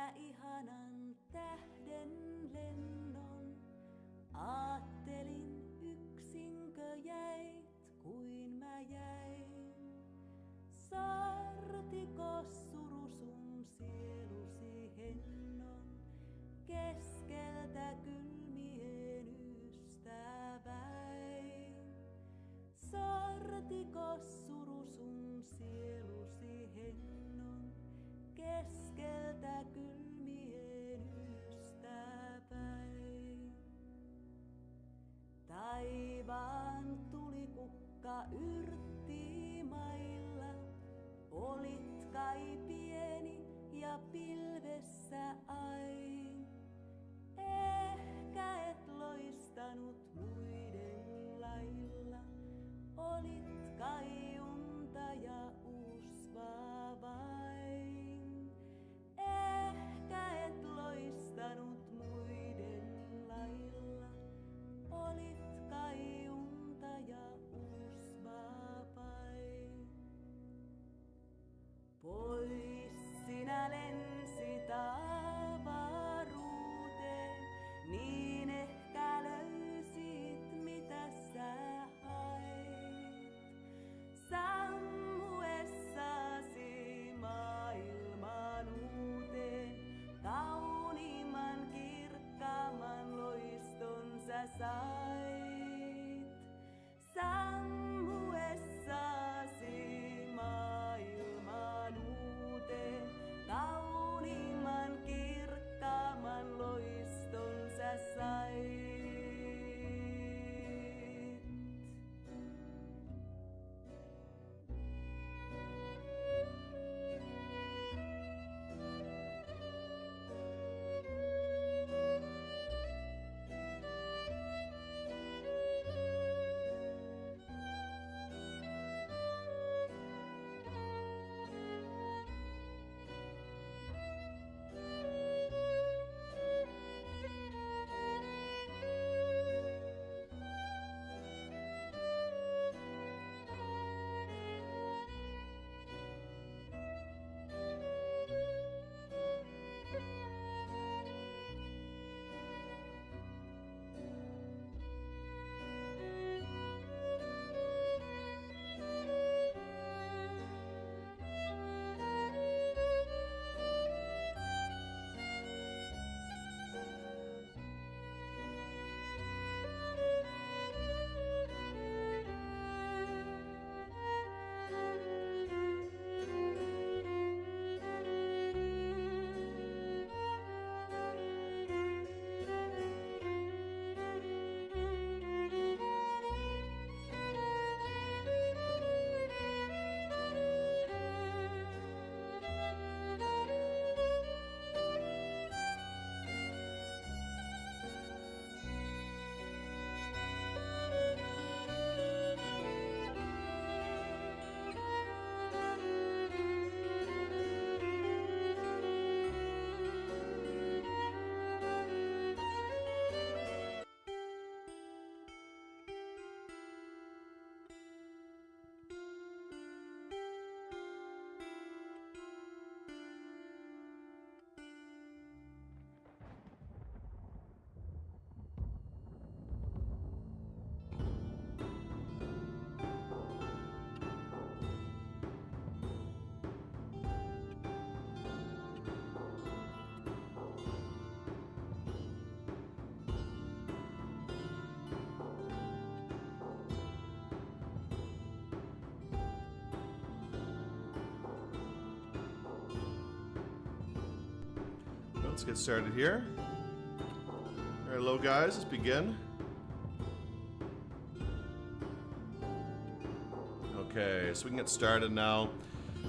minä ihanan tähden lennon. Aattelin yksinkö jäit kuin mä jäin. Saartiko suru sun sielusi hennon keskeltä kylmien ystäväin. Saartiko suru sun sielusi hennon keskeltä kylmien ystäväin. Taivaan tulikukka yrtti mailla, olit kai pieni ja pilvessä ain. Ehkä et loistanut muiden lailla, olit kai unta ja usvaa vain. Ehkä et loistanut muiden lailla, olit kai unta ja usvaa vain. Pois sinä lensit avaruuteen, niin ehkä löysit mitä sä hait. Sammuessasi maailman uuteen, kauniimman kirkkaamman loiston sä sait. Sammuessasi maailman uuteen, kauniimman kirkkaamman loiston sä sait. Let's get started here. Hello guys, let's begin. Okay, so we can get started now.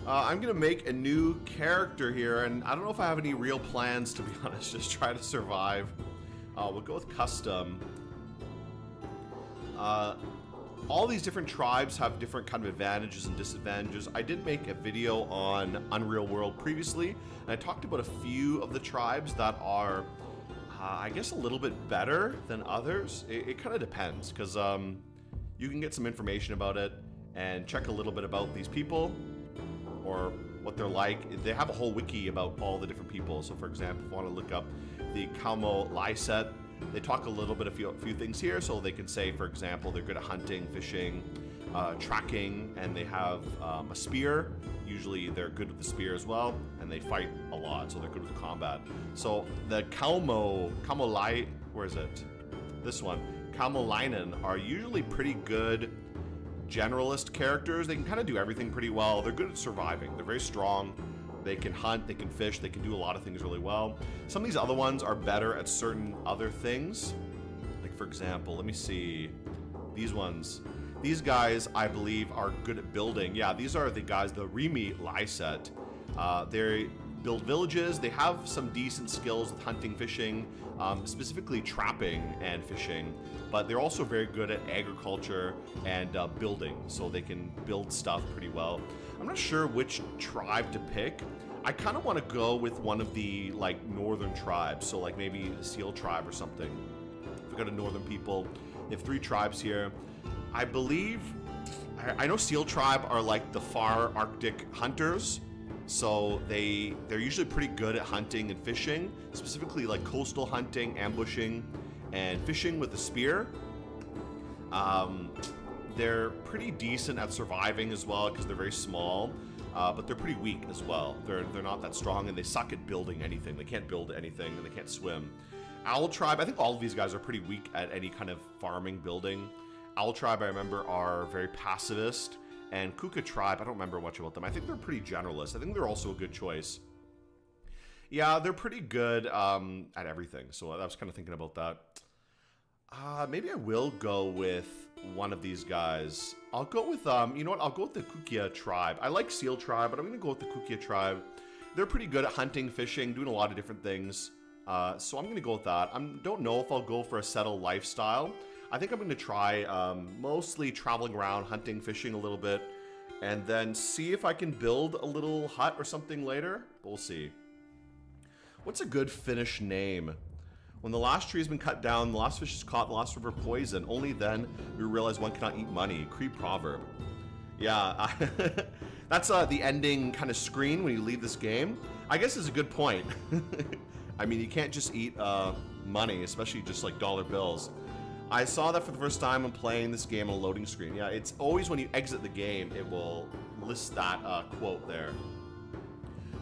I'm gonna make a new character here, and I don't know if I have any real plans, to be honest. Just try to survive. We'll go with custom. All these different tribes have different kind of advantages and disadvantages. I did make a video on Unreal World previously, and I talked about a few of the tribes that are, I guess, a little bit better than others. It kind of depends, because you can get some information about it and check a little bit about these people, or what they're like. They have a whole wiki about all the different people. So for example, if you want to look up the Kalmo Lyset, they talk a little bit, a few things here. So they can say, for example, they're good at hunting, fishing, tracking, and they have a spear. Usually they're good with the spear as well, and they fight a lot, so they're good with combat. So the Kalmolai, where is it? This one. Kalmolainen are usually pretty good generalist characters. They can kind of do everything pretty well. They're good at surviving. They're very strong. They can hunt, they can fish, they can do a lot of things really well. Some of these other ones are better at certain other things. Like for example, let me see. These ones. These guys, I believe, are good at building. Yeah, these are the guys, the Rimi Lyset. They build villages. They have some decent skills with hunting, fishing, specifically trapping and fishing. But they're also very good at agriculture and building, so they can build stuff pretty well. I'm not sure which tribe to pick. I kind of want to go with one of the like northern tribes, so like maybe the Seal tribe or something. If we got a northern people, they have 3 tribes here. I believe, I know Seal tribe are like the far Arctic hunters, so they're usually pretty good at hunting and fishing, specifically like coastal hunting, ambushing, and fishing with a spear. They're pretty decent at surviving as well because they're very small, but they're pretty weak as well. They're not that strong, and they suck at building anything. They can't build anything, and they can't swim. Owl tribe, I think all of these guys are pretty weak at any kind of farming, building. Owl tribe, I remember, are very pacifist, and Kuka tribe, I don't remember much about them. I think they're pretty generalist. I think they're also a good choice. Yeah, they're pretty good at everything, so I was kind of thinking about that. Maybe I will go with one of these guys. I'll go with, you know what, I'll go with the Kukia tribe. I like Seal tribe, but I'm going to go with the Kukia tribe. They're pretty good at hunting, fishing, doing a lot of different things. So I'm going to go with that. I don't know if I'll go for a settled lifestyle. I think I'm going to try mostly traveling around, hunting, fishing a little bit, and then see if I can build a little hut or something later. We'll see. What's a good Finnish name? When the last tree has been cut down, the last fish is caught, the last river poisoned. Only then we realize one cannot eat money. Cree proverb. Yeah, that's the ending kind of screen when you leave this game. I guess is a good point. I mean, you can't just eat money, especially just like dollar bills. I saw that for the first time when playing this game on a loading screen. Yeah, it's always when you exit the game, it will list that quote there.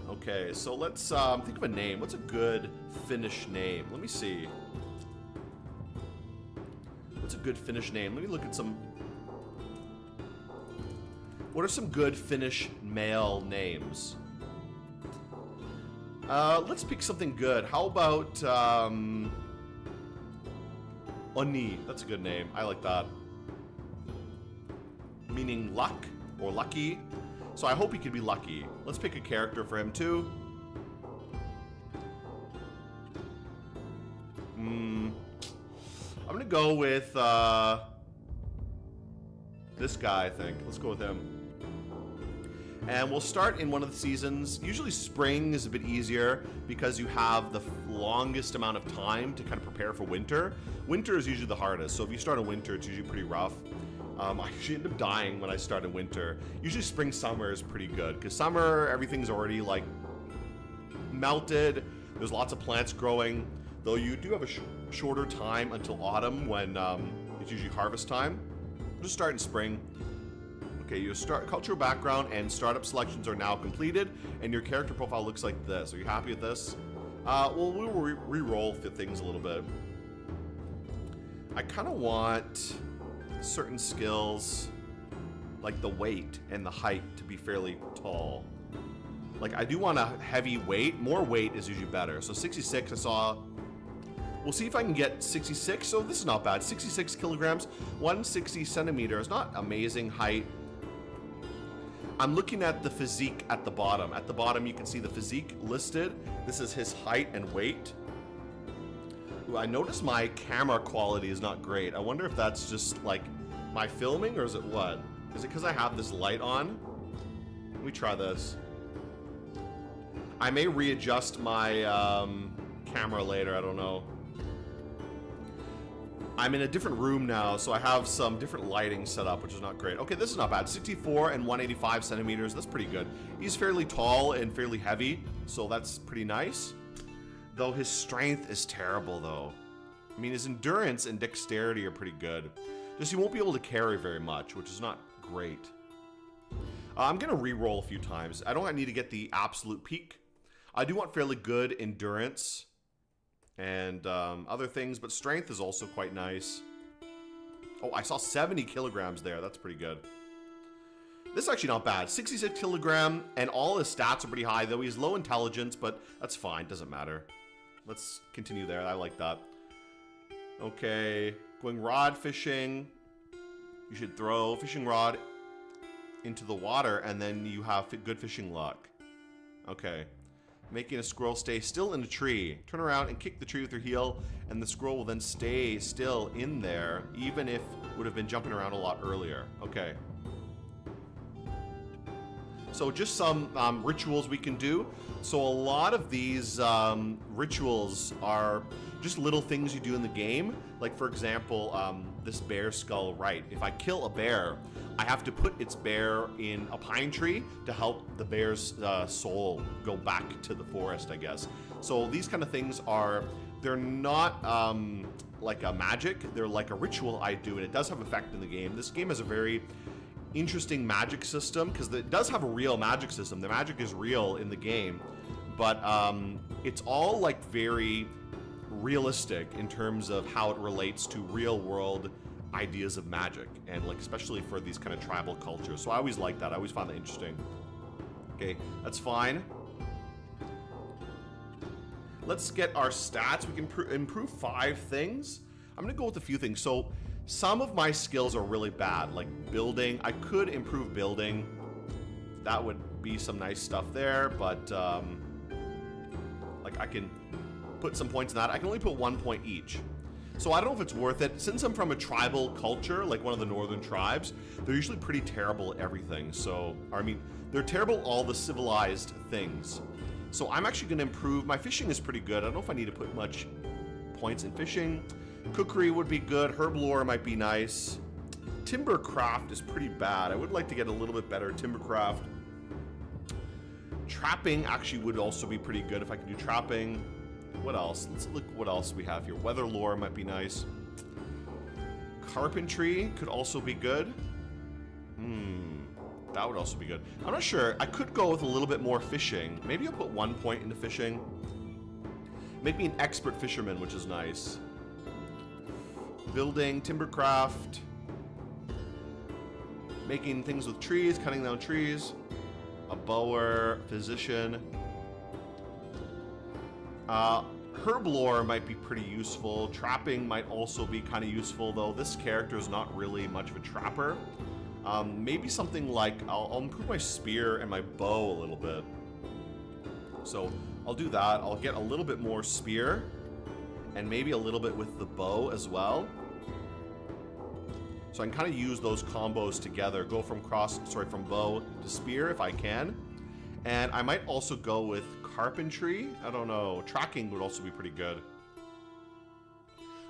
Okay, so let's think of a name. What's a good Finnish name? Let me see. What's a good Finnish name? Let me look at some... What are some good Finnish male names? Let's pick something good. How about... Onni, that's a good name. I like that. Meaning luck or lucky. So I hope he could be lucky. Let's pick a character for him too. I'm gonna go with this guy, I think. Let's go with him. And we'll start in one of the seasons. Usually spring is a bit easier because you have the longest amount of time to kind of prepare for winter. Winter is usually the hardest, so if you start in winter, it's usually pretty rough. I usually end up dying when I start in winter. Usually spring, summer is pretty good, because summer, everything's already like melted. There's lots of plants growing, though you do have a shorter time until autumn when it's usually harvest time. Just start in spring. Okay, your cultural background and startup selections are now completed, and your character profile looks like this. Are you happy with this? Well, we will re-roll things a little bit. I kind of want certain skills, like the weight and the height, to be fairly tall. Like, I do want a heavy weight. More weight is usually better. So 66, I saw. We'll see if I can get 66. So this is not bad. 66 kilograms, 160 centimeters. Not amazing height. I'm looking at the physique at the bottom. At the bottom, you can see the physique listed. This is his height and weight. Ooh, I noticed my camera quality is not great. I wonder if that's just like my filming, or is it what? Is it because I have this light on? Let me try this. I may readjust my camera later. I don't know. I'm in a different room now, so I have some different lighting set up, which is not great. Okay, this is not bad. 64 and 185 centimeters. That's pretty good. He's fairly tall and fairly heavy, so that's pretty nice. Though his strength is terrible, though. I mean, his endurance and dexterity are pretty good. Just he won't be able to carry very much, which is not great. I'm going to re-roll a few times. I don't need to get the absolute peak. I do want fairly good endurance and other things, but strength is also quite nice. Oh, I saw 70 kilograms there. That's pretty good. This is actually not bad. 66 kilogram, and all his stats are pretty high, though he's low intelligence, but that's fine. Doesn't matter. Let's continue there. I like that. Okay, going rod fishing. You should throw fishing rod into the water, and then you have good fishing luck. Okay. Making a squirrel stay still in a tree. Turn around and kick the tree with your heel, and the squirrel will then stay still in there, even if it would have been jumping around a lot earlier. Okay. So just some rituals we can do. So a lot of these rituals are just little things you do in the game. Like, for example, this bear skull right. If I kill a bear, I have to put its bear in a pine tree to help the bear's soul go back to the forest, I guess. So these kind of things are, they're not like a magic, they're like a ritual I do, and it does have effect in the game. This game has a very interesting magic system, because it does have a real magic system. The magic is real in the game, but it's all like very realistic in terms of how it relates to real world ideas of magic, and like especially for these kind of tribal cultures. So I always like that. I always find that interesting. Okay, that's fine. Let's get our stats. We can improve 5 things. I'm gonna go with a few things. So some of my skills are really bad, like building. I could improve building. That would be some nice stuff there, but like I can put some points in that. I can only put 1 point each. So I don't know if it's worth it. Since I'm from a tribal culture, like one of the northern tribes, they're usually pretty terrible at everything. So, I mean, they're terrible at all the civilized things. So I'm actually going to improve. My fishing is pretty good. I don't know if I need to put much points in fishing. Cookery would be good. Herb lore might be nice. Timbercraft is pretty bad. I would like to get a little bit better timbercraft. Trapping actually would also be pretty good if I could do trapping. What else? Let's look what else we have here. Weather lore might be nice. Carpentry could also be good. That would also be good. I'm not sure. I could go with a little bit more fishing. Maybe I'll put 1 point into fishing. Make me an expert fisherman, which is nice. Building, timbercraft. Making things with trees, cutting down trees. A bower, physician. Herb lore might be pretty useful. Trapping might also be kind of useful, though this character is not really much of a trapper. Maybe something like, I'll improve my spear and my bow a little bit. So I'll do that. I'll get a little bit more spear and maybe a little bit with the bow as well. So I can kind of use those combos together. Go from from bow to spear if I can. And I might also go with carpentry. I don't know. Tracking would also be pretty good.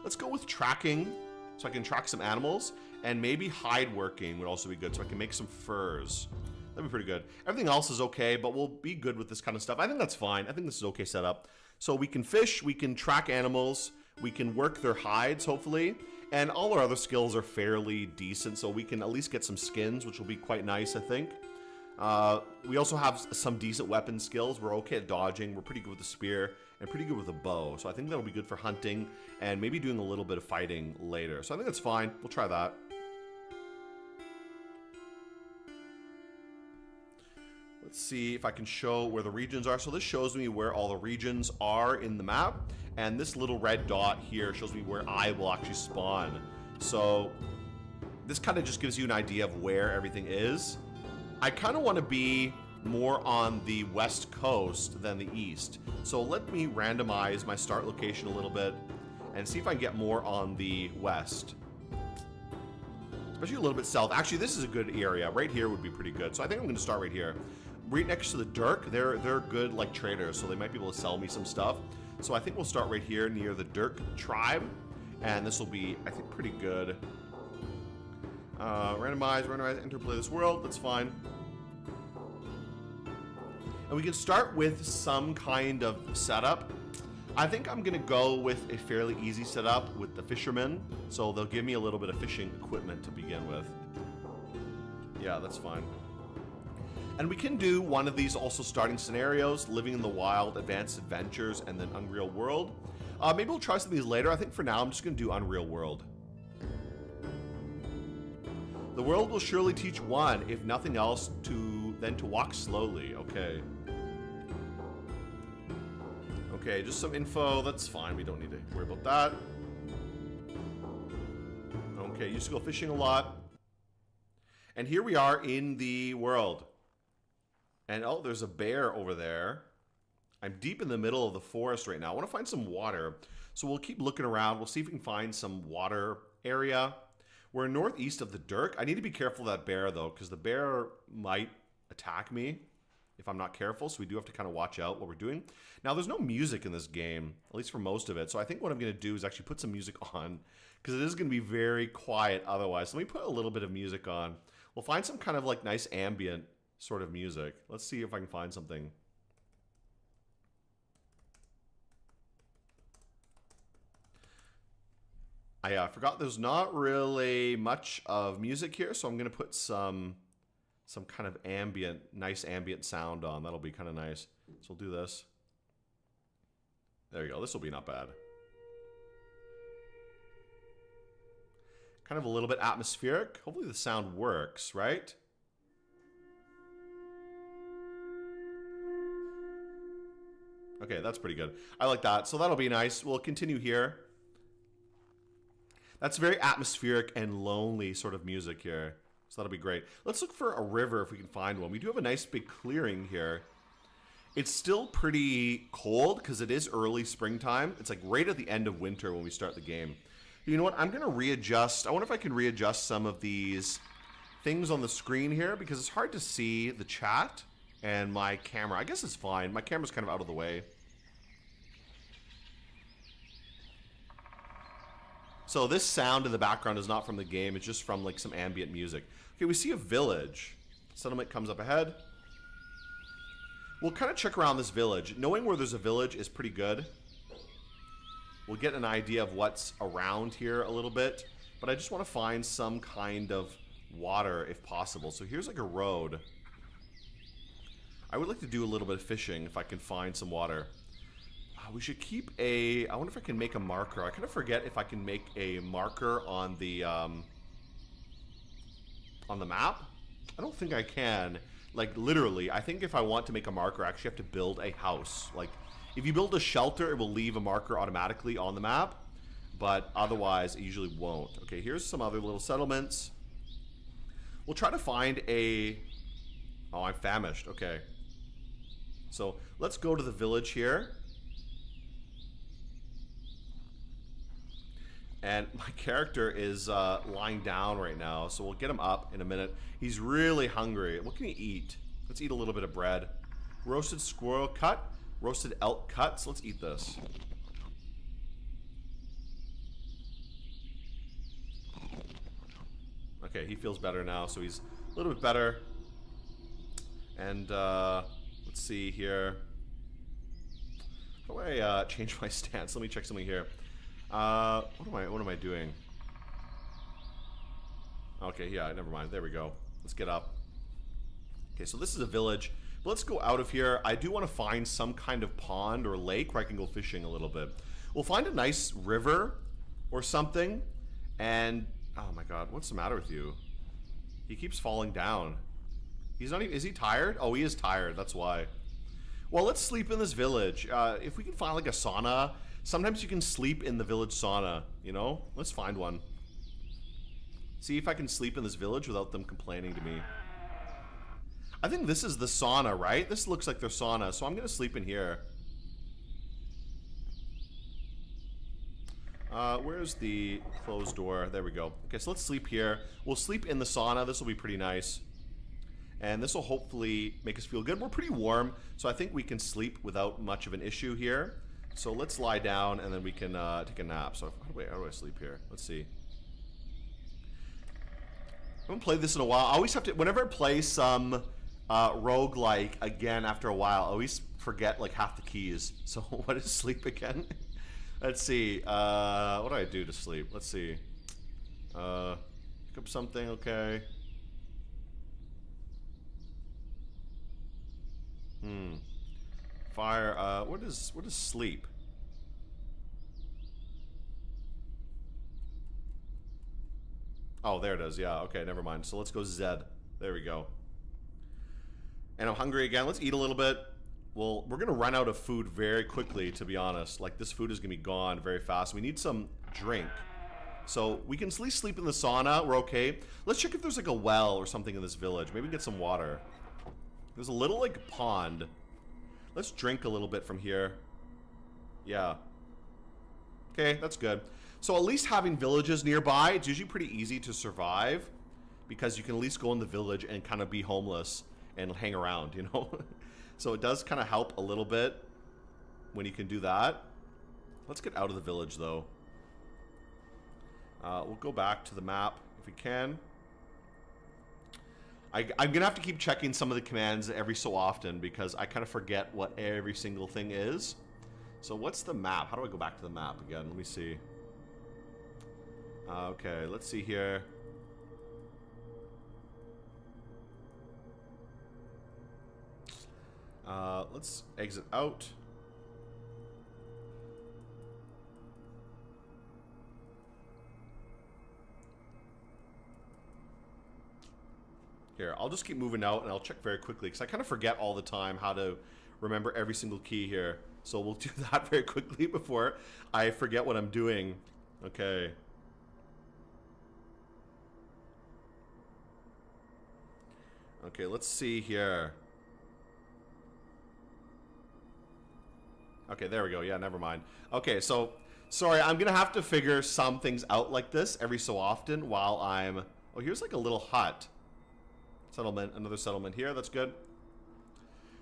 Let's go with tracking so I can track some animals. And maybe hide working would also be good so I can make some furs. That'd be pretty good. Everything else is okay, but we'll be good with this kind of stuff. I think that's fine. I think this is okay setup. So we can fish, we can track animals, we can work their hides, hopefully. And all our other skills are fairly decent, so we can at least get some skins, which will be quite nice, I think. We also have some decent weapon skills. We're okay at dodging. We're pretty good with the spear and pretty good with the bow. So I think that'll be good for hunting and maybe doing a little bit of fighting later. So I think that's fine. We'll try that. Let's see if I can show where the regions are. So this shows me where all the regions are in the map. And this little red dot here shows me where I will actually spawn. So this kind of just gives you an idea of where everything is. I kind of want to be more on the west coast than the east. So let me randomize my start location a little bit and see if I can get more on the west. Especially a little bit south. Actually, this is a good area. Right here would be pretty good. So I think I'm going to start right here. Right next to the Dirk, they're good like traders, so they might be able to sell me some stuff. So I think we'll start right here near the Dirk tribe. And this will be, I think, pretty good. Randomize, interplay this world. That's fine. And we can start with some kind of setup. I think I'm gonna go with a fairly easy setup with the fishermen. So they'll give me a little bit of fishing equipment to begin with. Yeah, that's fine. And we can do one of these also starting scenarios, living in the wild, advanced adventures, and then Unreal World. Maybe we'll try some of these later. I think for now I'm just gonna do Unreal World. The world will surely teach one, if nothing else, then to walk slowly. Okay. Okay, just some info. That's fine. We don't need to worry about that. Okay, used to go fishing a lot. And here we are in the world. And oh, there's a bear over there. I'm deep in the middle of the forest right now. I want to find some water. So we'll keep looking around. We'll see if we can find some water area. We're northeast of the Dirk. I need to be careful of that bear, though, because the bear might attack me if I'm not careful. So we do have to kind of watch out what we're doing. Now, there's no music in this game, at least for most of it. So I think what I'm going to do is actually put some music on, because it is going to be very quiet otherwise. So let me put a little bit of music on. We'll find some kind of like nice ambient sort of music. Let's see if I can find something. I forgot there's not really much of music here, so I'm going to put some kind of ambient, nice ambient sound on. That'll be kind of nice. So we'll do this. There you go. This will be not bad. Kind of a little bit atmospheric. Hopefully the sound works, right? Okay, that's pretty good. I like that. So that'll be nice. We'll continue here. That's very atmospheric and lonely sort of music here. So that'll be great. Let's look for a river if we can find one. We do have a nice big clearing here. It's still pretty cold because it is early springtime. It's like right at the end of winter when we start the game. You know what? I'm going to readjust. I wonder if I can readjust some of these things on the screen here because it's hard to see the chat and my camera. I guess it's fine. My camera's kind of out of the way. So this sound in the background is not from the game. It's just from like some ambient music. Okay, we see a village. Settlement comes up ahead. We'll kind of check around this village. Knowing where there's a village is pretty good. We'll get an idea of what's around here a little bit. But I just want to find some kind of water if possible. So here's like a road. I would like to do a little bit of fishing if I can find some water. We should keep a... I wonder if I can make a marker. I kind of forget if I can make a marker on the map. I don't think I can. Like, literally, I think if I want to make a marker, I actually have to build a house. Like, if you build a shelter, it will leave a marker automatically on the map. But otherwise, it usually won't. Okay, here's some other little settlements. We'll try to find a... Oh, I'm famished. Okay. So, let's go to the village here. And my character is lying down right now, so we'll get him up in a minute. He's really hungry. What can he eat? Let's eat a little bit of bread. Roasted squirrel cut, roasted elk cut. So let's eat this. Okay, he feels better now, so he's a little bit better. And let's see here. How do I change my stance? Let me check something here. What am I doing? Okay, yeah, never mind. There we go. Let's get up. Okay, so this is a village. But let's go out of here. I do want to find some kind of pond or lake where I can go fishing a little bit. We'll find a nice river or something. And, oh my god, what's the matter with you? He keeps falling down. He's not even, is he tired? Oh, he is tired, that's why. Well, let's sleep in this village. If we can find like a sauna... Sometimes you can sleep in the village sauna, you know? Let's find one. See if I can sleep in this village without them complaining to me. I think this is the sauna, right? This looks like their sauna, so I'm going to sleep in here. Where's the closed door? There we go. Okay, so let's sleep here. We'll sleep in the sauna. This will be pretty nice. And this will hopefully make us feel good. We're pretty warm, so I think we can sleep without much of an issue here. So let's lie down and then we can take a nap. So how do I sleep here? Let's see. I haven't played this in a while. I always have to, whenever I play some roguelike again after a while, I always forget like half the keys. So what is sleep again? Let's see. What do I do to sleep? Let's see. Pick up something, okay. Fire, what is sleep? Oh, there it is. Yeah, okay, never mind. So let's go Z. There we go. And I'm hungry again. Let's eat a little bit. Well, we're going to run out of food very quickly, to be honest. Like, this food is going to be gone very fast. We need some drink. So we can at least sleep in the sauna. We're okay. Let's check if there's, like, a well or something in this village. Maybe get some water. There's a little, like, pond. Let's drink a little bit from here. Yeah. Okay, that's good. So at least having villages nearby, it's usually pretty easy to survive because you can at least go in the village and kind of be homeless and hang around, you know? So it does kind of help a little bit when you can do that. Let's get out of the village, though. We'll go back to the map if we can. I'm going to have to keep checking some of the commands every so often because I kind of forget what every single thing is. So what's the map? How do I go back to the map again? Let me see. Okay, let's see here. Let's exit out. Here, I'll just keep moving out and I'll check very quickly because I kind of forget all the time how to remember every single key here. So we'll do that very quickly before I forget what I'm doing. Okay. Okay, let's see here. Okay, there we go. Yeah, never mind. Okay, so, sorry, I'm going to have to figure some things out like this every so often while I'm... Oh, here's like a little hut. Settlement, another settlement here. That's good.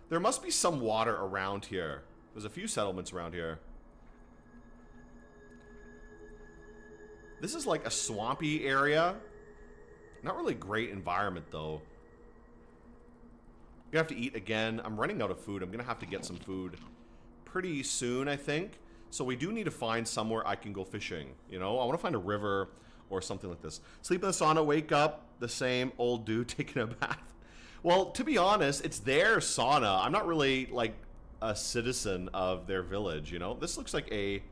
There must be some water around here. There's a few settlements around here. This is like a swampy area. Not really great environment, though. I'm going to have to eat again. I'm running out of food. I'm going to have to get some food pretty soon, I think. So we do need to find somewhere I can go fishing. You know, I want to find a river or something like this. Sleep in the sauna, wake up, the same old dude taking a bath. Well, to be honest, it's their sauna. I'm not really, like, a citizen of their village, you know? This looks like a...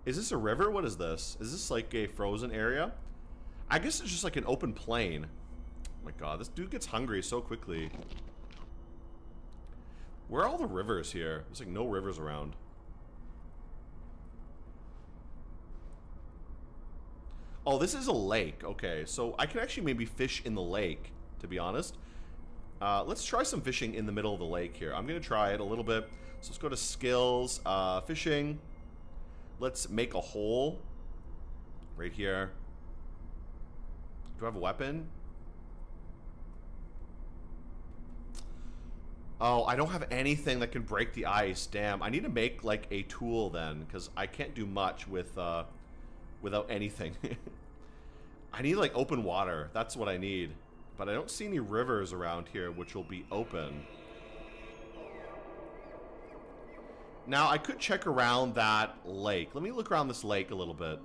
Is this a river? What is this? Is this, like, a frozen area? I guess it's just, like, an open plain. Oh, my God. This dude gets hungry so quickly. Where are all the rivers here? There's, like, no rivers around. Oh, this is a lake. Okay, so I can actually maybe fish in the lake, to be honest. Let's try some fishing in the middle of the lake here. I'm going to try it a little bit. So let's go to skills, fishing. Let's make a hole right here. Do I have a weapon? Oh, I don't have anything that can break the ice. Damn, I need to make like a tool then, because I can't do much with without anything. I need like open water. That's what I need. But I don't see any rivers around here which will be open. Now, I could check around that lake. Let me look around this lake a little bit.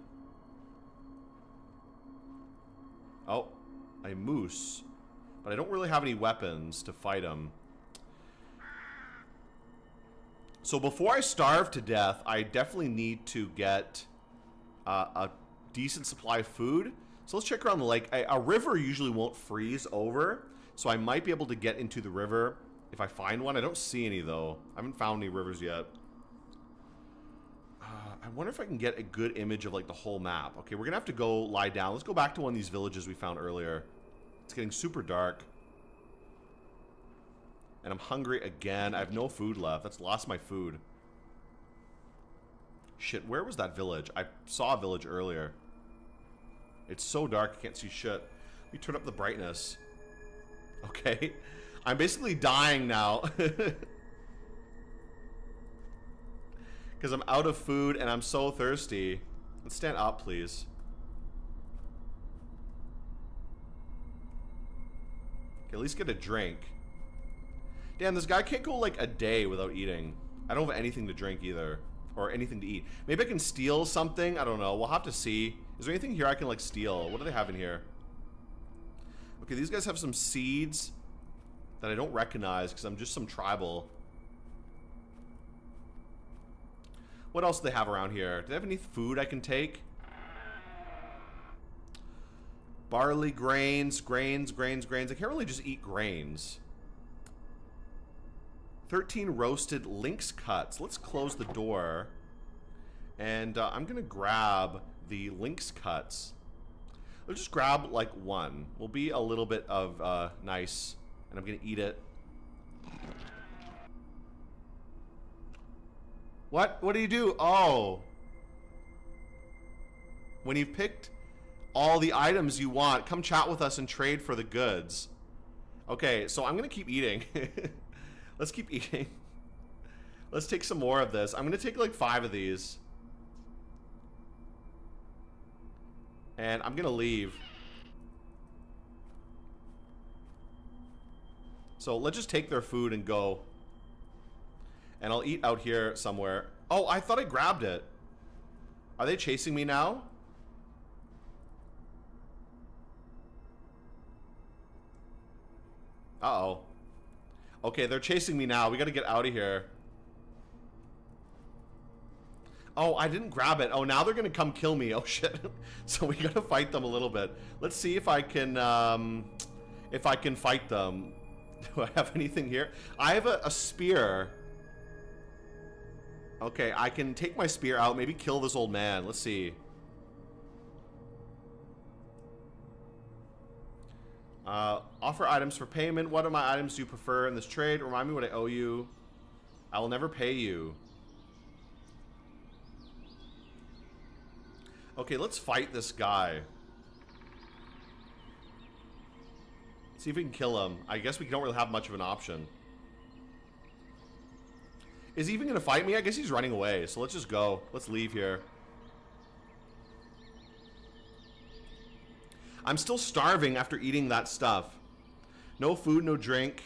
Oh, a moose. But I don't really have any weapons to fight him. So before I starve to death, I definitely need to get a decent supply of food. So let's check around the lake. A river usually won't freeze over, so I might be able to get into the river if I find one. I don't see any, though. I haven't found any rivers yet. I wonder if I can get a good image of, like, the whole map. Okay, we're going to have to go lie down. Let's go back to one of these villages we found earlier. It's getting super dark. And I'm hungry again. I have no food left. That's lost my food. Shit, where was that village? I saw a village earlier. It's so dark I can't see shit. Let me turn up the brightness. Okay. I'm basically dying now. Because Because I'm out of food and I'm so thirsty. Let's stand up, please. Okay, at least get a drink. Damn, this guy can't go like a day without eating. I don't have anything to drink either. Or anything to eat. Maybe I can steal something? I don't know. We'll have to see. Is there anything here I can like steal? What do they have in here? Okay, these guys have some seeds that I don't recognize because I'm just some tribal. What else do they have around here? Do they have any food I can take? Barley, grains. I can't really just eat grains. 13 roasted lynx cuts. Let's close the door. And I'm going to grab the lynx cuts. Let's just grab like one. We'll be a little bit of nice. And I'm going to eat it. What? What do you do? Oh. When you've picked all the items you want, come chat with us and trade for the goods. Okay, so I'm going to keep eating. Let's keep eating. Let's take some more of this. I'm going to take like 5 of these. And I'm going to leave. So let's just take their food and go. And I'll eat out here somewhere. Oh, I thought I grabbed it. Are they chasing me now? Uh-oh. Okay, they're chasing me now. We gotta get out of here. Oh, I didn't grab it. Oh, now they're gonna come kill me. Oh, shit. So we gotta fight them a little bit. Let's see if I can fight them. Do I have anything here? I have a spear. Okay, I can take my spear out, maybe kill this old man. Let's see. Offer items for payment. What of my items do you prefer in this trade? Remind me what I owe you. I will never pay you. Okay, let's fight this guy. See if we can kill him. I guess we don't really have much of an option. Is he even gonna fight me? I guess he's running away, so let's just go. Let's leave here. I'm still starving after eating that stuff. No food, no drink.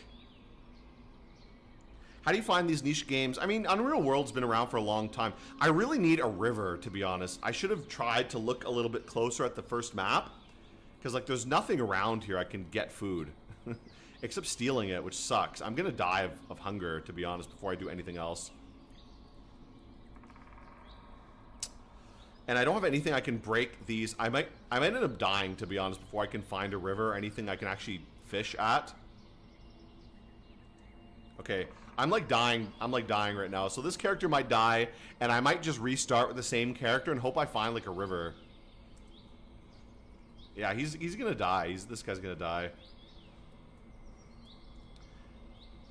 How do you find these niche games? I mean, Unreal World's been around for a long time. I really need a river, to be honest. I should have tried to look a little bit closer at the first map. Because, like, there's nothing around here I can get food. Except stealing it, which sucks. I'm gonna die of hunger, to be honest, before I do anything else. And I don't have anything I can break these. I might end up dying, to be honest, before I can find a river or anything I can actually fish at. Okay, I'm like dying right now. So this character might die, and I might just restart with the same character and hope I find like a river. Yeah, he's gonna die. This guy's gonna die.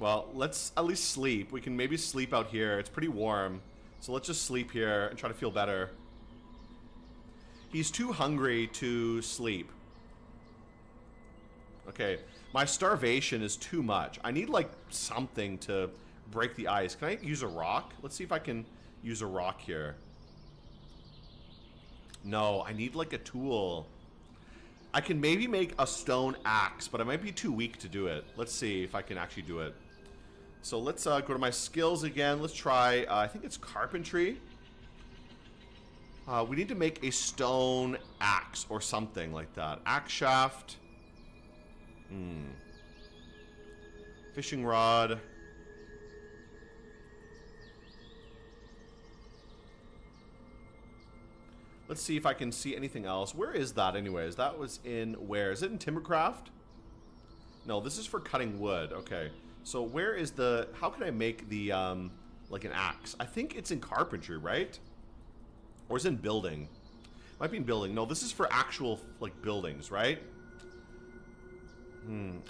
Well, let's at least sleep. We can maybe sleep out here. It's pretty warm. So let's just sleep here and try to feel better. He's too hungry to sleep. Okay, my starvation is too much. I need like something to break the ice. Can I use a rock? Let's see if I can use a rock here. No, I need like a tool. I can maybe make a stone axe, but I might be too weak to do it. Let's see if I can actually do it. So let's go to my skills again. Let's try, I think it's carpentry. We need to make a stone axe or something like that. Axe shaft. Fishing rod. Let's see if I can see anything else. Where is that anyways? That was in where? Is it in Timbercraft? No, this is for cutting wood. Okay. So where is the... How can I make the, like an axe? I think it's in carpentry, right? Or is it in building? Might be in building. No, this is for actual, like, buildings, right?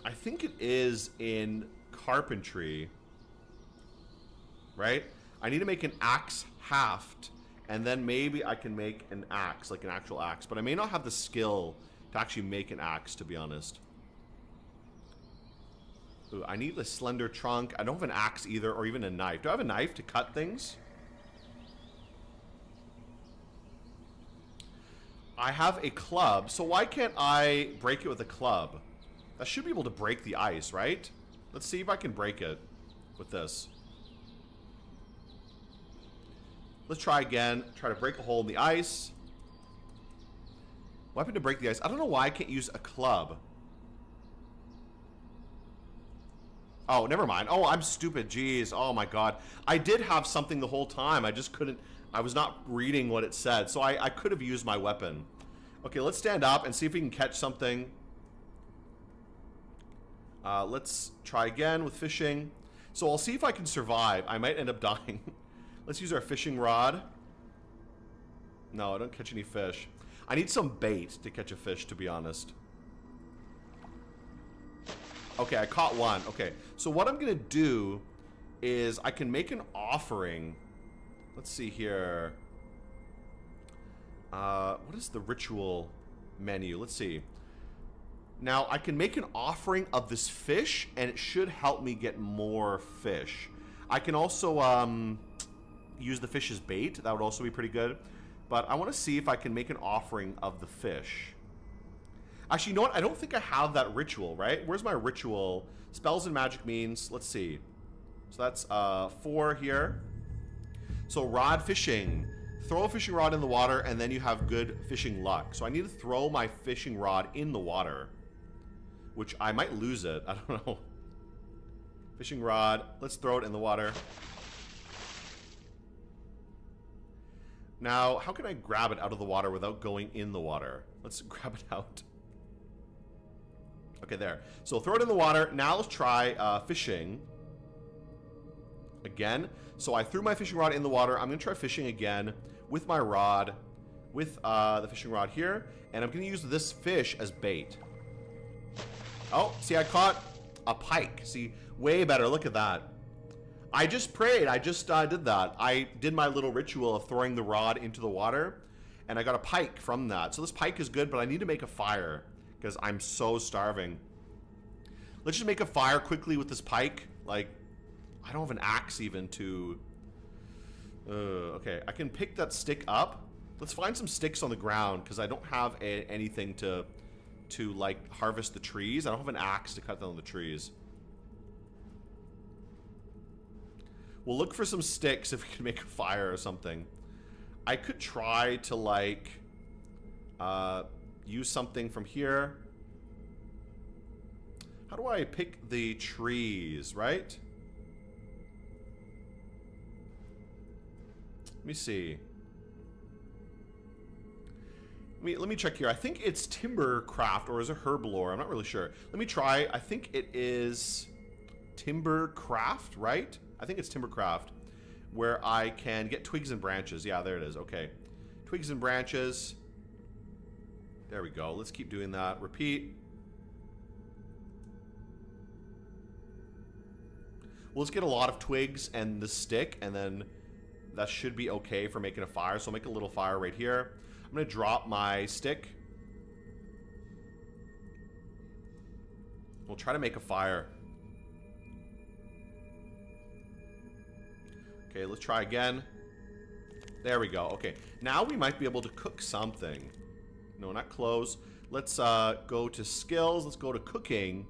I think it is in carpentry. Right? I need to make an axe haft. And then maybe I can make an axe, like an actual axe. But I may not have the skill to actually make an axe, to be honest. Ooh, I need a slender trunk. I don't have an axe either, or even a knife. Do I have a knife to cut things? I have a club, so why can't I break it with a club? That should be able to break the ice, right? Let's see if I can break it with this. Let's try again. Try to break a hole in the ice. What happened to break the ice? I don't know why I can't use a club. Oh, never mind. Oh, I'm stupid. Jeez. Oh my god. I did have something the whole time. I just couldn't. I was not reading what it said. So I could have used my weapon. Okay, let's stand up and see if we can catch something. Let's try again with fishing. So I'll see if I can survive. I might end up dying. Let's use our fishing rod. No, I don't catch any fish. I need some bait to catch a fish, to be honest. Okay, I caught one. Okay, so what I'm gonna do is I can make an offering. Let's see here. What is the ritual menu? Let's see. Now, I can make an offering of this fish, and it should help me get more fish. I can also use the fish as bait. That would also be pretty good. But I want to see if I can make an offering of the fish. Actually, you know what? I don't think I have that ritual, right? Where's my ritual? Spells and magic means. Let's see. So that's 4 here. So rod fishing. Throw a fishing rod in the water, and then you have good fishing luck. So I need to throw my fishing rod in the water, which I might lose it. I don't know. Fishing rod. Let's throw it in the water. Now, how can I grab it out of the water without going in the water? Let's grab it out. Okay, there. So throw it in the water. Now let's try fishing. Again. So I threw my fishing rod in the water. I'm going to try fishing again with my rod. With the fishing rod here. And I'm going to use this fish as bait. Oh, see, I caught a pike. See, way better. Look at that. I just prayed. I just did that. I did my little ritual of throwing the rod into the water, and I got a pike from that. So this pike is good, but I need to make a fire because I'm so starving. Let's just make a fire quickly with this pike. Like, I don't have an axe even to... okay, I can pick that stick up. Let's find some sticks on the ground because I don't have anything to like harvest the trees. I don't have an axe to cut down the trees. We'll look for some sticks if we can make a fire or something. I could try to like use something from here. How do I pick the trees, right? Let me see. Let me check here. I think it's Timbercraft, or is it Herblore? I'm not really sure. Let me try. I think it is Timbercraft, right? I think it's Timbercraft, where I can get twigs and branches. Yeah, there it is. Okay. Twigs and branches. There we go. Let's keep doing that. Repeat. Well, let's get a lot of twigs and the stick, and then that should be okay for making a fire. So I'll make a little fire right here. I'm going to drop my stick. We'll try to make a fire. Okay, let's try again. There we go. Okay, now we might be able to cook something. No, not clothes. Let's go to skills. Let's go to cooking.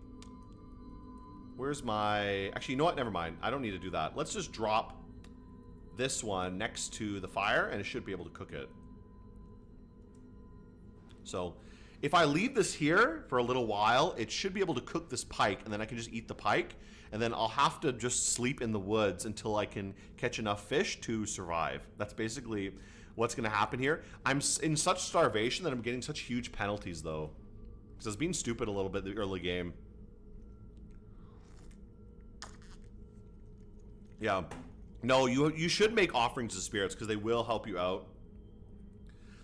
Where's my... Actually, you know what? Never mind. I don't need to do that. Let's just drop this one next to the fire, and it should be able to cook it. So, if I leave this here for a little while, it should be able to cook this pike, and then I can just eat the pike, and then I'll have to just sleep in the woods until I can catch enough fish to survive. That's basically what's going to happen here. I'm in such starvation that I'm getting such huge penalties, though, because I was being stupid a little bit in the early game. Yeah. No, you should make offerings to spirits because they will help you out.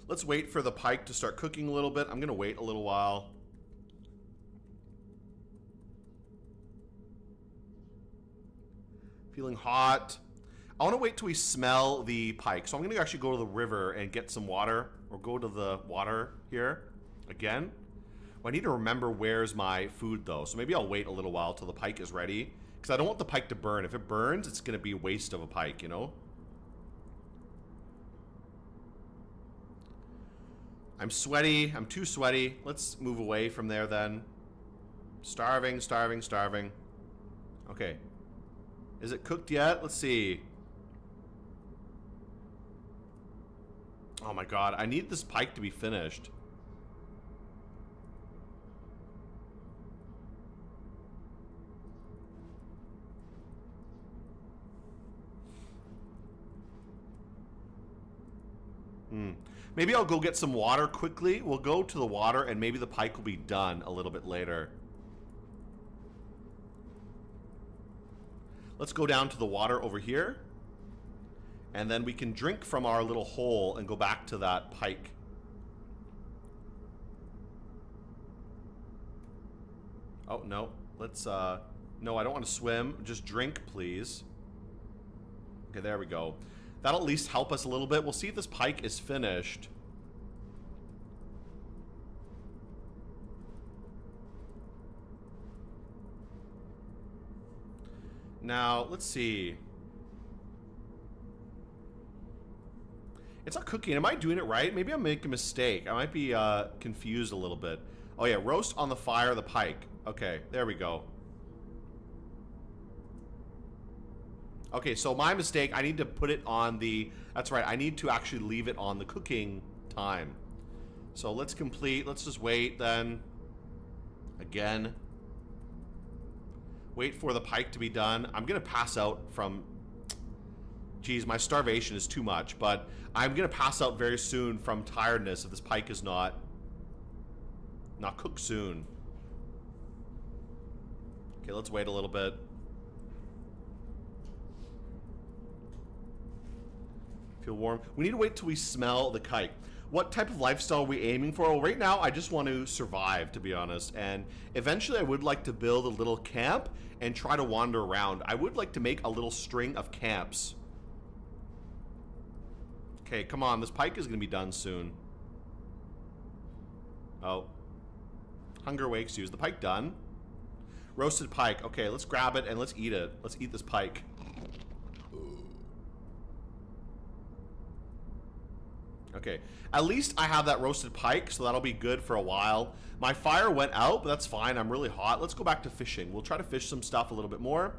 Let's wait for the pike to start cooking a little bit. I'm going to wait a little while. Feeling hot. I want to wait till we smell the pike. So I'm going to actually go to the river and get some water. Or go to the water here. Again. Well, I need to remember where's my food though. So maybe I'll wait a little while till the pike is ready. Because I don't want the pike to burn. If it burns, it's going to be a waste of a pike, you know? I'm sweaty. I'm too sweaty. Let's move away from there then. Starving, starving, starving. Okay. Is it cooked yet? Let's see. Oh my god, I need this pike to be finished. Maybe I'll go get some water quickly. We'll go to the water and maybe the pike will be done a little bit later. Let's go down to the water over here. And then we can drink from our little hole and go back to that pike. Oh, no. Let's, no, I don't want to swim. Just drink, please. Okay, there we go. That'll at least help us a little bit. We'll see if this pike is finished. Now, let's see. It's not cooking. Am I doing it right? Maybe I'm making a mistake. I might be confused a little bit. Oh yeah, roast on the fire the pike. Okay, there we go. Okay, so my mistake, I need to put it on the... That's right, I need to actually leave it on the cooking time. So let's complete. Let's just wait then. Again. Wait for the pike to be done. I'm going to pass out from... Geez, my starvation is too much, but I'm going to pass out very soon from tiredness if this pike is not cooked soon. Okay, let's wait a little bit. Feel warm. We need to wait till we smell the kite. What type of lifestyle are we aiming for? Well, right now, I just want to survive, to be honest. And eventually, I would like to build a little camp and try to wander around. I would like to make a little string of camps. Okay, come on. This pike is going to be done soon. Oh. Hunger wakes you. Is the pike done? Roasted pike. Okay, let's grab it and let's eat it. Let's eat this pike. Okay, at least I have that roasted pike, so that'll be good for a while. My fire went out, but that's fine. I'm really hot. Let's go back to fishing. We'll try to fish some stuff a little bit more.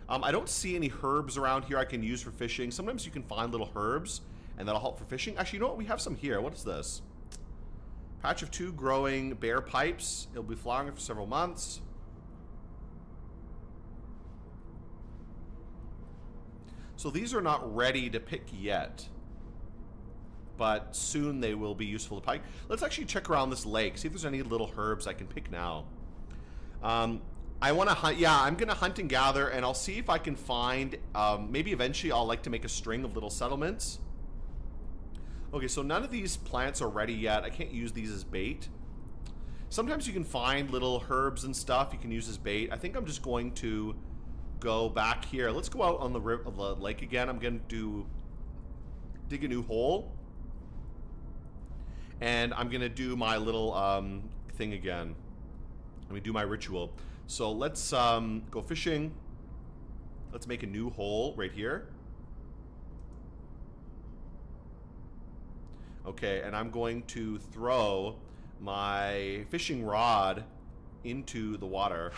I don't see any herbs around here I can use for fishing. Sometimes you can find little herbs, and that'll help for fishing. Actually, you know what? We have some here. What is this? Patch of 2 growing bear pipes. It'll be flowering for several months. So these are not ready to pick yet, but soon they will be useful to pike. Let's actually check around this lake, see if there's any little herbs I can pick now. I want to hunt. Yeah, I'm going to hunt and gather, and I'll see if I can find, maybe eventually I'll like to make a string of little settlements. Okay, so none of these plants are ready yet. I can't use these as bait. Sometimes you can find little herbs and stuff you can use as bait. I think I'm just going to go back here. Let's go out on the lake again. I'm going to dig a new hole. And I'm going to do my little thing again. Let me do my ritual. So let's go fishing. Let's make a new hole right here. Okay, and I'm going to throw my fishing rod into the water.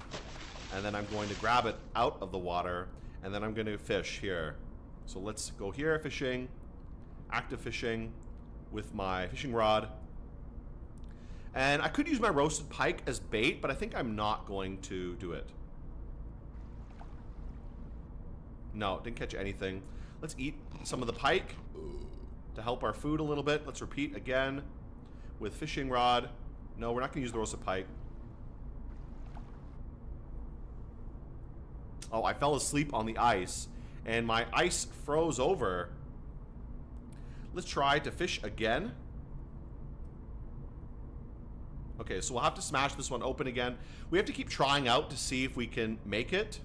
And then I'm going to grab it out of the water. And then I'm going to fish here. So let's go here, fishing. Active fishing with my fishing rod. And I could use my roasted pike as bait, but I think I'm not going to do it. No, didn't catch anything. Let's eat some of the pike to help our food a little bit. Let's repeat again with fishing rod. No, we're not going to use the roasted pike. Oh, I fell asleep on the ice, and my ice froze over. Let's try to fish again. Okay, so we'll have to smash this one open again. We have to keep trying out to see if we can make it.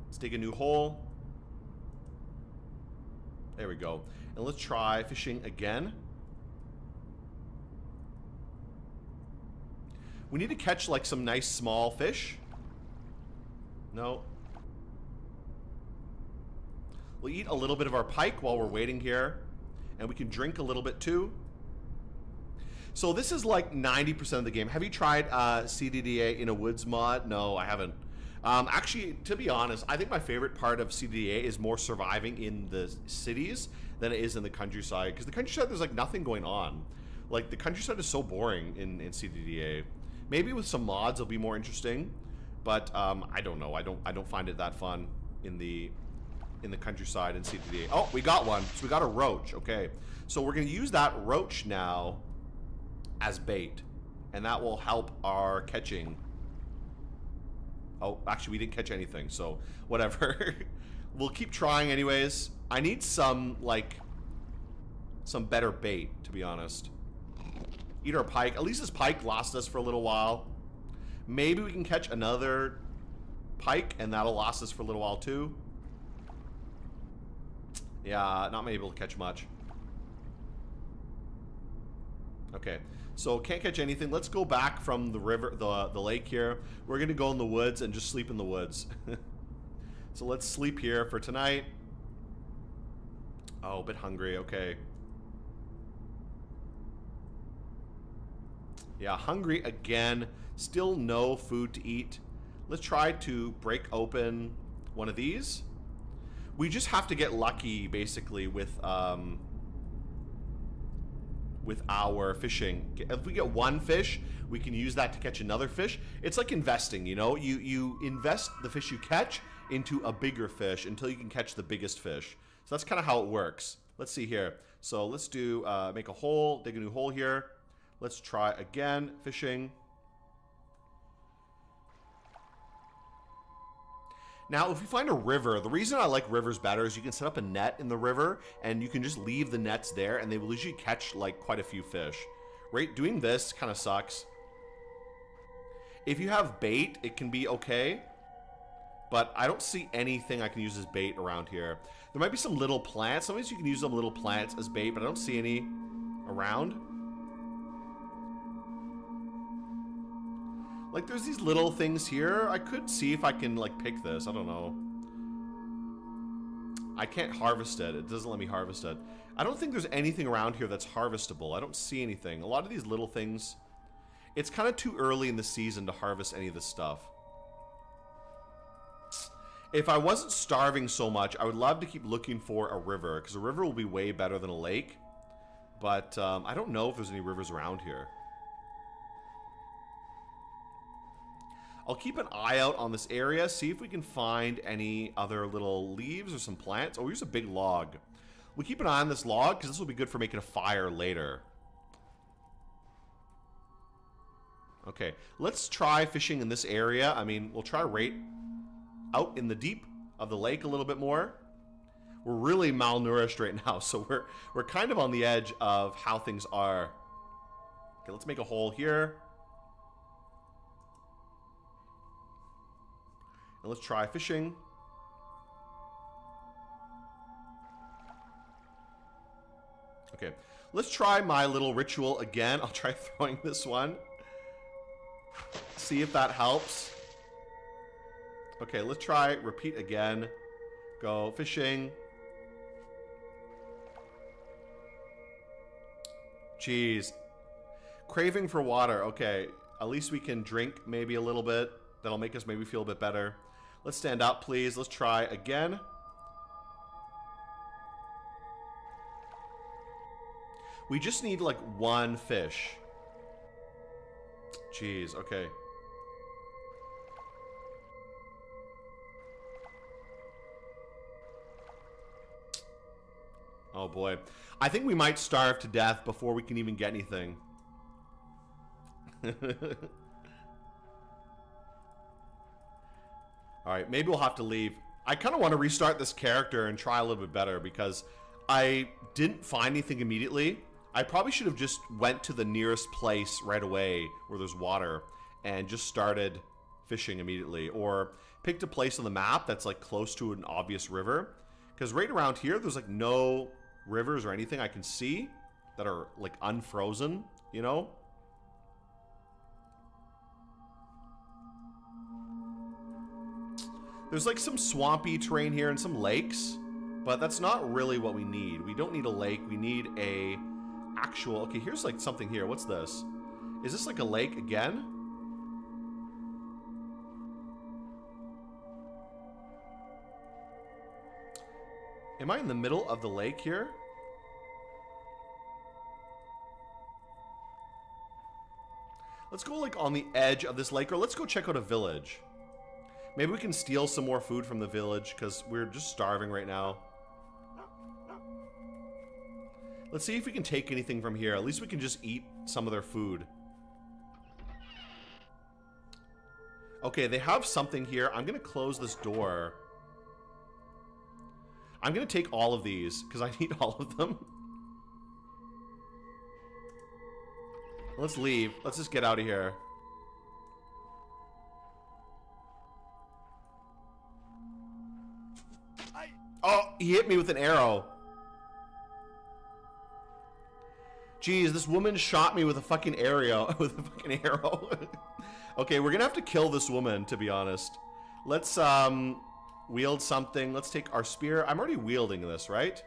Let's dig a new hole. There we go. And let's try fishing again. We need to catch like some nice small fish. No. We'll eat a little bit of our pike while we're waiting here. And we can drink a little bit too. So this is like 90% of the game. Have you tried CDDA in a woods mod? No, I haven't. Actually, to be honest, I think my favorite part of CDDA is more surviving in the cities than it is in the countryside. Because the countryside, there's like nothing going on. Like the countryside is so boring in CDDA. Maybe with some mods, it'll be more interesting. But I don't know. I don't find it that fun in the countryside in CDDA. Oh, we got one. So we got a roach. Okay. So we're going to use that roach now as bait. And that will help our catching. Oh, actually, we didn't catch anything. So whatever. We'll keep trying anyways. I need some, like, some better bait, to be honest. Eat our pike. At least this pike lasts us for a little while. Maybe we can catch another pike, and that'll last us for a little while, too. Yeah, not able to catch much. Okay, so can't catch anything. Let's go back from the river, the lake here. We're gonna go in the woods and just sleep in the woods. So let's sleep here for tonight. Oh, a bit hungry. Okay. Yeah, hungry again. Still no food to eat. Let's try to break open one of these. We just have to get lucky, basically, with our fishing. If we get one fish, we can use that to catch another fish. It's like investing, you know? You invest the fish you catch into a bigger fish until you can catch the biggest fish. So that's kind of how it works. Let's see here. So let's do, make a hole, dig a new hole here. Let's try again, fishing. Now, if you find a river, the reason I like rivers better is you can set up a net in the river and you can just leave the nets there and they will usually catch like quite a few fish. Right? Doing this kind of sucks. If you have bait, it can be okay. But I don't see anything I can use as bait around here. There might be some little plants. Sometimes you can use some little plants as bait, but I don't see any around. Like, there's these little things here. I could see if I can, like, pick this. I don't know. I can't harvest it. It doesn't let me harvest it. I don't think there's anything around here that's harvestable. I don't see anything. A lot of these little things... It's kind of too early in the season to harvest any of this stuff. If I wasn't starving so much, I would love to keep looking for a river, because a river will be way better than a lake. But I don't know if there's any rivers around here. I'll keep an eye out on this area, see if we can find any other little leaves or some plants. Oh, here's a big log. We'll keep an eye on this log, because this will be good for making a fire later. Okay, let's try fishing in this area. I mean, we'll try right out in the deep of the lake a little bit more. We're really malnourished right now, so we're kind of on the edge of how things are. Okay, let's make a hole here. And let's try fishing. Okay, let's try my little ritual again. I'll try throwing this one. See if that helps. Okay, let's try repeat again. Go fishing. Jeez. Craving for water. Okay, at least we can drink maybe a little bit. That'll make us maybe feel a bit better. Let's stand up, please. Let's try again. We just need like one fish. Jeez, okay. Oh boy. I think we might starve to death before we can even get anything. Alright, maybe we'll have to leave. I kind of want to restart this character and try a little bit better because I didn't find anything immediately. I probably should have just went to the nearest place right away where there's water and just started fishing immediately. Or picked a place on the map that's like close to an obvious river. Because right around here, there's like no rivers or anything I can see that are like unfrozen, you know? There's like some swampy terrain here and some lakes, But that's not really what we need. We don't need a lake. We need a actual... Okay, here's like something here. What's this? Is this like a lake again? Am I in the middle of the lake here? Let's go like on the edge of this lake, or let's go check out a village. Maybe we can steal some more food from the village because we're just starving right now. Let's see if we can take anything from here. At least we can just eat some of their food. Okay, they have something here. I'm going to close this door. I'm going to take all of these because I need all of them. Let's leave. Let's just get out of here. Oh, he hit me with an arrow. Jeez, this woman shot me with a fucking arrow. Okay, we're gonna have to kill this woman, to be honest. Let's wield something. Let's take our spear. I'm already wielding this, right?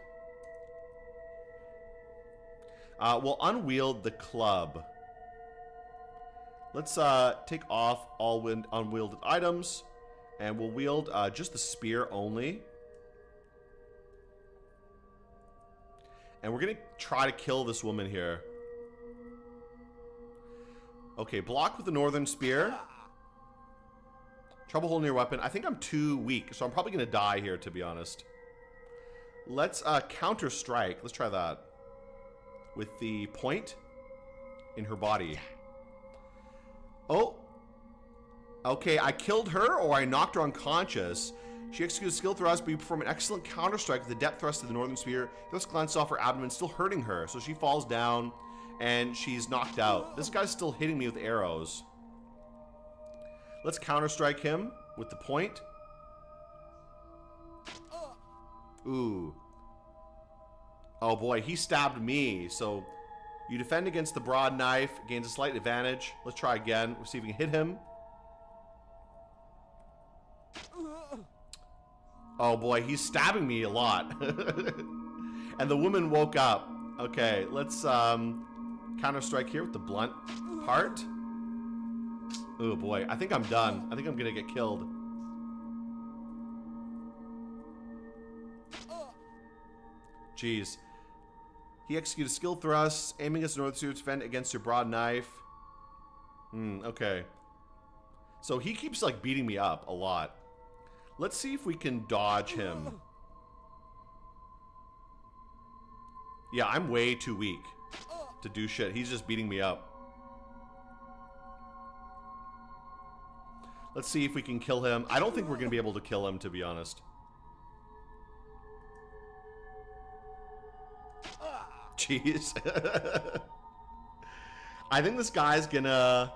We'll unwield the club. Let's take off all unwielded items, and we'll wield just the spear only. And we're gonna try to kill this woman here. Okay, block with the northern spear. Trouble holding your weapon. I think I'm too weak, so I'm probably gonna die here, to be honest. Let's counter strike. Let's try that. With the point in her body. Oh. Okay, I killed her or I knocked her unconscious. She executes a skill thrust, but you perform an excellent counter strike with the depth thrust of the northern spear. Just glanced off her abdomen, still hurting her. So she falls down and she's knocked out. This guy's still hitting me with arrows. Let's counter strike him with the point. Ooh. Oh boy, he stabbed me. So you defend against the broad knife, gains a slight advantage. Let's try again. We'll see if we can hit him. Oh boy, he's stabbing me a lot. And the woman woke up. Okay, let's counter strike here with the blunt part. Oh boy, I think I'm done. I think I'm gonna get killed. Jeez. He executes a skill thrust, aiming his north suit to defend against your broad knife. Okay. So he keeps like beating me up a lot. Let's see if we can dodge him. Yeah, I'm way too weak to do shit. He's just beating me up. Let's see if we can kill him. I don't think we're going to be able to kill him, to be honest. Jeez. I think this guy's gonna...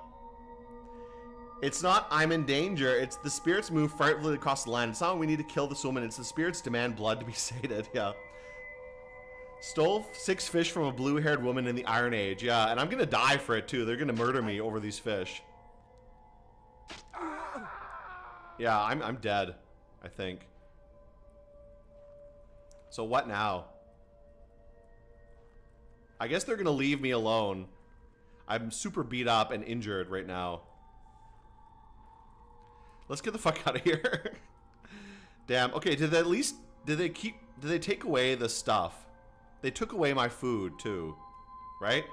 It's not I'm in danger, it's the spirits move frightfully across the land. It's not we need to kill this woman, it's the spirits demand blood to be sated. Yeah. Stole 6 fish from a blue-haired woman in the Iron Age. Yeah, and I'm gonna die for it too. They're gonna murder me over these fish. Yeah, I'm dead, I think. So what now? I guess they're gonna leave me alone. I'm super beat up and injured right now. Let's get the fuck out of here. Damn. Okay, did they take away the stuff? They took away my food too, right?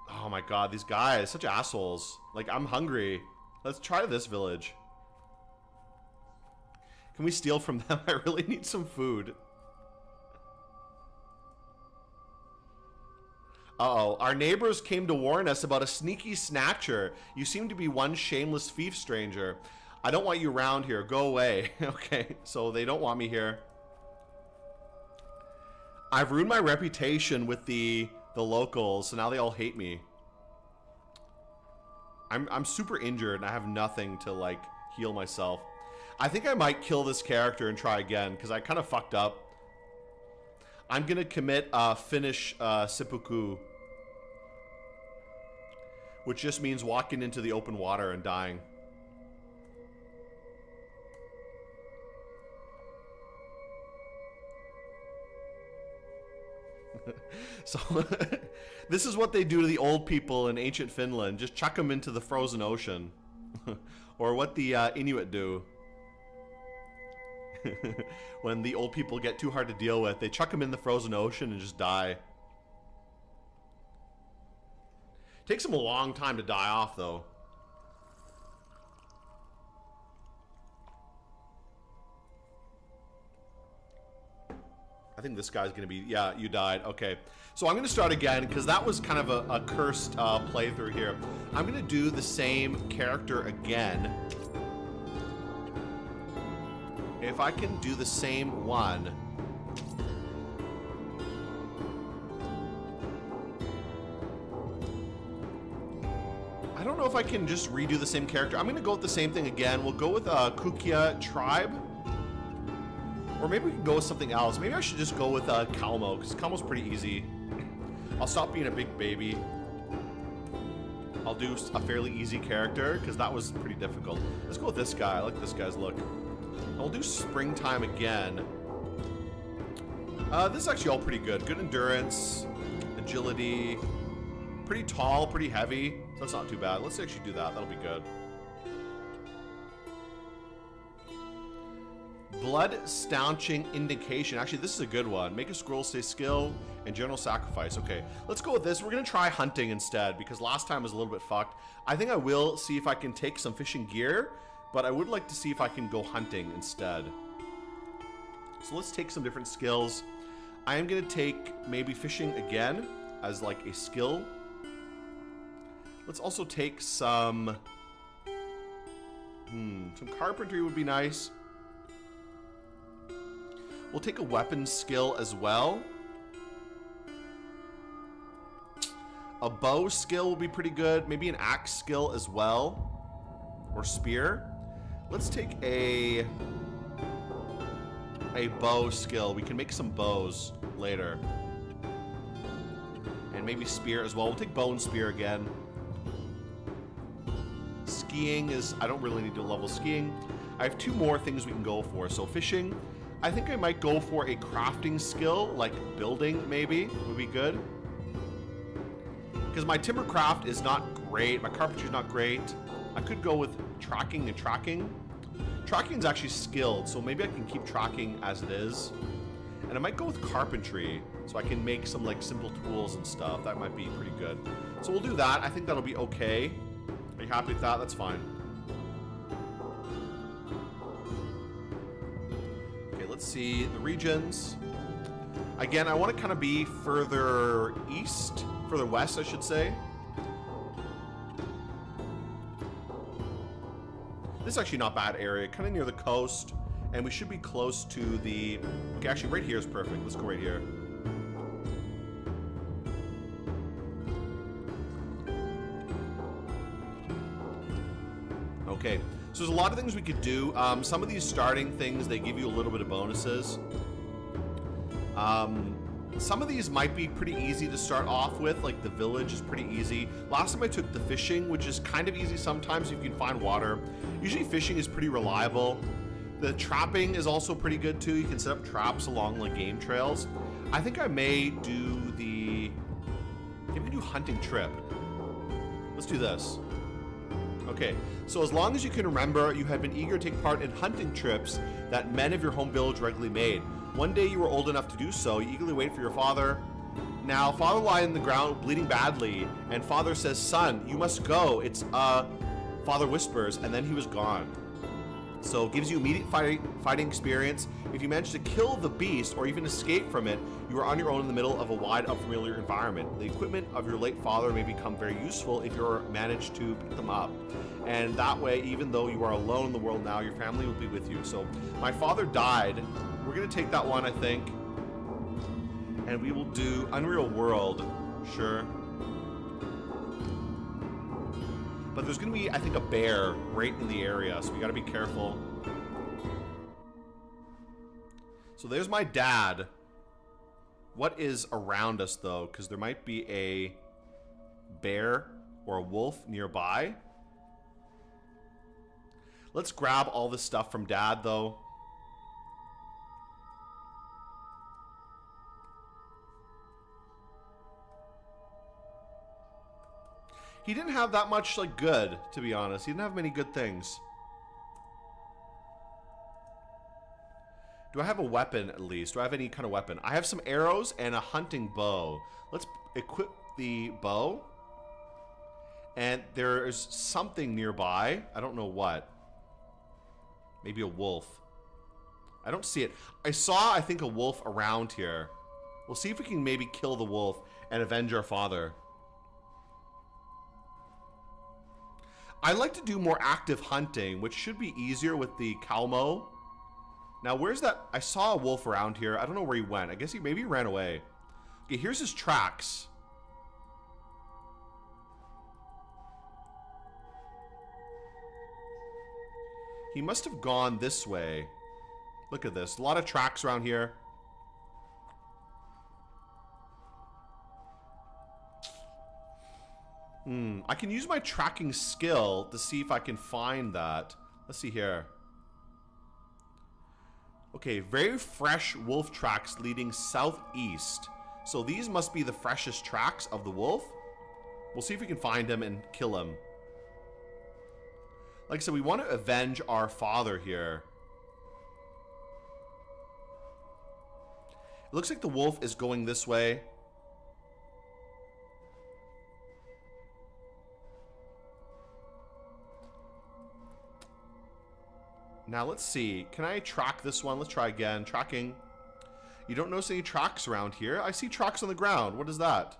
Oh my god, these guys, such assholes. Like, I'm hungry. Let's try this village. Can we steal from them? I really need some food. Uh-oh, our neighbors came to warn us about a sneaky snatcher. You seem to be one shameless thief, stranger. I don't want you around here. Go away. Okay, so they don't want me here. I've ruined my reputation with the locals, so now they all hate me. I'm super injured and I have nothing to like heal myself. I think I might kill this character and try again because I kind of fucked up. I'm gonna commit Finnish seppuku, which just means walking into the open water and dying. So this is what they do to the old people in ancient Finland. Just chuck them into the frozen ocean. Or what the Inuit do. When the old people get too hard to deal with, they chuck them in the frozen ocean and just die. Takes them a long time to die off, though. I think this guy's gonna be, yeah, you died. Okay, so I'm gonna start again because that was kind of a cursed playthrough here. I'm gonna do the same character again. If I can do the same one. I don't know if I can just redo the same character. I'm gonna go with the same thing again. We'll go with Kukia tribe. Or maybe we can go with something else. Maybe I should just go with Kalmo, because Kalmo's pretty easy. I'll stop being a big baby. I'll do a fairly easy character, because that was pretty difficult. Let's go with this guy. I like this guy's look. I'll do springtime again. This is actually all pretty good. Good endurance, agility, pretty tall, pretty heavy. So that's not too bad. Let's actually do that. That'll be good. Blood staunching indication. Actually, this is a good one. Make a scroll stay skill and general sacrifice. Okay, let's go with this. We're gonna try hunting instead because last time was a little bit fucked. I think I will see if I can take some fishing gear, but I would like to see if I can go hunting instead. So let's take some different skills. I am gonna take maybe fishing again as like a skill. Let's also take some carpentry would be nice. We'll take a weapon skill as well. A bow skill will be pretty good. Maybe an axe skill as well. Or spear. Let's take a bow skill. We can make some bows later. And maybe spear as well. We'll take bow and spear again. Skiing is... I don't really need to level skiing. I have two more things we can go for. So fishing... I think I might go for a crafting skill, like building maybe, would be good. Because my timbercraft is not great, my carpentry is not great. I could go with tracking and tracking. Tracking is actually skilled, so maybe I can keep tracking as it is. And I might go with carpentry, so I can make some like simple tools and stuff. That might be pretty good. So we'll do that. I think that'll be okay. Are you happy with that? That's fine. Let's see the regions. Again, I want to kind of be further east, further west, I should say. This is actually not a bad area, kind of near the coast, and we should be close to the... Okay, actually, right here is perfect. Let's go right here. Okay. So there's a lot of things we could do. Some of these starting things, they give you a little bit of bonuses. Some of these might be pretty easy to start off with, like the village is pretty easy. Last time I took the fishing, which is kind of easy sometimes if you can find water. Usually fishing is pretty reliable. The trapping is also pretty good too. You can set up traps along like game trails. I think I may do the... Maybe we can do hunting trip. Let's do this. Okay, so as long as you can remember, you have been eager to take part in hunting trips that men of your home village regularly made. One day you were old enough to do so. You eagerly wait for your father. Now, father lied on the ground bleeding badly, and father says, "Son, you must go." It's, father whispers, and then he was gone. So it gives you immediate fighting experience. If you manage to kill the beast or even escape from it, you are on your own in the middle of a wide, unfamiliar environment. The equipment of your late father may become very useful if you manage to pick them up. And that way, even though you are alone in the world now, your family will be with you. So my father died. We're going to take that one, I think. And we will do Unreal World. Sure. But there's going to be, I think, a bear right in the area, so we got to be careful. So there's my dad. What is around us, though? Because there might be a bear or a wolf nearby. Let's grab all this stuff from Dad, though. He didn't have that much, like, good, to be honest. He didn't have many good things. Do I have a weapon, at least? Do I have any kind of weapon? I have some arrows and a hunting bow. Let's equip the bow. And there's something nearby. I don't know what. Maybe a wolf. I don't see it. I saw, I think, a wolf around here. We'll see if we can maybe kill the wolf and avenge our father. I like to do more active hunting, which should be easier with the Calmo. Now, where's that? I saw a wolf around here. I don't know where he went. I guess maybe he ran away. Okay, here's his tracks. He must have gone this way. Look at this. A lot of tracks around here. I can use my tracking skill to see if I can find that. Let's see here. Okay, very fresh wolf tracks leading southeast. So these must be the freshest tracks of the wolf. We'll see if we can find him and kill him. Like I said, we want to avenge our father here. It looks like the wolf is going this way. Now let's see. Can I track this one? Let's try again. Tracking. You don't notice any tracks around here. I see tracks on the ground. What is that?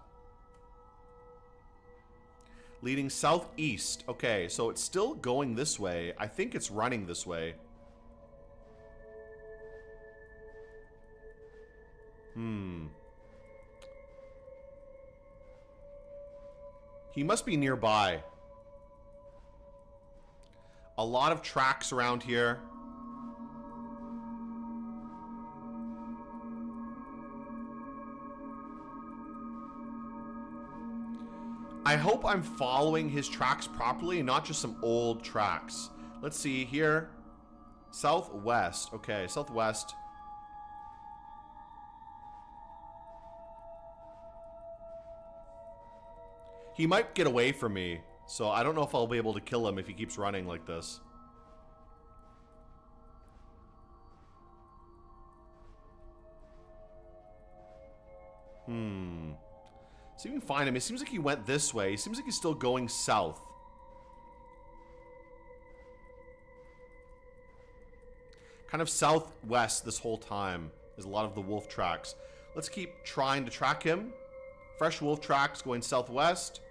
Leading southeast. Okay, so it's still going this way. I think it's running this way. He must be nearby. A lot of tracks around here. I hope I'm following his tracks properly and not just some old tracks. Let's see here. Southwest. Okay, southwest. He might get away from me, so I don't know if I'll be able to kill him if he keeps running like this. See if we can find him. It seems like he went this way. It seems like he's still going south. Kind of southwest this whole time. There's a lot of the wolf tracks. Let's keep trying to track him. Fresh wolf tracks going southwest.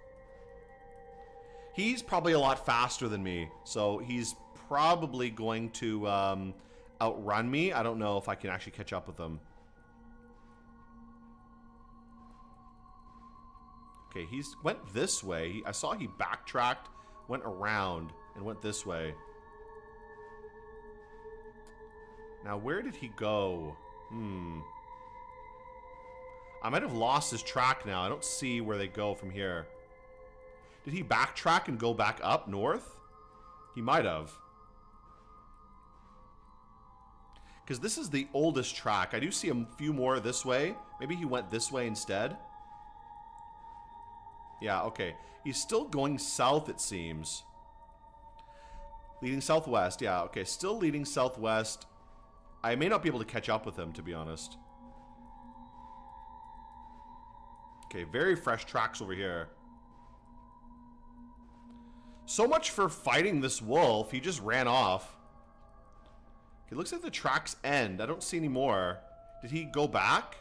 He's probably a lot faster than me, so he's probably going to outrun me. I don't know if I can actually catch up with him. Okay, he's went this way. I saw he backtracked, went around, and went this way. Now, where did he go? I might have lost his track now. I don't see where they go from here. Did he backtrack and go back up north? He might have. Because this is the oldest track. I do see a few more this way. Maybe he went this way instead. Yeah, okay. He's still going south, it seems. Leading southwest. Yeah, okay. Still leading southwest. I may not be able to catch up with him, to be honest. Okay, very fresh tracks over here. So much for fighting this wolf. He just ran off. It looks like the tracks end. I don't see any more. Did he go back?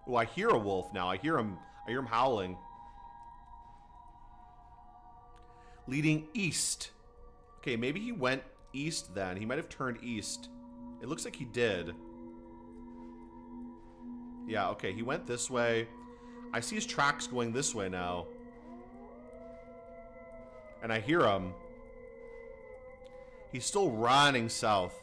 Oh, I hear a wolf now. I hear him howling. Leading east. Okay, maybe he went east then. He might have turned east. It looks like he did. Yeah, okay, he went this way. I see his tracks going this way now. And I hear him. He's still running south.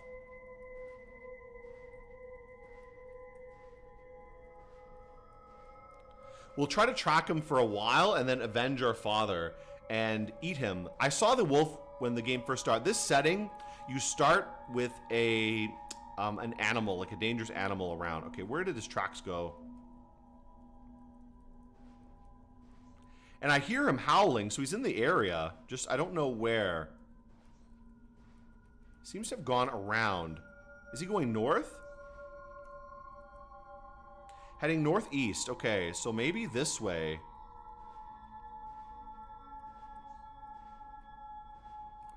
We'll try to track him for a while and then avenge our father and eat him. I saw the wolf when the game first started. This setting, you start with an animal, like a dangerous animal around. Okay, where did his tracks go? And I hear him howling, so he's in the area. Just, I don't know where. Seems to have gone around. Is he going north? Heading northeast. Okay, so maybe this way.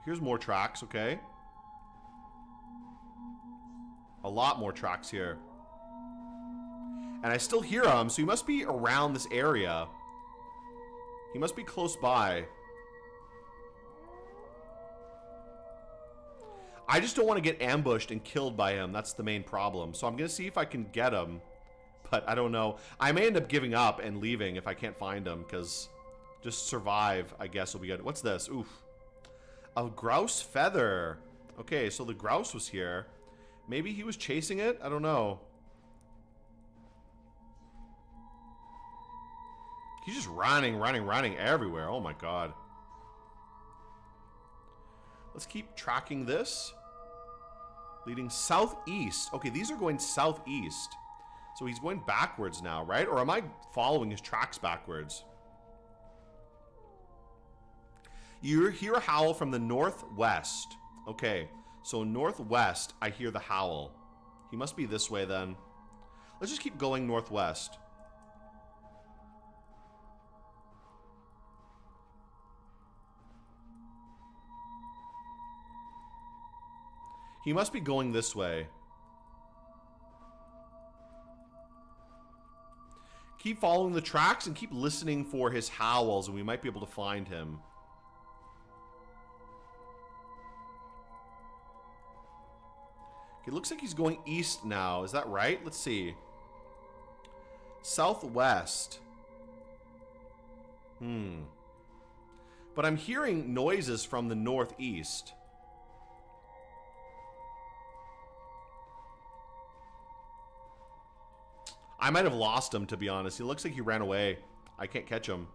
Here's more tracks, okay. A lot more tracks here. And I still hear him, so he must be around this area. He must be close by. I just don't want to get ambushed and killed by him. That's the main problem. So I'm going to see if I can get him. But I don't know. I may end up giving up and leaving if I can't find him. Because just survive, I guess, will be good. What's this? Oof. A grouse feather. Okay, so the grouse was here. Maybe he was chasing it? I don't know. He's just running everywhere. Oh my god. Let's keep tracking this. Leading southeast. Okay, these are going southeast. So he's going backwards now, right? Or am I following his tracks backwards? You hear a howl from the northwest. Okay, so northwest, I hear the howl. He must be this way then. Let's just keep going northwest. He must be going this way. Keep following the tracks and keep listening for his howls, and we might be able to find him. Okay, looks like he's going east now. Is that right? Let's see. Southwest. But I'm hearing noises from the northeast. I might have lost him, to be honest. He looks like he ran away. I can't catch him.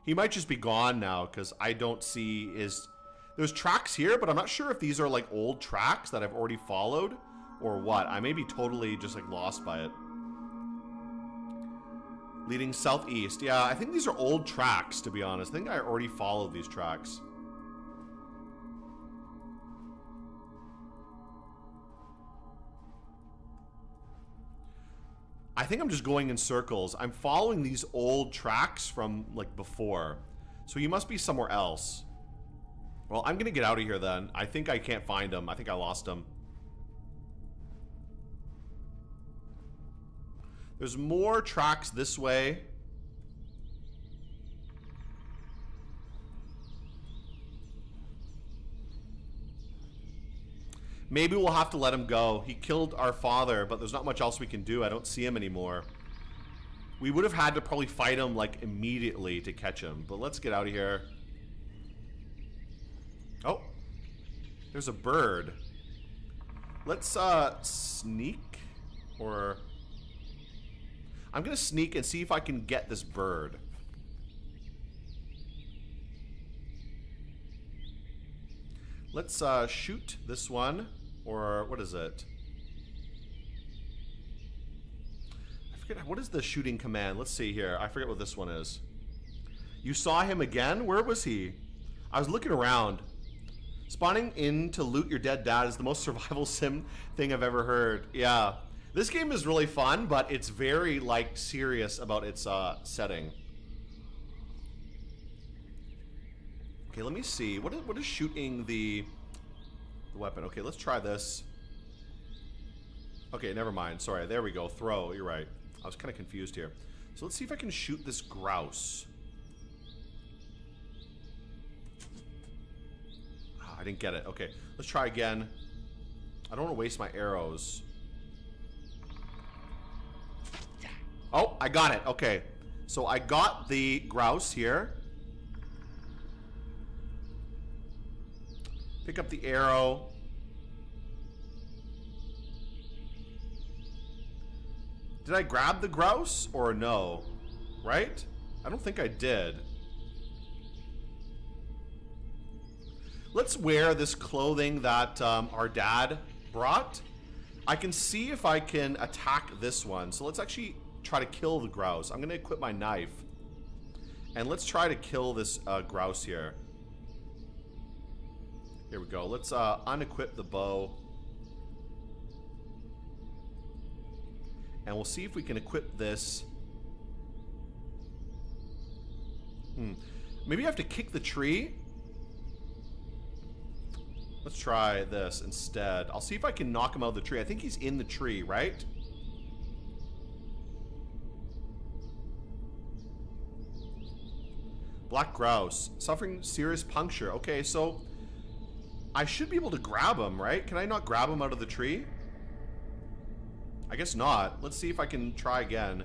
He might just be gone now, because I don't see his... There's tracks here, but I'm not sure if these are, like, old tracks that I've already followed, or what. I may be totally just, like, lost by it. Leading southeast. Yeah, I think these are old tracks, to be honest. I think I already followed these tracks. I think I'm just going in circles. I'm following these old tracks from, like, before. So he must be somewhere else. Well, I'm gonna get out of here then. I think I can't find him. I think I lost him. There's more tracks this way. Maybe we'll have to let him go. He killed our father, but there's not much else we can do. I don't see him anymore. We would have had to probably fight him, like, immediately to catch him. But let's get out of here. Oh. There's a bird. Let's, sneak. Or... I'm gonna sneak and see if I can get this bird. Let's shoot this one, or what is it? I forget, what is the shooting command? Let's see here. I forget what this one is. You saw him again? Where was he? I was looking around. Spawning in to loot your dead dad is the most survival sim thing I've ever heard. Yeah. This game is really fun, but it's very, like, serious about its setting. Okay, let me see. What is shooting the weapon? Okay, let's try this. Okay, never mind. Sorry, there we go. Throw. You're right. I was kind of confused here. So let's see if I can shoot this grouse. I didn't get it. Okay, let's try again. I don't want to waste my arrows. Oh, I got it. Okay, so I got the grouse here. Pick up the arrow. Did I grab the grouse or no? Right? I don't think I did. Let's wear this clothing that our dad brought. I can see if I can attack this one. So let's actually try to kill the grouse. I'm going to equip my knife. And let's try to kill this grouse here. Here we go. Let's unequip the bow. And we'll see if we can equip this. Maybe I have to kick the tree. Let's try this instead. I'll see if I can knock him out of the tree. I think he's in the tree, right? Black grouse. Suffering serious puncture. Okay, so I should be able to grab him, right? Can I not grab him out of the tree? I guess not. Let's see if I can try again.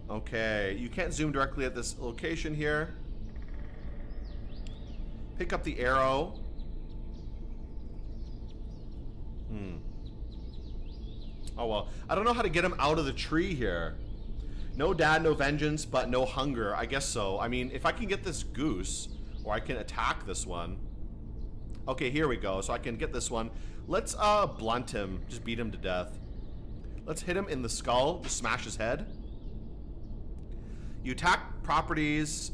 Okay, you can't zoom directly at this location here. Pick up the arrow. Oh well, I don't know how to get him out of the tree here. No dad, no vengeance, but no hunger. I guess so. I mean, if I can get this goose, or I can attack this one. Okay, here we go. So I can get this one. Let's blunt him. Just beat him to death. Let's hit him in the skull. Just smash his head. You attack properties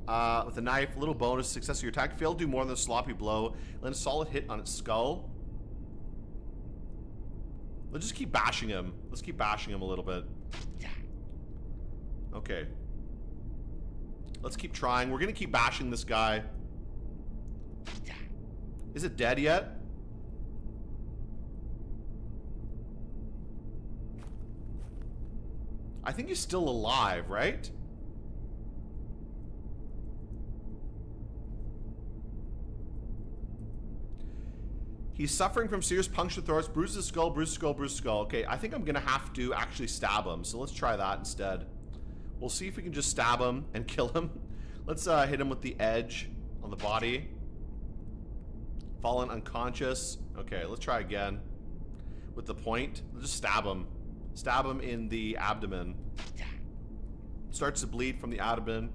with a knife. Little bonus. Success of your attack. Fail to do more than a sloppy blow. Land a solid hit on its skull. Let's just keep bashing him. Let's keep bashing him a little bit. Okay. Let's keep trying. We're gonna keep bashing this guy. Is it dead yet? I think he's still alive, right? He's suffering from serious puncture thorax, bruises his skull, bruised skull, bruised skull. Okay, I think I'm gonna have to actually stab him, so let's try that instead. We'll see if we can just stab him and kill him. Let's hit him with the edge on the body. Fallen unconscious. Okay, let's try again. With the point. Let's just stab him. Stab him in the abdomen. Starts to bleed from the abdomen.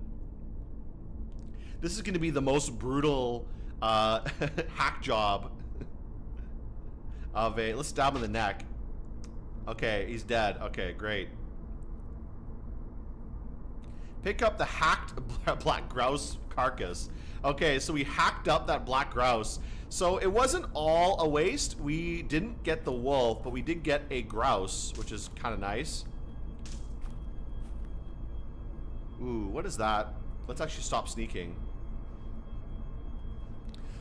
This is gonna be the most brutal hack job of a... Let's stab him in the neck. Okay, he's dead. Okay, great. Pick up the hacked black grouse carcass. Okay, so we hacked up that black grouse. So it wasn't all a waste. We didn't get the wolf, but we did get a grouse, which is kind of nice. Ooh, what is that? Let's actually stop sneaking.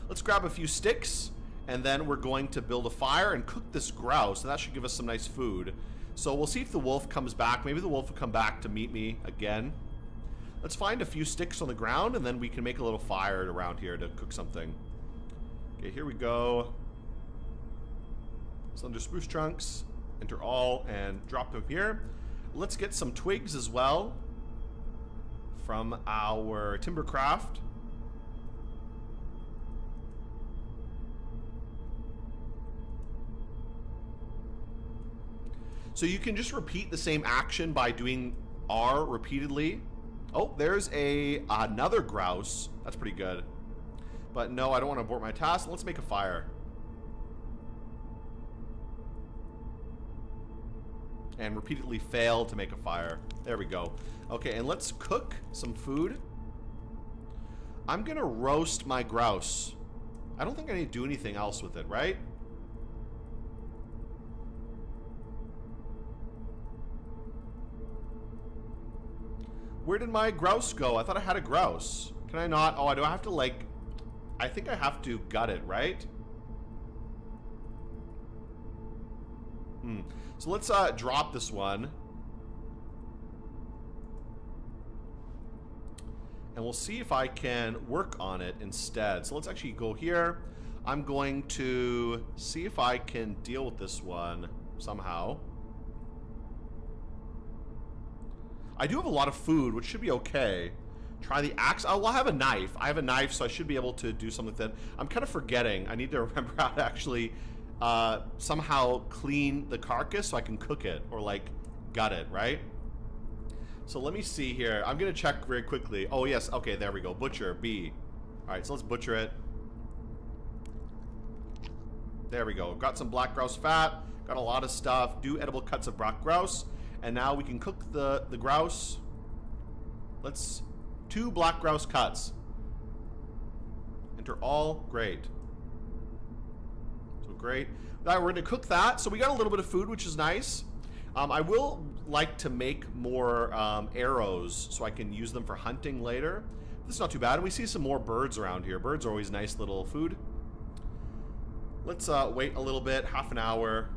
Let's grab a few sticks, and then we're going to build a fire and cook this grouse, and that should give us some nice food. So we'll see if the wolf comes back. Maybe the wolf will come back to meet me again. Let's find a few sticks on the ground, and then we can make a little fire around here to cook something. Okay, here we go. It's under spruce trunks. Enter all and drop them here. Let's get some twigs as well from our timber craft. So you can just repeat the same action by doing R repeatedly. Oh, there's another grouse. That's pretty good. But no, I don't want to abort my task. Let's make a fire. And repeatedly fail to make a fire. There we go. Okay, and let's cook some food. I'm gonna roast my grouse. I don't think I need to do anything else with it, right? Where did my grouse go? I thought I had a grouse. Can I not? Oh, do I have to, like... I think I have to gut it, right? So let's drop this one. And we'll see if I can work on it instead. So let's actually go here. I'm going to see if I can deal with this one somehow. I do have a lot of food, which should be okay. Try the axe. Oh, well, I have a knife. I have a knife, so I should be able to do something with it. I'm kind of forgetting. I need to remember how to actually somehow clean the carcass so I can cook it or, like, gut it, right? So let me see here. I'm going to check very quickly. Oh, yes. Okay, there we go. Butcher, B. All right, so let's butcher it. There we go. Got some black grouse fat. Got a lot of stuff. Do edible cuts of black grouse. And now we can cook the grouse. Let's... 2 black grouse cuts. Enter all. Great. So great. Now we're going to cook that. So we got a little bit of food, which is nice. I will like to make more arrows so I can use them for hunting later. This is not too bad. And we see some more birds around here. Birds are always nice little food. Let's wait a little bit. Half an hour.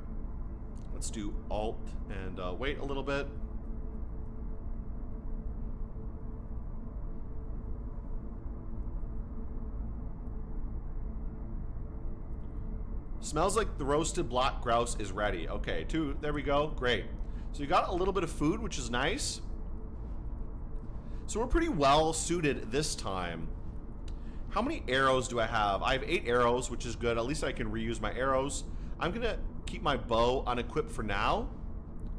Let's do Alt and wait a little bit. Smells like the roasted black grouse is ready. Okay, 2. There we go. Great. So you got a little bit of food, which is nice. So we're pretty well suited this time. How many arrows do I have? I have 8 arrows, which is good. At least I can reuse my arrows. I'm going to keep my bow unequipped for now.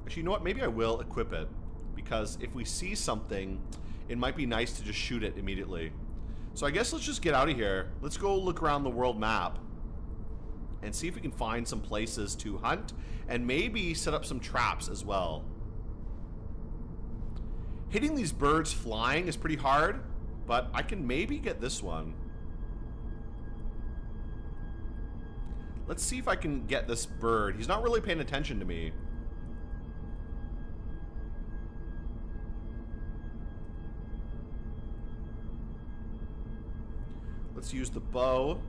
Actually, you know what? Maybe I will equip it. Because if we see something, it might be nice to just shoot it immediately. So I guess let's just get out of here. Let's go look around the world map. And see if we can find some places to hunt. And maybe set up some traps as well. Hitting these birds flying is pretty hard. But I can maybe get this one. Let's see if I can get this bird. He's not really paying attention to me. Let's use the bow.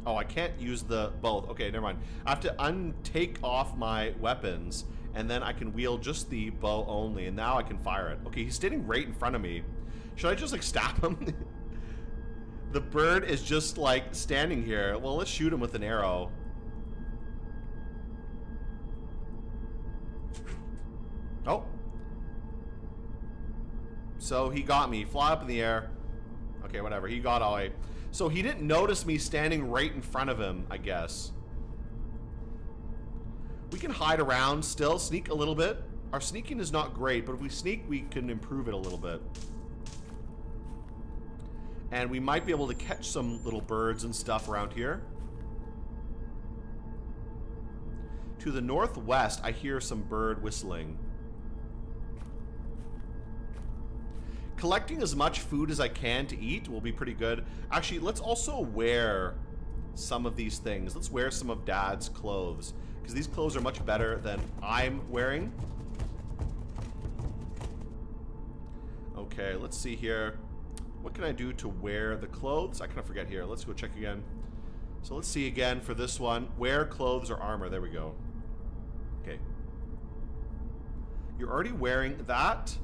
Oh, I can't use the both. Okay, never mind. I have to untake off my weapons, and then I can wield just the bow only, and now I can fire it. Okay, he's standing right in front of me. Should I just, like, stab him? The bird is just, like, standing here. Well, let's shoot him with an arrow. Oh. So he got me. Fly up in the air. Okay, whatever. He got away. So he didn't notice me standing right in front of him, I guess. We can hide around still, sneak a little bit. Our sneaking is not great, but if we sneak, we can improve it a little bit. And we might be able to catch some little birds and stuff around here. To the northwest, I hear some bird whistling. Collecting as much food as I can to eat will be pretty good. Actually, let's also wear some of these things. Let's wear some of Dad's clothes, because these clothes are much better than I'm wearing. Okay, let's see here. What can I do to wear the clothes? I kind of forget here. Let's go check again. So let's see again for this one. Wear clothes or armor. There we go. Okay. You're already wearing that.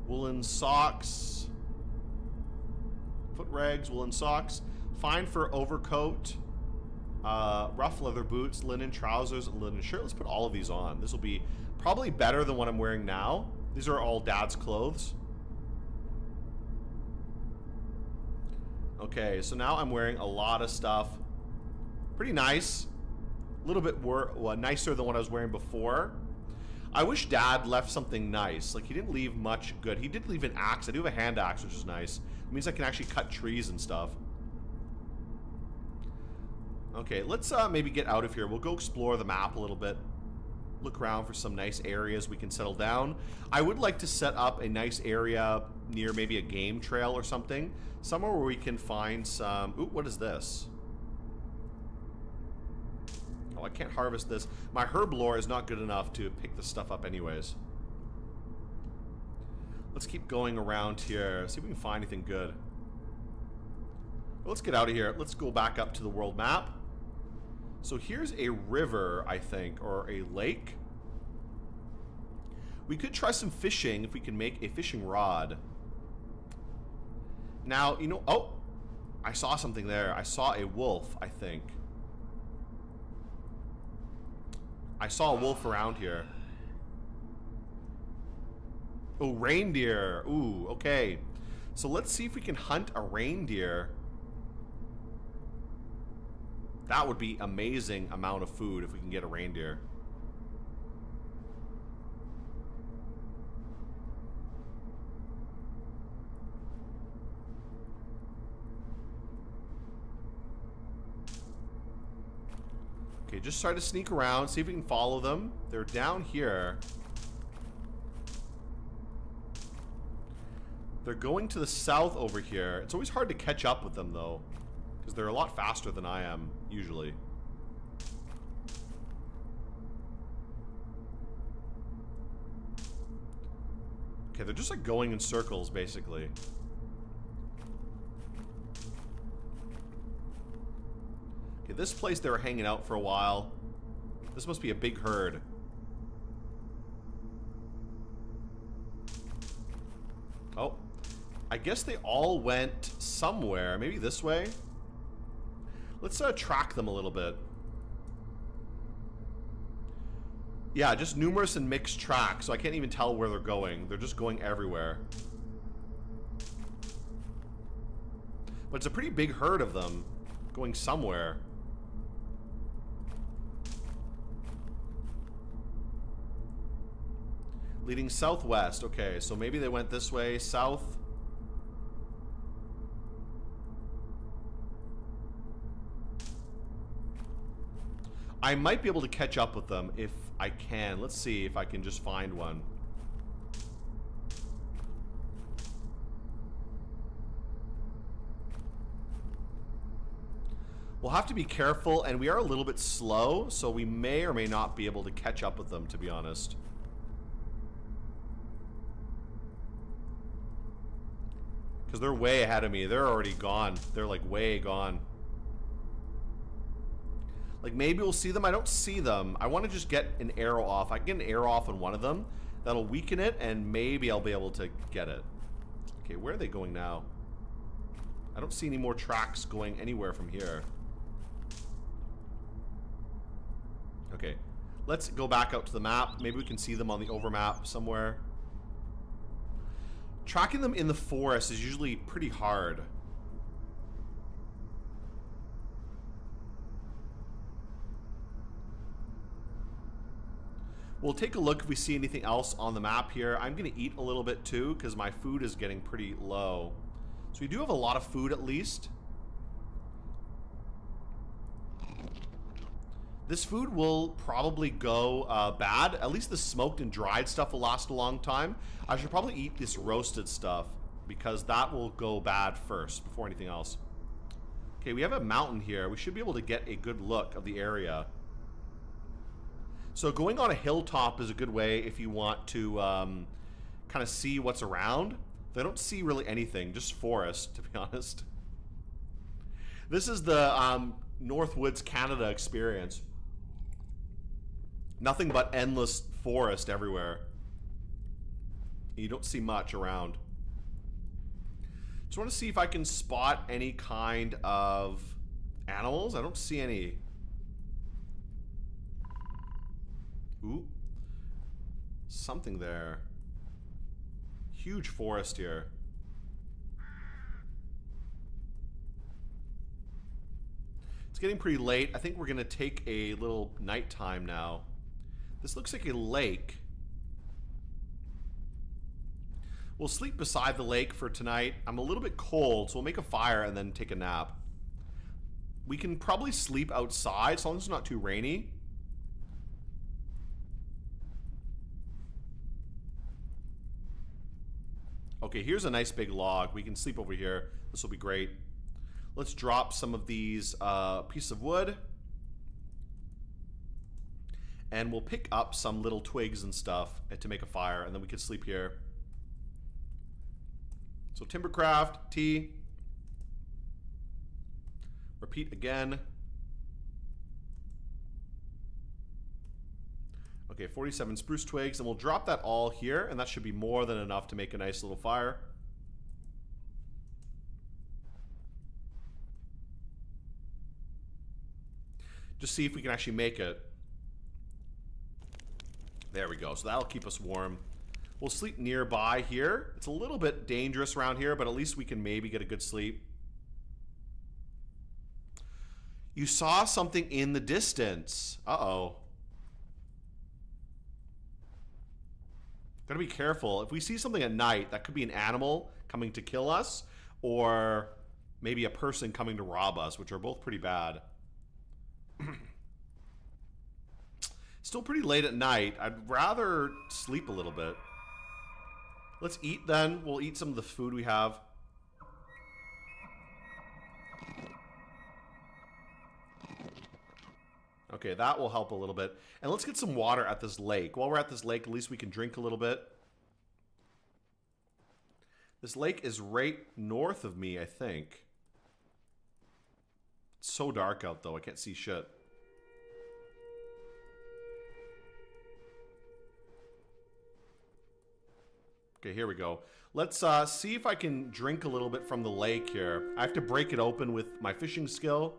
Woolen socks. Foot rags, woolen socks. Fine for overcoat. Rough leather boots, linen trousers, and linen shirt. Let's put all of these on. This will be probably better than what I'm wearing now. These are all Dad's clothes. Okay, so now I'm wearing a lot of stuff. Pretty nice. A little bit more nicer than what I was wearing before. I wish Dad left something nice. Like, he didn't leave much good. He did leave an axe. I do have a hand axe, which is nice. It means I can actually cut trees and stuff. Okay, let's maybe get out of here. We'll go explore the map a little bit. Look around for some nice areas we can settle down. I would like to set up a nice area near maybe a game trail or something. Somewhere where we can find some... Ooh, what is this? Oh, I can't harvest this. My herb lore is not good enough to pick this stuff up anyways. Let's keep going around here. See if we can find anything good. Well, let's get out of here. Let's go back up to the world map. So here's a river, I think, or a lake. We could try some fishing if we can make a fishing rod. Now, you know... Oh! I saw something there. I saw a wolf, I think. I saw a wolf around here. Oh, reindeer. Ooh, okay. So let's see if we can hunt a reindeer. That would be amazing amount of food if we can get a reindeer. Okay, just try to sneak around, see if we can follow them. They're down here. They're going to the south over here. It's always hard to catch up with them, though, because they're a lot faster than I am, usually. Okay, they're just like going in circles, basically. Okay, this place they were hanging out for a while. This must be a big herd. Oh. I guess they all went somewhere. Maybe this way? Let's track them a little bit. Yeah, just numerous and mixed tracks, so I can't even tell where they're going. They're just going everywhere. But it's a pretty big herd of them going somewhere. Leading southwest. Okay, so maybe they went this way, south. I might be able to catch up with them if I can. Let's see if I can just find one. We'll have to be careful, and we are a little bit slow, so we may or may not be able to catch up with them, to be honest. Because they're way ahead of me. They're already gone. They're like way gone. Like, maybe we'll see them. I don't see them. I want to just get an arrow off. I can get an arrow off on one of them. That'll weaken it, and maybe I'll be able to get it. Okay, where are they going now? I don't see any more tracks going anywhere from here. Okay, let's go back out to the map. Maybe we can see them on the overmap somewhere. Tracking them in the forest is usually pretty hard. We'll take a look if we see anything else on the map here. I'm going to eat a little bit too, because my food is getting pretty low. So we do have a lot of food at least. This food will probably go bad. At least the smoked and dried stuff will last a long time. I should probably eat this roasted stuff, because that will go bad first before anything else. Okay, we have a mountain here. We should be able to get a good look of the area. So going on a hilltop is a good way if you want to kind of see what's around. I don't see really anything, just forest, to be honest. This is the Northwoods Canada experience. Nothing but endless forest everywhere. You don't see much around. Just want to see if I can spot any kind of animals. I don't see any. Ooh. Something there. Huge forest here. It's getting pretty late. I think we're going to take a little nighttime now. This looks like a lake. We'll sleep beside the lake for tonight. I'm a little bit cold, so we'll make a fire and then take a nap. We can probably sleep outside as long as it's not too rainy. Okay, here's a nice big log. We can sleep over here. This will be great. Let's drop some of these pieces of wood. And we'll pick up some little twigs and stuff to make a fire, and then we can sleep here. So timbercraft, tea. Repeat again. Okay, 47 spruce twigs, and we'll drop that all here, and that should be more than enough to make a nice little fire. Just see if we can actually make it. There we go, so that'll keep us warm. We'll sleep nearby here. It's a little bit dangerous around here, but at least we can maybe get a good sleep. You saw something in the distance. Uh-oh. Gotta be careful. If we see something at night, that could be an animal coming to kill us, or maybe a person coming to rob us, which are both pretty bad. still pretty late at night. I'd rather sleep a little bit. Let's eat then. We'll eat some of the food we have. Okay, that will help a little bit. And let's get some water at this lake. While we're at this lake, at least we can drink a little bit. This lake is right north of me, I think. It's so dark out, though. I can't see shit. Okay, here we go. Let's see if I can drink a little bit from the lake here. I have to break it open with my fishing skill.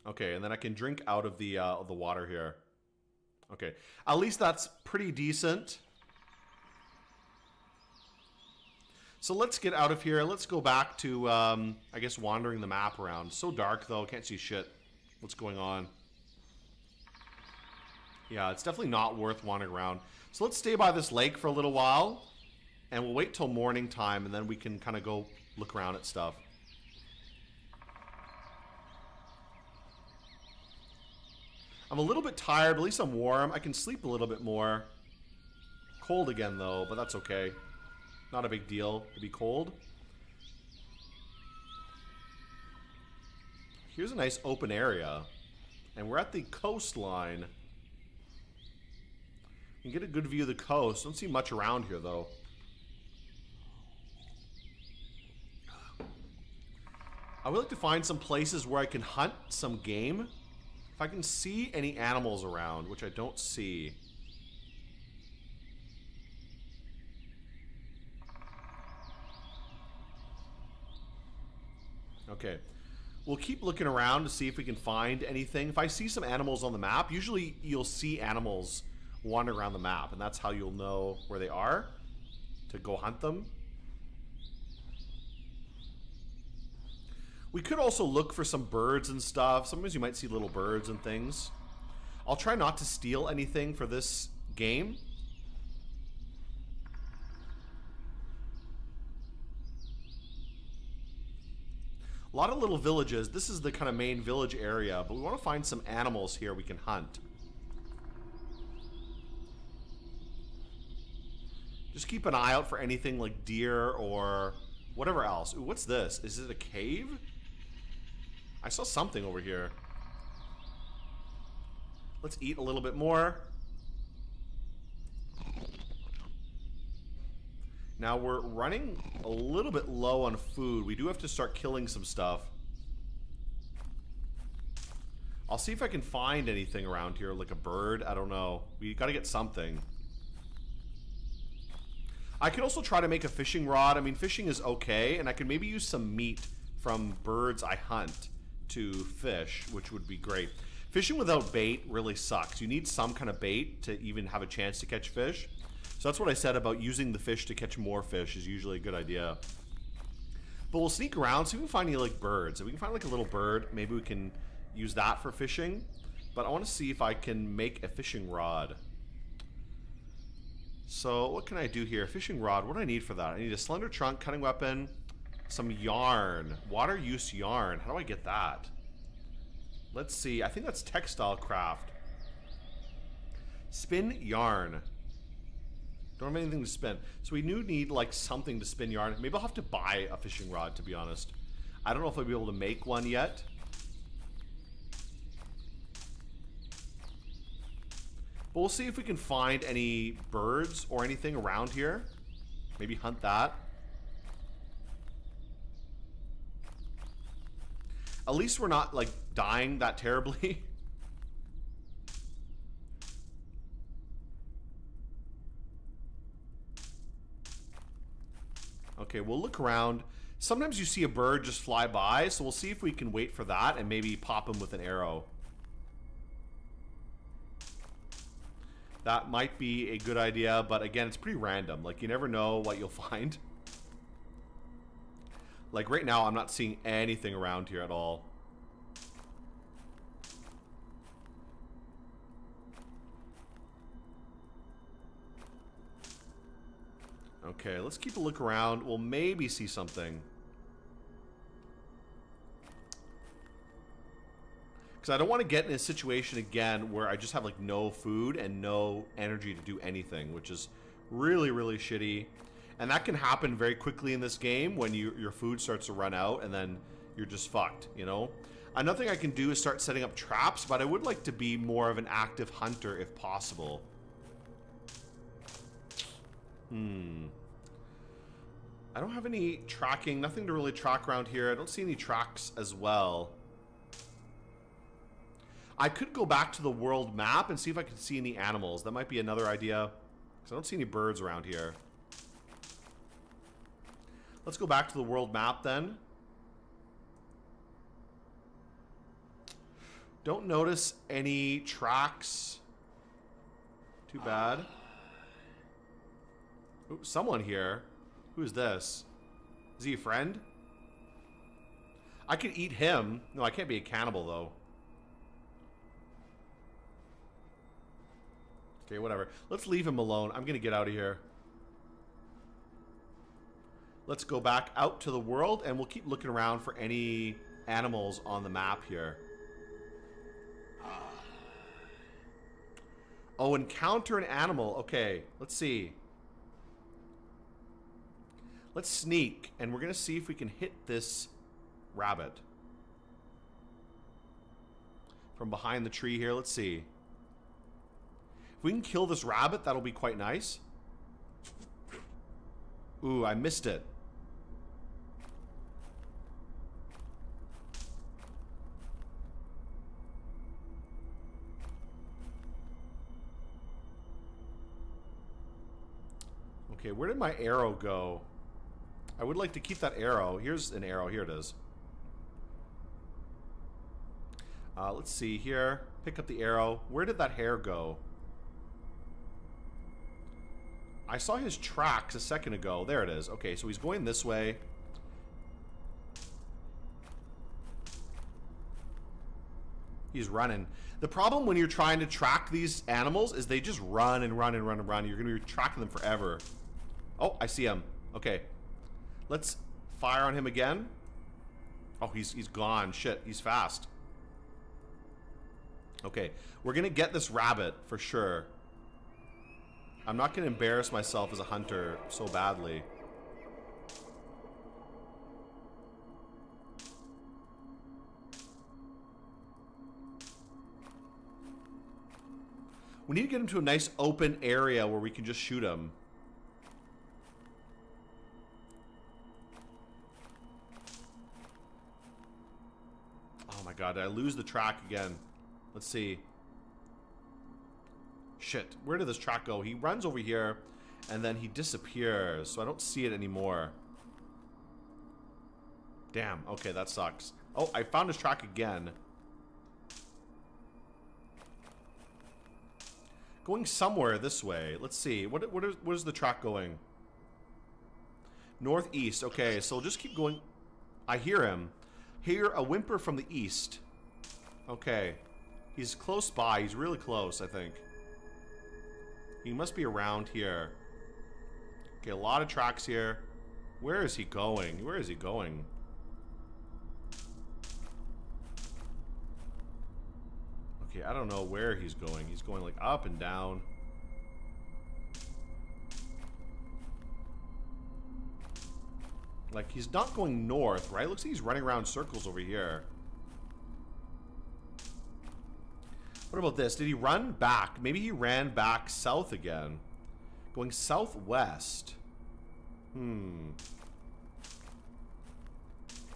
Okay, and then I can drink out of the water here. Okay, at least that's pretty decent. So let's get out of here. Let's go back to, I guess, wandering the map around. So dark, though. Can't see shit. What's going on? Yeah, it's definitely not worth wandering around. So let's stay by this lake for a little while. And we'll wait till morning time, and then we can kind of go look around at stuff. I'm a little bit tired, but at least I'm warm. I can sleep a little bit more. Cold again, though, but that's okay. Not a big deal to be cold. Here's a nice open area. And we're at the coastline. You can get a good view of the coast. Don't see much around here, though. I would like to find some places where I can hunt some game. If I can see any animals around, which I don't see. Okay. We'll keep looking around to see if we can find anything. If I see some animals on the map, usually you'll see animals wander around the map, and that's how you'll know where they are to go hunt them. We could also look for some birds and stuff. Sometimes you might see little birds and things. I'll try not to steal anything for this game. A lot of little villages. This is the kind of main village area, but we want to find some animals here we can hunt. Just keep an eye out for anything like deer or whatever else. Ooh, what's this? Is it a cave? I saw something over here. Let's eat a little bit more. Now we're running a little bit low on food. We do have to start killing some stuff. I'll see if I can find anything around here, like a bird. I don't know. We gotta get something. I could also try to make a fishing rod. I mean, fishing is okay, and I could maybe use some meat from birds I hunt to fish, which would be great. Fishing without bait really sucks. You need some kind of bait to even have a chance to catch fish. So that's what I said about using the fish to catch more fish is usually a good idea. But we'll sneak around, see if we can find any like birds. If we can find like a little bird, maybe we can use that for fishing. But I want to see if I can make a fishing rod. So what can I do here? Fishing rod, what do I need for that? I need a slender trunk, cutting weapon, some yarn, water use yarn. How do I get that? Let's see, I think that's textile craft. Spin yarn. Don't have anything to spin. So we do need like something to spin yarn. Maybe I'll have to buy a fishing rod, to be honest. I don't know if I'll be able to make one yet. But we'll see if we can find any birds or anything around here. Maybe hunt that. At least we're not like dying that terribly. Okay, we'll look around. Sometimes you see a bird just fly by, so we'll see if we can wait for that and maybe pop him with an arrow. That might be a good idea, but again, it's pretty random. Like, you never know what you'll find. Like, right now, I'm not seeing anything around here at all. Okay, let's keep a look around. We'll maybe see something. Because I don't want to get in a situation again where I just have like no food and no energy to do anything, which is really, really shitty. And that can happen very quickly in this game when your food starts to run out and then you're just fucked, you know? Another thing I can do is start setting up traps, but I would like to be more of an active hunter if possible. I don't have any tracking, nothing to really track around here. I don't see any tracks as well. I could go back to the world map and see if I can see any animals. That might be another idea, because I don't see any birds around here. Let's go back to the world map then. Don't notice any tracks. Too bad. Ooh, someone here. Who is this? Is he a friend? I could eat him. No, I can't be a cannibal though. Okay, whatever. Let's leave him alone. I'm gonna get out of here. Let's go back out to the world and we'll keep looking around for any animals on the map here. Oh, encounter an animal. Okay, let's see. Let's sneak, and we're gonna see if we can hit this rabbit. From behind the tree here, let's see. If we can kill this rabbit, that'll be quite nice. Ooh, I missed it. Okay, where did my arrow go? I would like to keep that arrow. Here's an arrow. Here it is. Let's see here. Pick up the arrow. Where did that hare go? I saw his tracks a second ago. There it is. Okay, so he's going this way. He's running. The problem when you're trying to track these animals is they just run and run and run and run. You're going to be tracking them forever. Oh, I see him. Okay. Let's fire on him again. Oh, he's gone. Shit, he's fast. Okay, we're gonna get this rabbit for sure. I'm not gonna embarrass myself as a hunter so badly. We need to get him to a nice open area where we can just shoot him. Oh my god, did I lose the track again? Let's see. Shit, where did this track go? He runs over here, and then he disappears, so I don't see it anymore. Damn, okay, that sucks. Oh, I found his track again. Going somewhere this way. Let's see. What is the track going? Northeast. Okay, so just keep going. I hear him. Hear a whimper from the east. Okay. He's close by. He's really close, I think. He must be around here. Okay, a lot of tracks here. Where is he going? Where is he going? Okay, I don't know where he's going. He's going like up and down. Like he's not going north, right? Looks like he's running around circles over here. What about this? Did he run back? Maybe he ran back south again. Going southwest.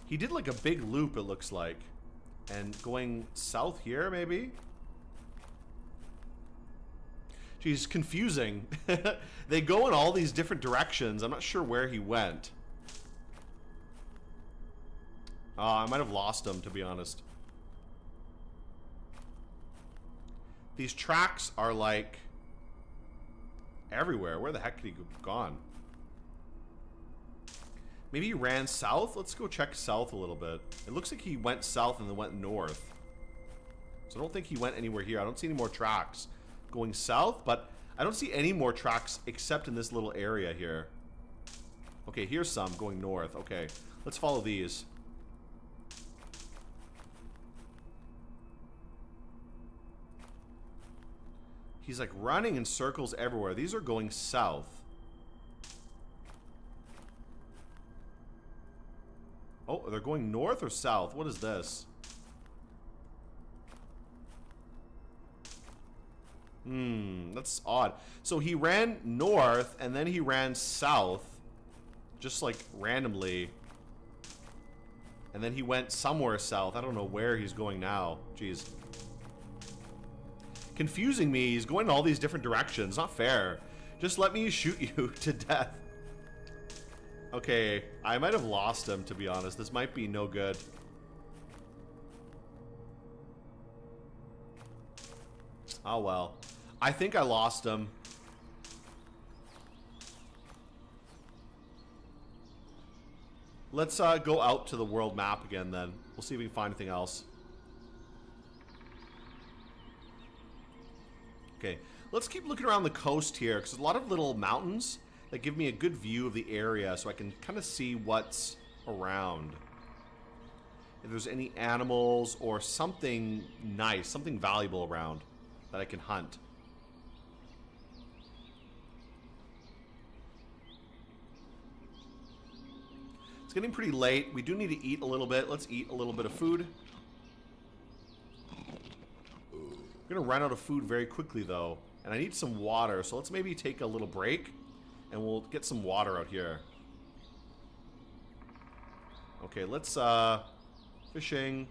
He did like a big loop, it looks like. And going south here, maybe? Geez, confusing. They go in all these different directions. I'm not sure where he went. I might have lost him, to be honest. These tracks are like everywhere. Where the heck did he gone? Maybe he ran south? Let's go check south a little bit. It looks like he went south and then went north. So I don't think he went anywhere here. I don't see any more tracks going south, but I don't see any more tracks except in this little area here. Okay, here's some going north. Okay, let's follow these. He's like running in circles everywhere. These are going south. Oh, they're going north or south? What is this? That's odd. So he ran north and then he ran south. Just like randomly. And then he went somewhere south. I don't know where he's going now. Jeez. Confusing me. He's going in all these different directions. Not fair. Just let me shoot you to death. Okay. I might have lost him, to be honest. This might be no good. Oh, well. I think I lost him. Let's go out to the world map again then. We'll see if we can find anything else. Okay, let's keep looking around the coast here because there's a lot of little mountains that give me a good view of the area so I can kind of see what's around. If there's any animals or something nice, something valuable around that I can hunt. It's getting pretty late. We do need to eat a little bit. Let's eat a little bit of food. I'm gonna run out of food very quickly though, and I need some water, so let's maybe take a little break and we'll get some water out here. Okay, let's fishing,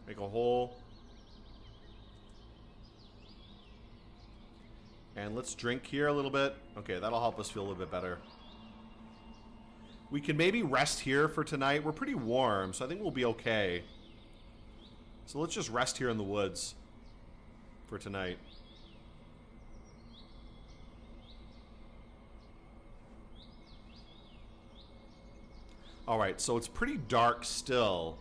make a hole, and let's drink here a little bit. Okay, that'll help us feel a little bit better. We can maybe rest here for tonight. We're pretty warm, so I think we'll be okay. So let's just rest here in the woods for tonight. Alright, so it's pretty dark still.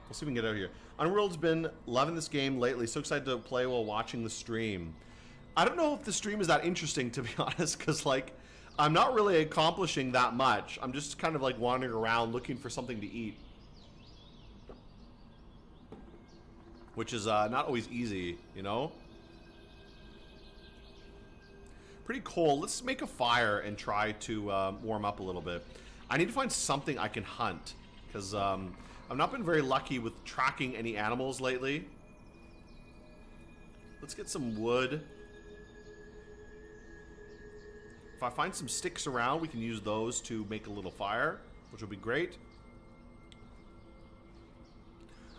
We'll see if we can get out of here. Unreal's been loving this game lately. So excited to play while watching the stream. I don't know if the stream is that interesting, to be honest, because, like, I'm not really accomplishing that much. I'm just kind of like wandering around looking for something to eat. Which is not always easy, you know? Pretty cold. Let's make a fire and try to warm up a little bit. I need to find something I can hunt. Because I've not been very lucky with tracking any animals lately. Let's get some wood. If I find some sticks around, we can use those to make a little fire, which will be great.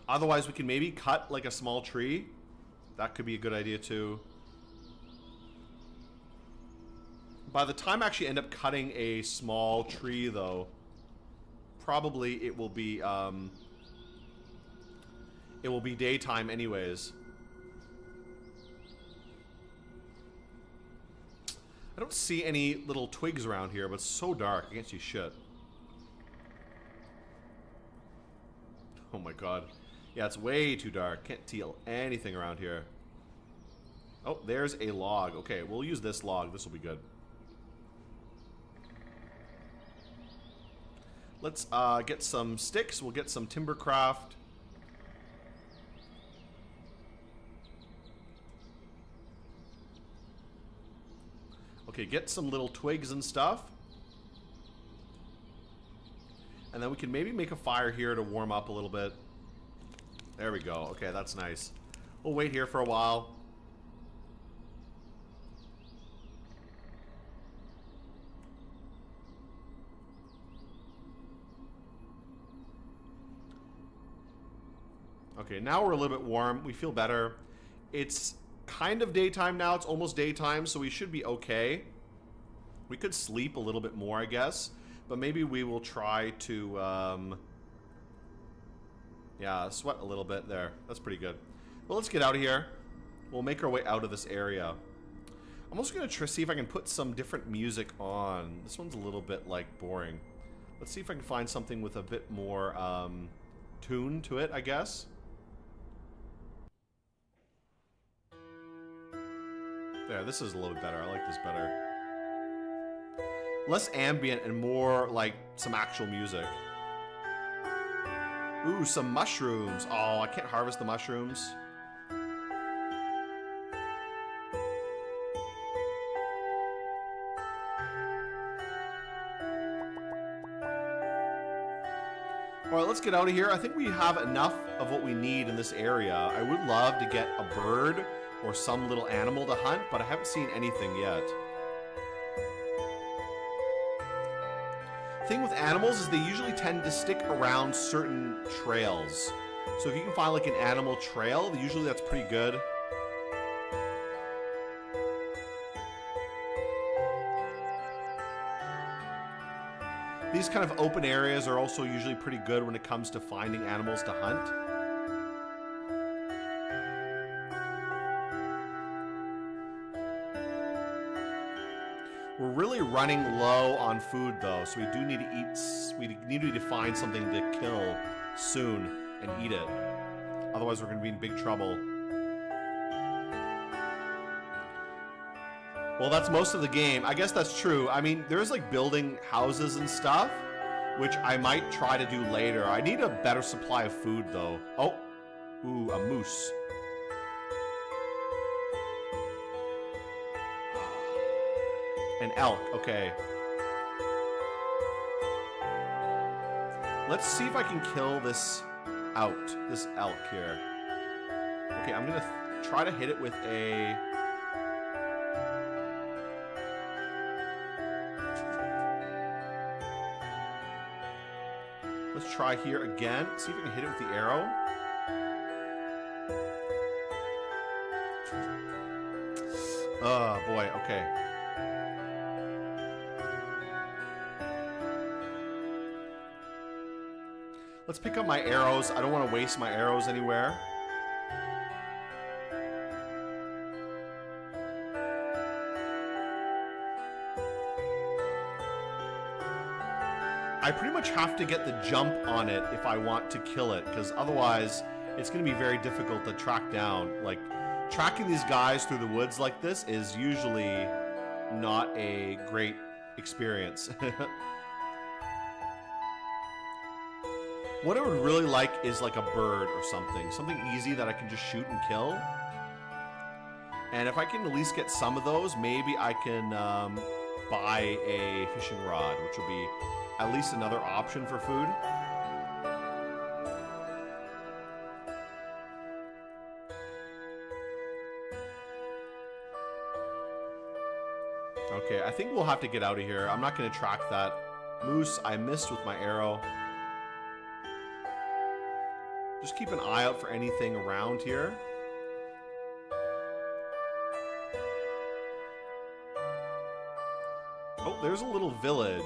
Otherwise, we can maybe cut like a small tree. That could be a good idea too. By the time I actually end up cutting a small tree though, probably it will be daytime anyways. I don't see any little twigs around here, but it's so dark. I can't see shit. Oh my god. Yeah, it's way too dark. Can't tell anything around here. Oh, there's a log. Okay, we'll use this log. This will be good. Let's get some sticks. We'll get some timber craft. Okay, get some little twigs and stuff. And then we can maybe make a fire here to warm up a little bit. There we go. Okay, that's nice. We'll wait here for a while. Okay, now we're a little bit warm. We feel better. It's kind of daytime now. It's almost daytime, so we should be okay. We could sleep a little bit more, I guess. But maybe we will try to, yeah, sweat a little bit there. That's pretty good. Well, let's get out of here. We'll make our way out of this area. I'm also going to see if I can put some different music on. This one's a little bit, like, boring. Let's see if I can find something with a bit more, tune to it, I guess. There, this is a little bit better. I like this better. Less ambient and more like some actual music. Ooh, some mushrooms. Oh, I can't harvest the mushrooms. All right, let's get out of here. I think we have enough of what we need in this area. I would love to get a bird or some little animal to hunt, but I haven't seen anything yet. Thing with animals is they usually tend to stick around certain trails. So if you can find like an animal trail, usually that's pretty good. These kind of open areas are also usually pretty good when it comes to finding animals to hunt. We're really running low on food though, so we do need to eat. We need to find something to kill soon and eat it. Otherwise we're going to be in big trouble. Well, that's most of the game. I guess that's true. I mean, there's like building houses and stuff, which I might try to do later. I need a better supply of food though. Oh, ooh, a moose. An elk, okay. Let's see if I can kill this elk here. Okay, I'm gonna try to hit it with a... Let's try here again. See if we can hit it with the arrow. Oh boy, okay. Let's pick up my arrows. I don't want to waste my arrows anywhere. I pretty much have to get the jump on it if I want to kill it, because otherwise it's going to be very difficult to track down. Like, tracking these guys through the woods like this is usually not a great experience. What I would really like is like a bird or something. Something easy that I can just shoot and kill. And if I can at least get some of those, maybe I can buy a fishing rod, which will be at least another option for food. Okay, I think we'll have to get out of here. I'm not going to track that moose. I missed with my arrow. Just keep an eye out for anything around here. Oh, there's a little village.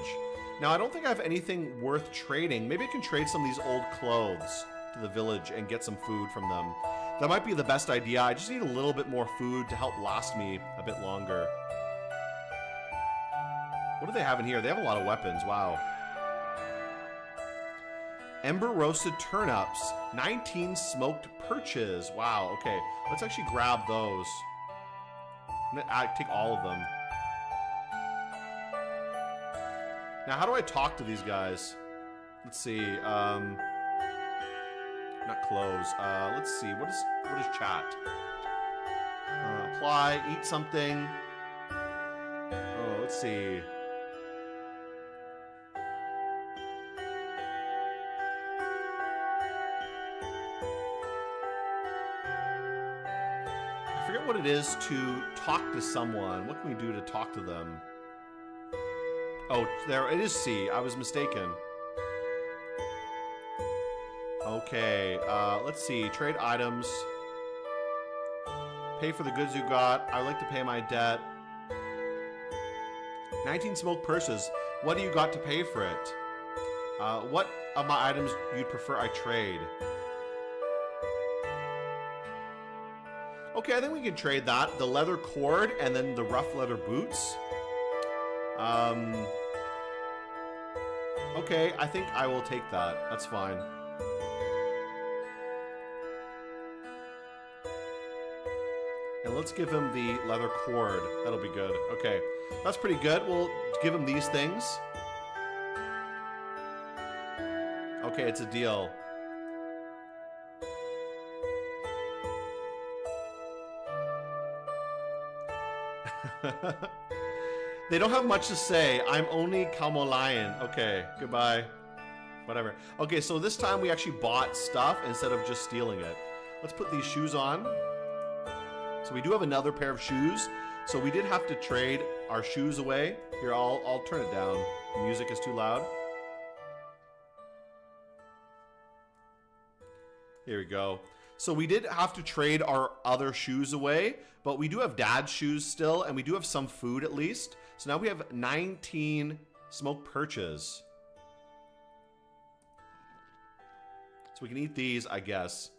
Now, I don't think I have anything worth trading. Maybe I can trade some of these old clothes to the village and get some food from them. That might be the best idea. I just need a little bit more food to help last me a bit longer. What do they have in here? They have a lot of weapons. Wow. Ember roasted turnips. 19 smoked perches. Wow, okay. Let's actually grab those. I'm gonna take all of them. Now, how do I talk to these guys? Let's see. Not close. Let's see. What is chat? Apply. Eat something. Oh, let's see. I forget what it is to talk to someone. What can we do to talk to them? Oh, there it is. C. I was mistaken. Okay, let's see. Trade items. Pay for the goods you got. I would like to pay my debt. 19 smoked purses. What do you got to pay for it? What of my items you'd prefer I trade? Okay, I think we can trade that. The leather cord and then the rough leather boots. Okay, I think I will take that. That's fine. And let's give him the leather cord. That'll be good. Okay, that's pretty good. We'll give him these things. Okay, it's a deal. They don't have much to say. I'm only Kamolayan. Okay, goodbye. Whatever. Okay, so this time we actually bought stuff instead of just stealing it. Let's put these shoes on. So we do have another pair of shoes. So we did have to trade our shoes away. Here, I'll turn it down. The music is too loud. Here we go. So we did have to trade our other shoes away, but we do have dad's shoes still, and we do have some food at least. So now we have 19 smoked perches. So we can eat these, I guess.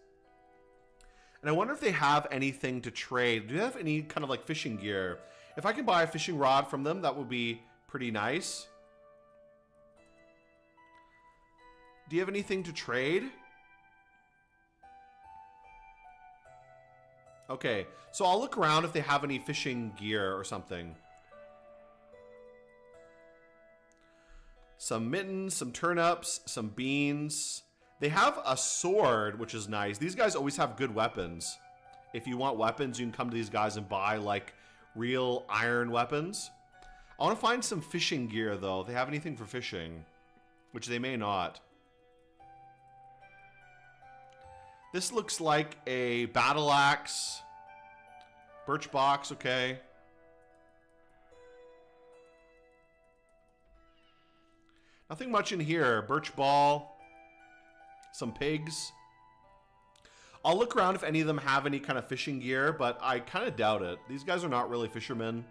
And I wonder if they have anything to trade. Do they have any kind of like fishing gear? If I can buy a fishing rod from them, that would be pretty nice. Do you have anything to trade? Okay, so I'll look around if they have any fishing gear or something. Some mittens, some turnips, some beans. They have a sword, which is nice. These guys always have good weapons. If you want weapons, you can come to these guys and buy, like, real iron weapons. I want to find some fishing gear, though. If they have anything for fishing, which they may not. This looks like a battle axe. Birch box, okay. Nothing much in here. Birch ball. Some pigs. I'll look around if any of them have any kind of fishing gear, but I kind of doubt it. These guys are not really fishermen.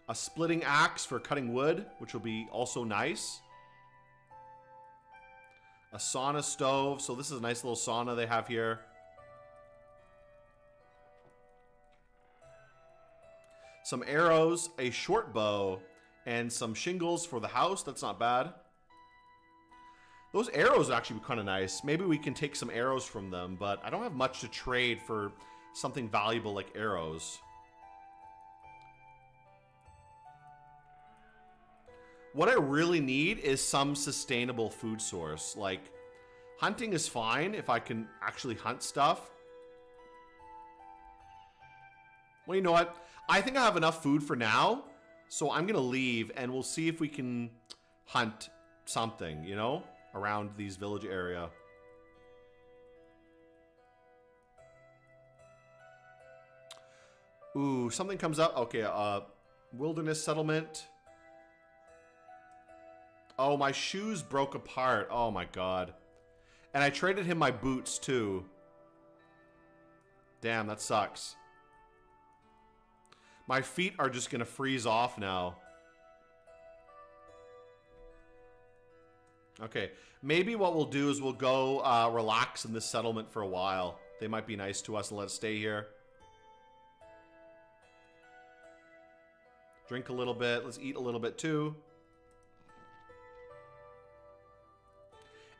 A splitting axe for cutting wood, which will be also nice. A sauna stove. So this is a nice little sauna they have here. Some arrows, a short bow, and some shingles for the house. That's not bad. Those arrows would actually be kind of nice. Maybe we can take some arrows from them, but I don't have much to trade for something valuable like arrows. What I really need is some sustainable food source. Like, hunting is fine if I can actually hunt stuff. Well, you know what? I think I have enough food for now, so I'm going to leave, and we'll see if we can hunt something, you know, around these village area. Ooh, something comes up. Okay, wilderness settlement. Oh, my shoes broke apart. Oh my god. And I traded him my boots too. Damn, that sucks. My feet are just gonna freeze off now. Okay, maybe what we'll do is we'll go relax in this settlement for a while. They might be nice to us and let us stay here. Drink a little bit. Let's eat a little bit too.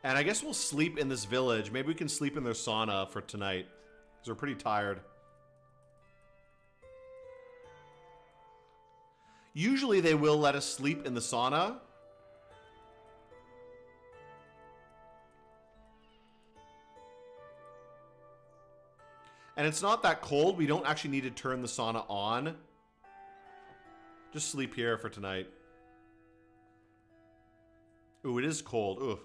And I guess we'll sleep in this village. Maybe we can sleep in their sauna for tonight, because we're pretty tired. Usually they will let us sleep in the sauna. And it's not that cold. We don't actually need to turn the sauna on. Just sleep here for tonight. Ooh, it is cold. Ooh.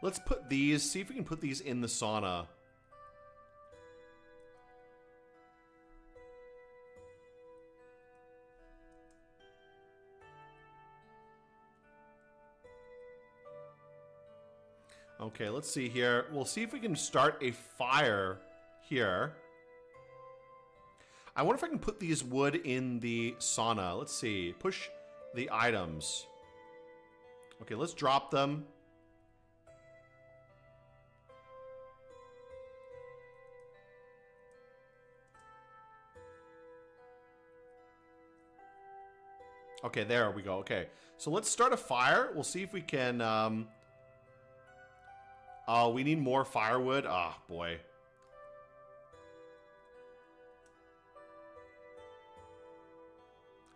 Let's put these, see if we can put these in the sauna. Okay, let's see here. We'll see if we can start a fire here. I wonder if I can put these wood in the sauna. Let's see. Push the items. Okay, let's drop them. Okay, there we go. Okay, so let's start a fire. We'll see if we can... Oh, we need more firewood. Ah, oh, boy.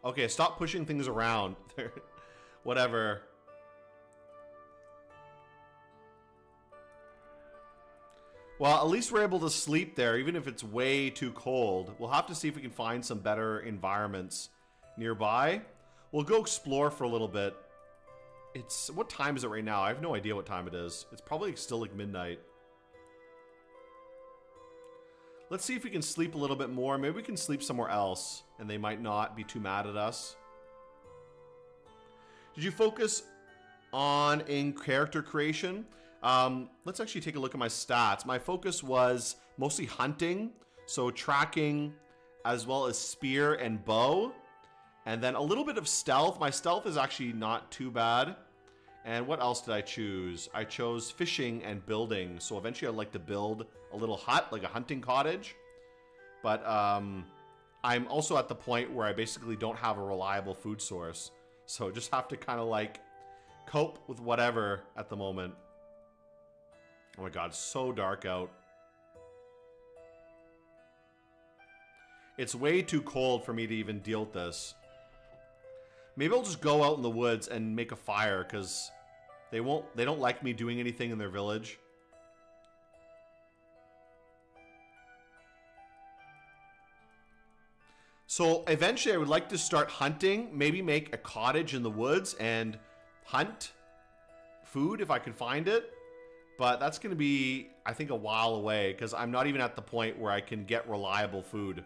Okay, stop pushing things around. Whatever. Well, at least we're able to sleep there, even if it's way too cold. We'll have to see if we can find some better environments nearby. We'll go explore for a little bit. What time is it right now? I have no idea what time it is. It's probably still like midnight. Let's see if we can sleep a little bit more. Maybe we can sleep somewhere else, and they might not be too mad at us. Did you focus on in character creation? Let's actually take a look at my stats. My focus was mostly hunting, so tracking, as well as spear and bow, and then a little bit of stealth. My stealth is actually not too bad. And what else did I choose? I chose fishing and building. So eventually I'd like to build a little hut, like a hunting cottage. But I'm also at the point where I basically don't have a reliable food source. So just have to kind of like cope with whatever at the moment. Oh my god, it's so dark out. It's way too cold for me to even deal with this. Maybe I'll just go out in the woods and make a fire, because they don't like me doing anything in their village. So eventually I would like to start hunting, maybe make a cottage in the woods and hunt food if I can find it. But that's going to be, I think, a while away, because I'm not even at the point where I can get reliable food.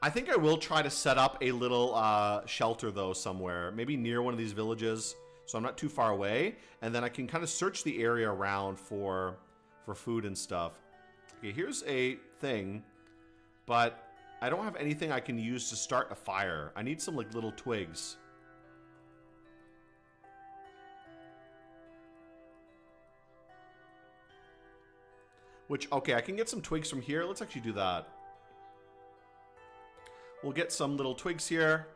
I think I will try to set up a little shelter, though, somewhere. Maybe near one of these villages, so I'm not too far away. And then I can kind of search the area around for food and stuff. Okay, here's a thing, but I don't have anything I can use to start a fire. I need some, like, little twigs. Which, okay, I can get some twigs from here. Let's actually do that. We'll get some little twigs here.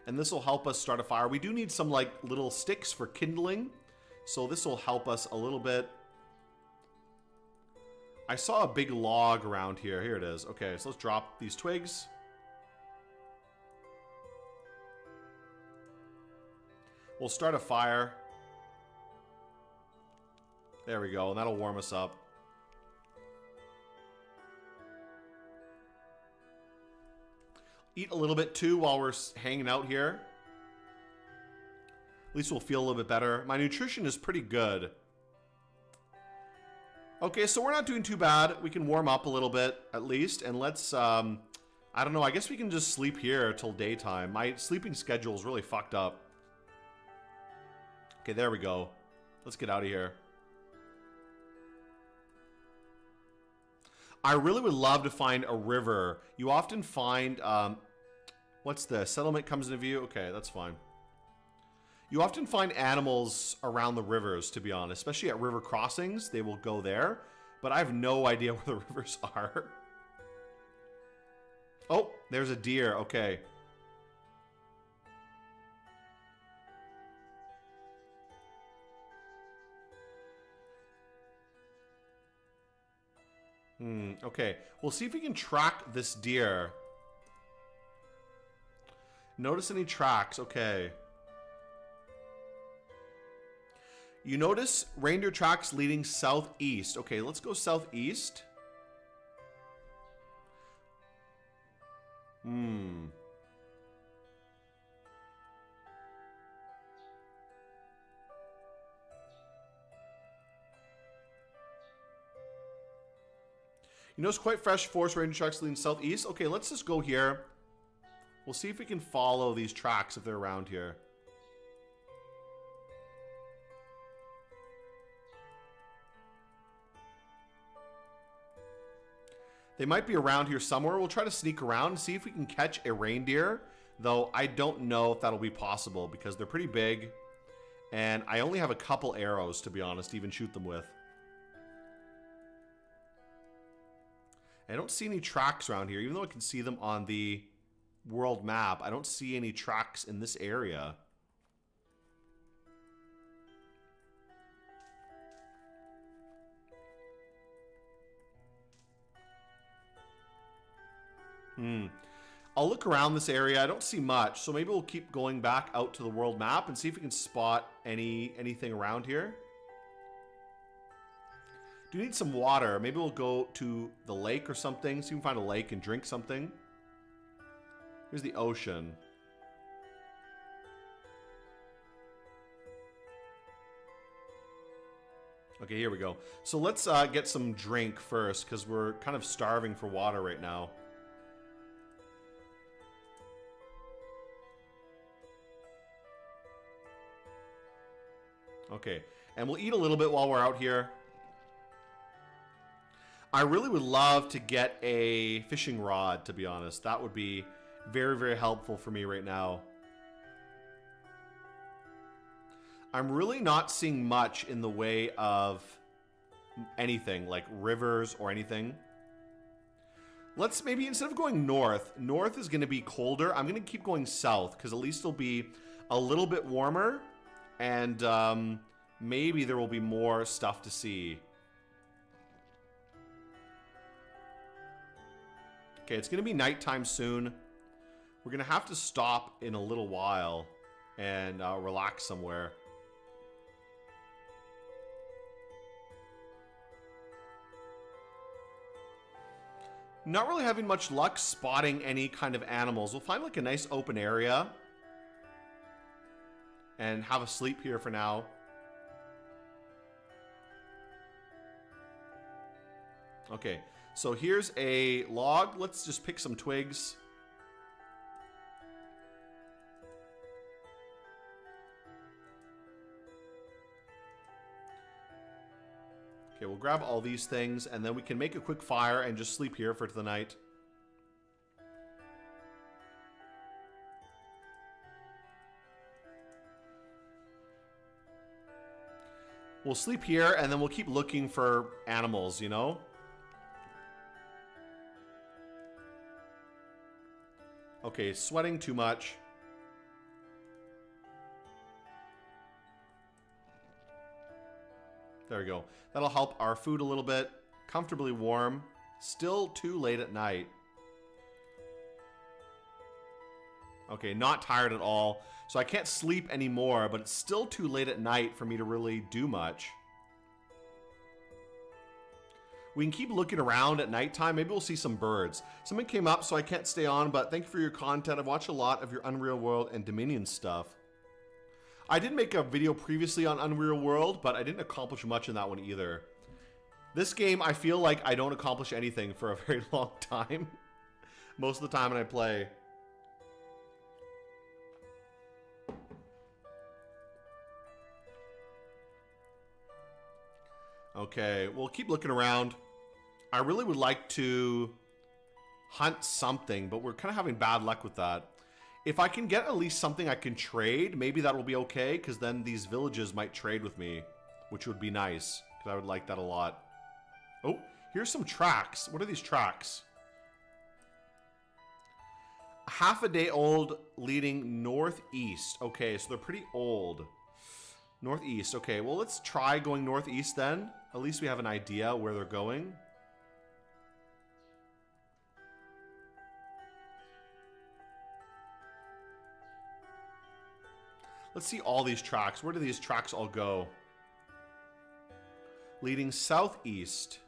And this will help us start a fire. We do need some like little sticks for kindling. So this will help us a little bit. I saw a big log around here. Here it is. Okay, so let's drop these twigs. We'll start a fire. There we go, and that'll warm us up. Eat a little bit too while we're hanging out here. At least we'll feel a little bit better. My nutrition is pretty good. Okay, so we're not doing too bad. We can warm up a little bit at least, and let's, I don't know, I guess we can just sleep here till daytime. My sleeping schedule is really fucked up. Okay, there we go. Let's get out of here. I really would love to find a river. You often find, what's this? Settlement comes into view? Okay, that's fine. You often find animals around the rivers, to be honest. Especially at river crossings, they will go there. But I have no idea where the rivers are. Oh, there's a deer. Okay. Okay, we'll see if we can track this deer. Notice any tracks? Okay. You notice reindeer tracks leading southeast. Okay, let's go southeast. You notice quite fresh forest reindeer tracks leading southeast. Okay, let's just go here. We'll see if we can follow these tracks if they're around here. They might be around here somewhere. We'll try to sneak around and see if we can catch a reindeer. Though I don't know if that'll be possible because they're pretty big. And I only have a couple arrows, to be honest, to even shoot them with. I don't see any tracks around here, even though I can see them on the world map. I don't see any tracks in this area. I'll look around this area. I don't see much, so maybe we'll keep going back out to the world map and see if we can spot anything around here. Do need some water. Maybe we'll go to the lake or something, see if we can find a lake and drink something. Here's the ocean. Okay, here we go. So let's get some drink first, because we're kind of starving for water right now. Okay, and we'll eat a little bit while we're out here. I really would love to get a fishing rod, to be honest. That would be very, very helpful for me right now. I'm really not seeing much in the way of anything, like rivers or anything. Let's maybe, instead of going north is going to be colder. I'm going to keep going south, because at least it'll be a little bit warmer. And maybe there will be more stuff to see. Okay, it's going to be nighttime soon. We're going to have to stop in a little while and relax somewhere. Not really having much luck spotting any kind of animals. We'll find like a nice open area and have a sleep here for now. Okay, so here's a log. Let's just pick some twigs. Okay, we'll grab all these things, and then we can make a quick fire and just sleep here for the night. We'll sleep here, and then we'll keep looking for animals, you know? Okay, sweating too much. There we go. That'll help our food a little bit. Comfortably warm. Still too late at night. Okay, not tired at all. So I can't sleep anymore, but it's still too late at night for me to really do much. We can keep looking around at nighttime. Maybe we'll see some birds. Something came up, so I can't stay on, but thank you for your content. I've watched a lot of your Unreal World and Dominion stuff. I did make a video previously on Unreal World, but I didn't accomplish much in that one either. This game, I feel like I don't accomplish anything for a very long time. Most of the time when I play. Okay, we'll keep looking around. I really would like to hunt something, but we're kind of having bad luck with that. If I can get at least something I can trade, maybe that will be okay, because then these villages might trade with me, which would be nice, because I would like that a lot. Oh, here's some tracks. What are these tracks? Half a day old leading northeast. Okay, so they're pretty old. Northeast. Okay, well, let's try going northeast then. At least we have an idea where they're going. Let's see all these tracks. Where do these tracks all go? Leading southeast.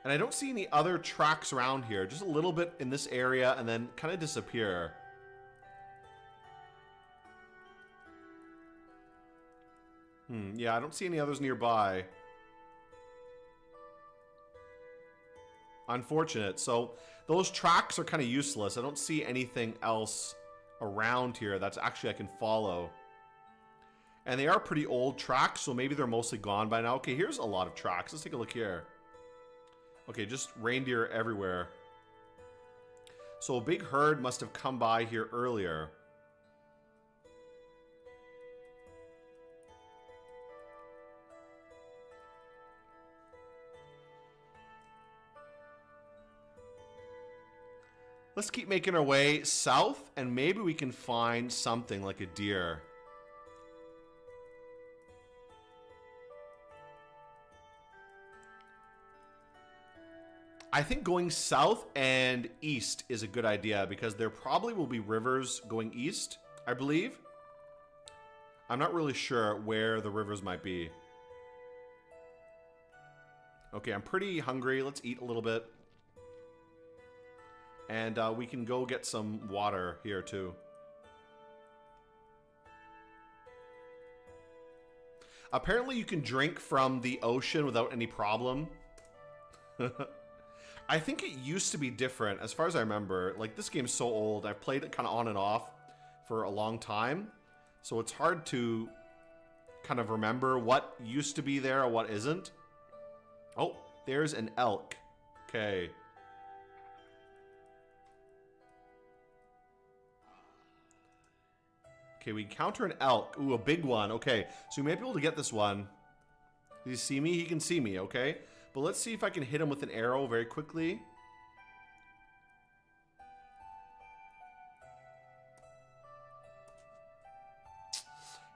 And I don't see any other tracks around here. Just a little bit in this area and then kind of disappear. Yeah, I don't see any others nearby. Unfortunate. So those tracks are kind of useless. I don't see anything else around here that's actually I can follow. And they are pretty old tracks, so maybe they're mostly gone by now. Okay, here's a lot of tracks. Let's take a look here. Okay, just reindeer everywhere. So a big herd must have come by here earlier. Let's keep making our way south, and maybe we can find something like a deer. I think going south and east is a good idea because there probably will be rivers going east, I believe. I'm not really sure where the rivers might be. Okay, I'm pretty hungry. Let's eat a little bit. And we can go get some water here too. Apparently you can drink from the ocean without any problem. I think it used to be different, as far as I remember. Like, this game's so old. I've played it kind of on and off for a long time. So it's hard to kind of remember what used to be there or what isn't. Oh, there's an elk. Okay. Okay, we encounter an elk. Ooh, a big one. Okay, so we may be able to get this one. Does he see me? He can see me, okay? But let's see if I can hit him with an arrow very quickly.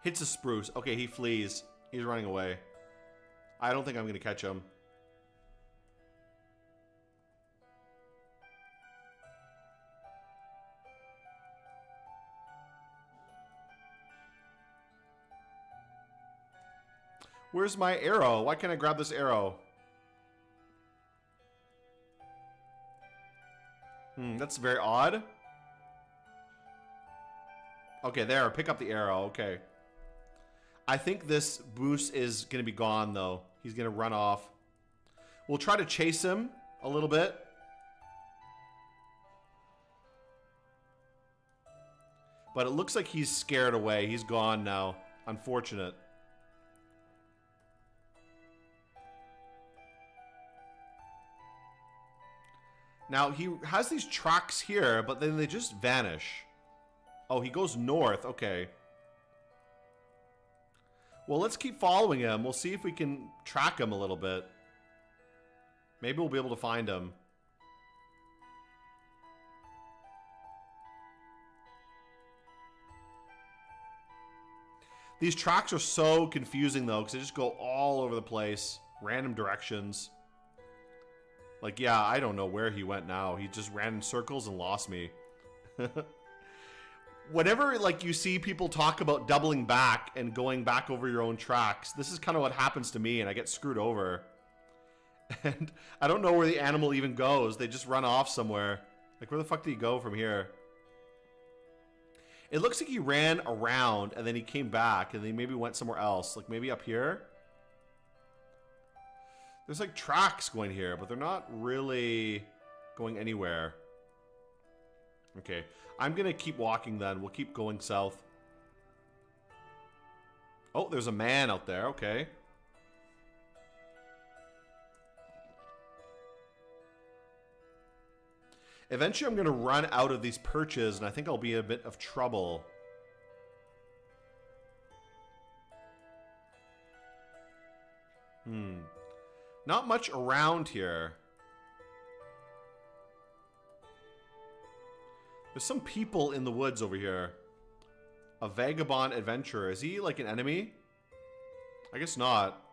Hits a spruce. Okay, he flees. He's running away. I don't think I'm going to catch him. Where's my arrow? Why can't I grab this arrow? That's very odd. Okay, there. Pick up the arrow. Okay. I think this boost is going to be gone, though. He's going to run off. We'll try to chase him a little bit. But it looks like he's scared away. He's gone now. Unfortunate. Now, he has these tracks here, but then they just vanish. Oh, he goes north. Okay. Well, let's keep following him. We'll see if we can track him a little bit. Maybe we'll be able to find him. These tracks are so confusing, though, because they just go all over the place. Random directions. Like, yeah, I don't know where he went now. He just ran in circles and lost me. Whenever, like, you see people talk about doubling back and going back over your own tracks, this is kind of what happens to me, and I get screwed over. And I don't know where the animal even goes. They just run off somewhere. Like, where the fuck did he go from here? It looks like he ran around, and then he came back, and then he maybe went somewhere else. Like, maybe up here? There's like tracks going here, but they're not really going anywhere. Okay, I'm gonna keep walking then. We'll keep going south. Oh, there's a man out there. Okay. Eventually I'm gonna run out of these perches, and I think I'll be in a bit of trouble. Not much around here. There's some people in the woods over here. A vagabond adventurer. Is he like an enemy? I guess not.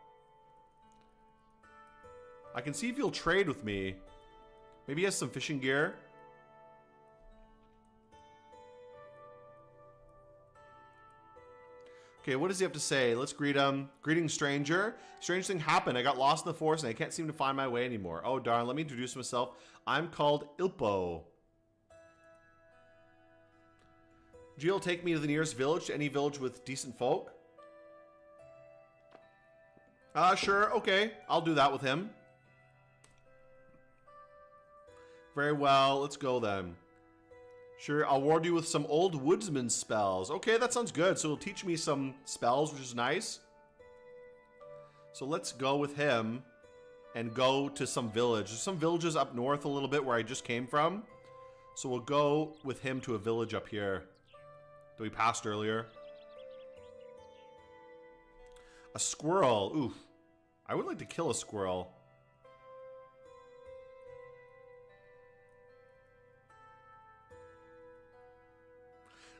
I can see if he'll trade with me. Maybe he has some fishing gear. Okay, what does he have to say? Let's greet him. Greetings, stranger. Strange thing happened. I got lost in the forest and I can't seem to find my way anymore. Oh, darn. Let me introduce myself. I'm called Ilpo. Jill, take me to the nearest village. To any village with decent folk? Sure. Okay. I'll do that with him. Very well. Let's go then. Sure, I'll reward you with some old woodsman spells. Okay, that sounds good. So he'll teach me some spells, which is nice. So let's go with him and go to some village. There's some villages up north a little bit where I just came from. So we'll go with him to a village up here that we passed earlier. A squirrel. Oof. I would like to kill a squirrel.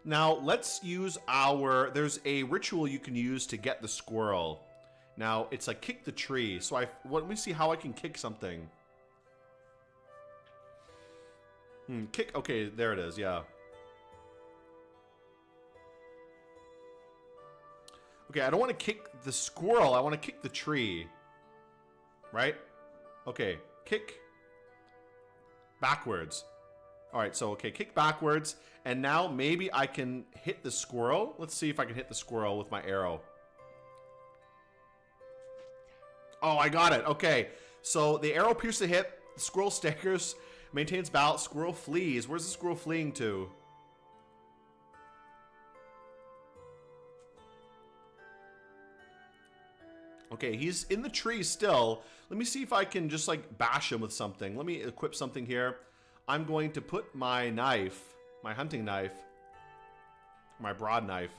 Now, let's use our... There's a ritual you can use to get the squirrel. Now, it's like kick the tree. So let me see how I can kick something. Kick. Okay, there it is. Yeah. Okay, I don't want to kick the squirrel. I want to kick the tree. Right? Okay, kick backwards. All right, so, okay, kick backwards. And now maybe I can hit the squirrel. Let's see if I can hit the squirrel with my arrow. Oh, I got it. Okay, so the arrow pierces the hip. The squirrel staggers, maintains balance. Squirrel flees. Where's the squirrel fleeing to? Okay, he's in the tree still. Let me see if I can just like bash him with something. Let me equip something here. I'm going to put my knife, my hunting knife, my broad knife.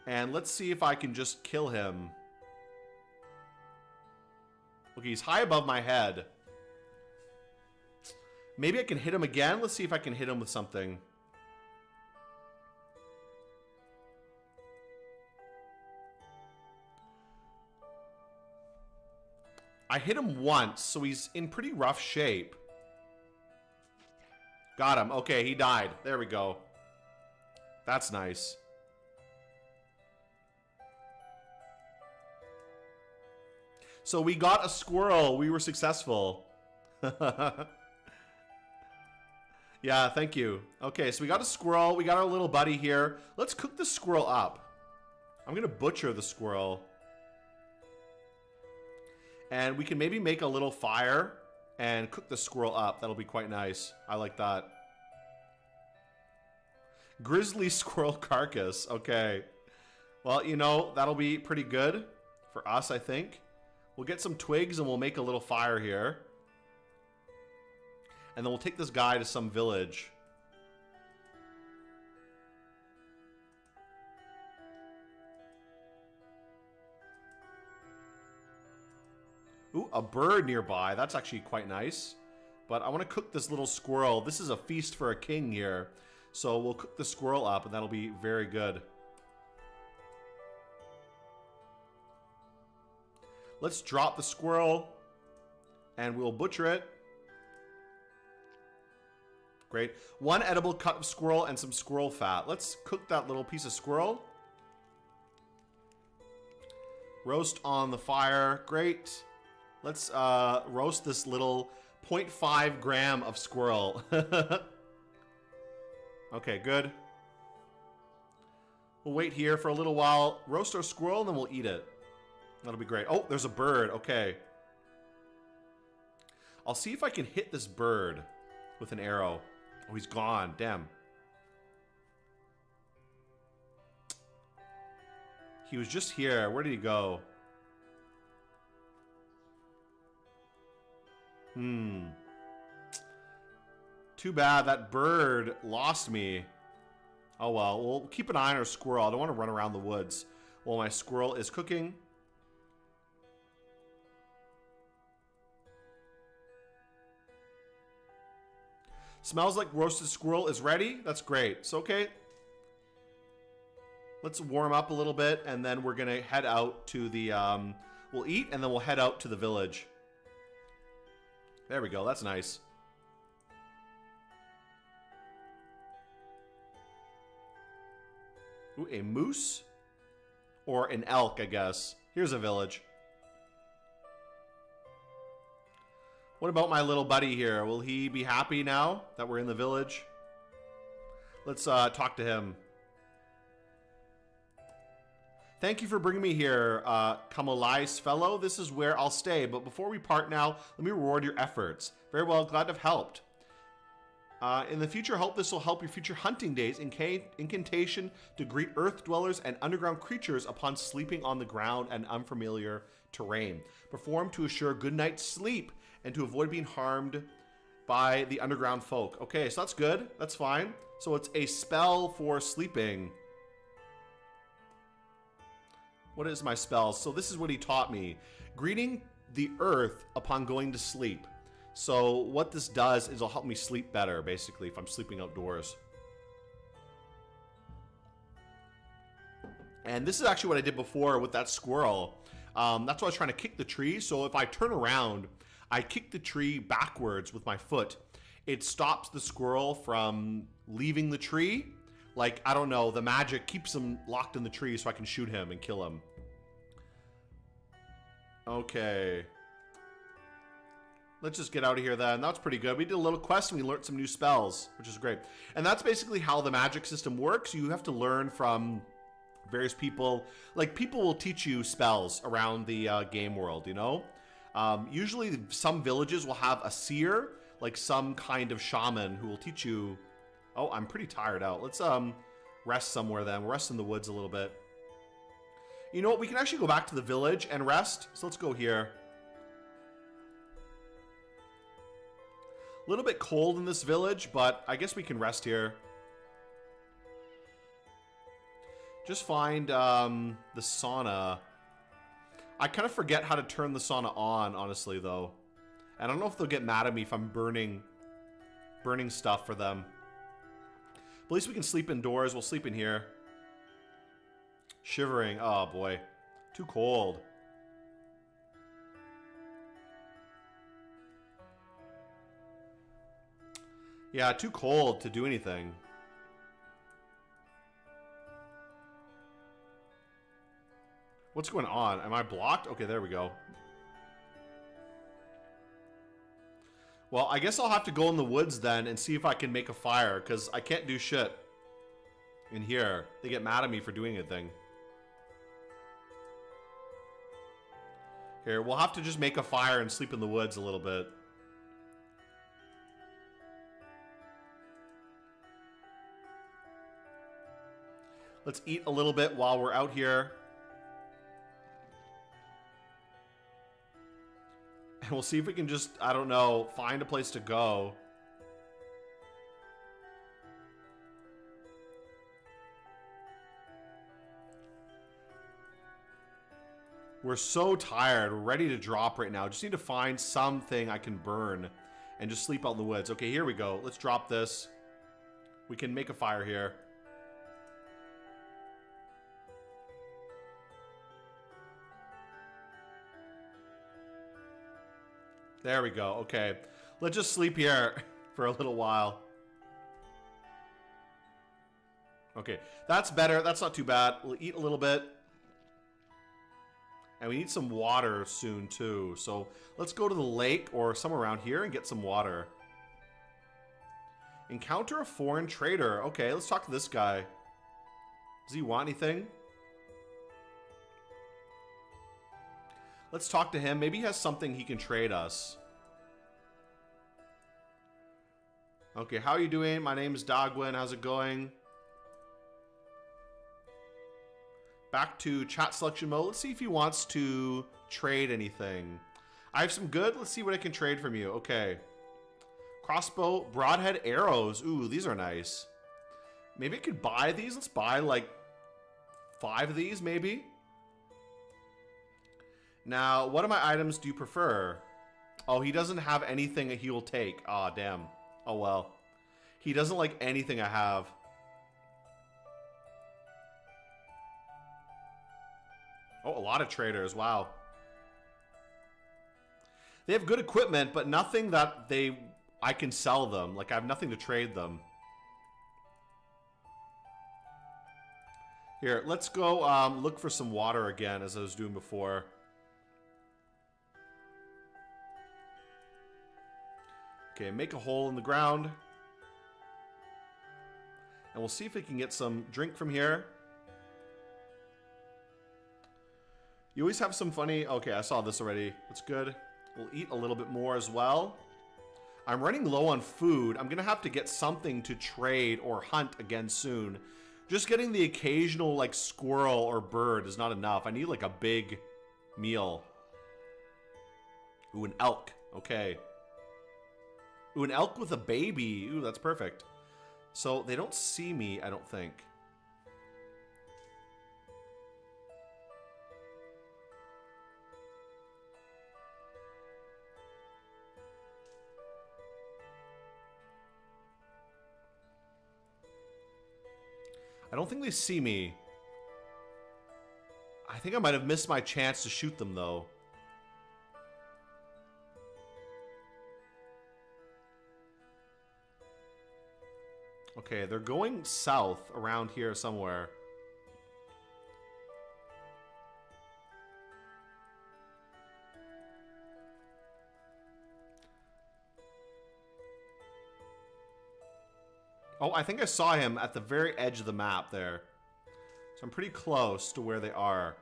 And let's see if I can just kill him. Okay, he's high above my head. Maybe I can hit him again. Let's see if I can hit him with something. I hit him once, so he's in pretty rough shape. Got him. Okay, he died. There we go. That's nice. So we got a squirrel. We were successful. Yeah, thank you. Okay, so we got a squirrel. We got our little buddy here. Let's cook the squirrel up. I'm going to butcher the squirrel. And we can maybe make a little fire and cook the squirrel up. That'll be quite nice. I like that. Grizzly squirrel carcass. Okay. Well, you know, that'll be pretty good for us, I think. We'll get some twigs and we'll make a little fire here. And then we'll take this guy to some village. Ooh, a bird nearby. That's actually quite nice. But I want to cook this little squirrel. This is a feast for a king here. So we'll cook the squirrel up and that'll be very good. Let's drop the squirrel and we'll butcher it. Great. One edible cut of squirrel and some squirrel fat. Let's cook that little piece of squirrel. Roast on the fire. Great. Let's roast this little 0.5 gram of squirrel. Okay, good. We'll wait here for a little while. Roast our squirrel and then we'll eat it. That'll be great. Oh, there's a bird. Okay. I'll see if I can hit this bird with an arrow. Oh, he's gone. Damn. He was just here. Where did he go? Too bad that bird lost me. Oh well, we'll keep an eye on our squirrel. I don't want to run around the woods while my squirrel is cooking. Smells like roasted squirrel is ready. That's great. So, okay. Let's warm up a little bit and then we're going to head out to the, we'll eat and then we'll head out to the village. There we go. That's nice. Ooh, a moose? Or an elk, I guess. Here's a village. What about my little buddy here? Will he be happy now that we're in the village? Let's talk to him. Thank you for bringing me here, Kamalai's fellow. This is where I'll stay. But before we part now, let me reward your efforts. Very well, glad to have helped. In the future, hope this will help your future hunting days. Incantation to greet earth dwellers and underground creatures upon sleeping on the ground and unfamiliar terrain. Perform to assure good night's sleep and to avoid being harmed by the underground folk. Okay, so that's good. That's fine. So it's a spell for sleeping. What is my spell? So this is what he taught me. Greeting the earth upon going to sleep. So what this does is it'll help me sleep better, basically, if I'm sleeping outdoors. And this is actually what I did before with that squirrel. That's why I was trying to kick the tree. So if I turn around, I kick the tree backwards with my foot. it stops the squirrel from leaving the tree. Like, I don't know, the magic keeps him locked in the tree so I can shoot him and kill him. Okay. Let's just get out of here then. That's pretty good. We did a little quest and we learned some new spells, which is great. And that's basically how the magic system works. You have to learn from various people. Like, people will teach you spells around the game world, you know? Usually some villages will have a seer, like some kind of shaman who will teach you. Oh, I'm pretty tired out. Let's rest somewhere then. We'll rest in the woods a little bit. You know what? We can actually go back to the village and rest. So let's go here. A little bit cold in this village, but I guess we can rest here. Just find the sauna. I kind of forget how to turn the sauna on, honestly, though. I don't know if they'll get mad at me if I'm burning stuff for them. But at least we can sleep indoors. We'll sleep in here. Shivering. Oh, boy. Too cold. Yeah, too cold to do anything. What's going on? Am I blocked? Okay, there we go. Well, I guess I'll have to go in the woods then and see if I can make a fire, because I can't do shit in here. They get mad at me for doing anything. Here, we'll have to just make a fire and sleep in the woods a little bit. Let's eat a little bit while we're out here. And we'll see if we can just, I don't know, find a place to go. We're so tired. We're ready to drop right now. Just need to find something I can burn and just sleep out in the woods. Okay, here we go. Let's drop this. We can make a fire here. There we go. Okay. Let's just sleep here for a little while. Okay. That's better. That's not too bad. We'll eat a little bit. And we need some water soon, too. So let's go to the lake or somewhere around here and get some water. Encounter a foreign trader. Okay, let's talk to this guy. Does he want anything? Let's talk to him. Maybe he has something he can trade us. Okay, how are you doing? My name is Dogwin. How's it going? Back to chat selection mode. Let's see if he wants to trade anything. I have some good. Let's see what I can trade from you. Okay. Crossbow, broadhead arrows. Ooh, these are nice. Maybe I could buy these. Let's buy like 5 of these, maybe. Now, what of my items do you prefer? Oh, he doesn't have anything that he will take. Aw, damn. Oh, well. He doesn't like anything I have. Oh, a lot of traders. Wow. They have good equipment, but nothing that I can sell them. Like, I have nothing to trade them. Here, let's go look for some water again, as I was doing before. Okay, make a hole in the ground. And we'll see if we can get some drink from here. You always have some funny... Okay, I saw this already. That's good. We'll eat a little bit more as well. I'm running low on food. I'm going to have to get something to trade or hunt again soon. Just getting the occasional, like, squirrel or bird is not enough. I need, like, a big meal. Ooh, an elk. Okay. Ooh, an elk with a baby. Ooh, that's perfect. So, they don't see me, I don't think. I don't think they see me. I think I might have missed my chance to shoot them, though. Okay, they're going south around here somewhere. Oh, I think I saw him at the very edge of the map there. So I'm pretty close to where they are.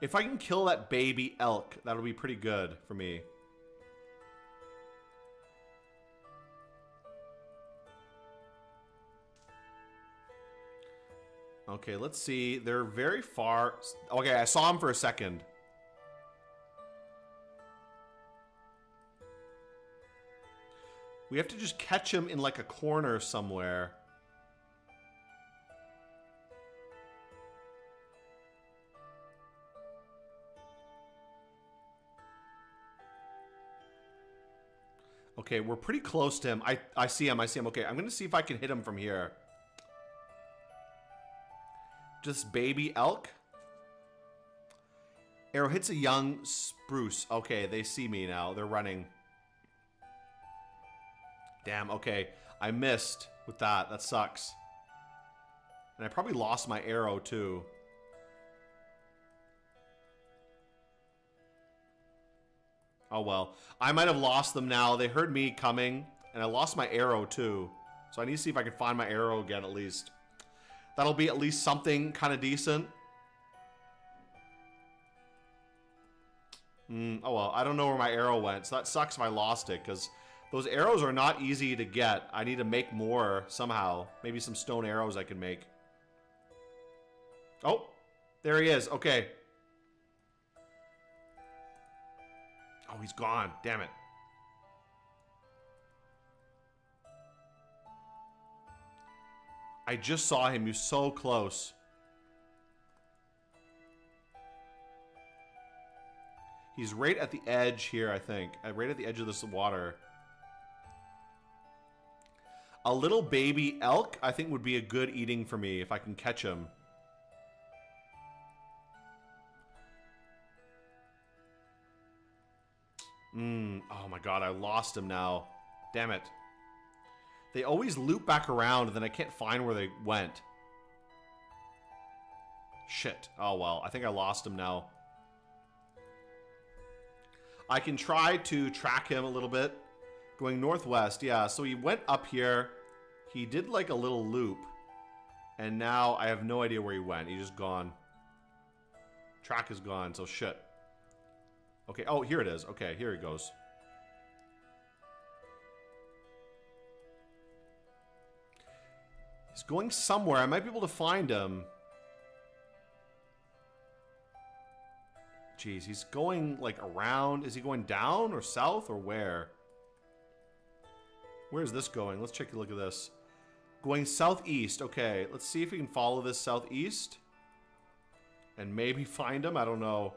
If I can kill that baby elk, that'll be pretty good for me. Okay, let's see. They're very far. Okay, I saw him for a second. We have to just catch him in like a corner somewhere. Okay, we're pretty close to him. I see him. I see him. Okay, I'm going to see if I can hit him from here. Just baby elk. Arrow hits a young spruce. Okay, they see me now. They're running. Damn, okay. I missed with that. That sucks. And I probably lost my arrow too. Oh well. I might have lost them now. They heard me coming. And I lost my arrow too. So I need to see if I can find my arrow again at least. That'll be at least something kind of decent. Oh well, I don't know where my arrow went. So that sucks if I lost it, because those arrows are not easy to get. I need to make more somehow. Maybe some stone arrows I can make. Oh, there he is. Okay. Oh, he's gone. Damn it. I just saw him. He was so close. He's right at the edge here, I think. Right at the edge of this water. A little baby elk, I think, would be a good eating for me if I can catch him. Oh my god, I lost him now. Damn it. They always loop back around and then I can't find where they went. Shit. Oh well, I think I lost him now. I can try to track him a little bit. Going northwest, yeah. So he went up here. He did like a little loop. And now I have no idea where he went. He's just gone. Track is gone, so shit. Okay, oh, here it is. Okay, here he goes. He's going somewhere. I might be able to find him. Jeez, he's going like around. Is he going down or south or where? Where's this going? Let's take a look at this. Going southeast. Okay, let's see if we can follow this southeast. And maybe find him. I don't know.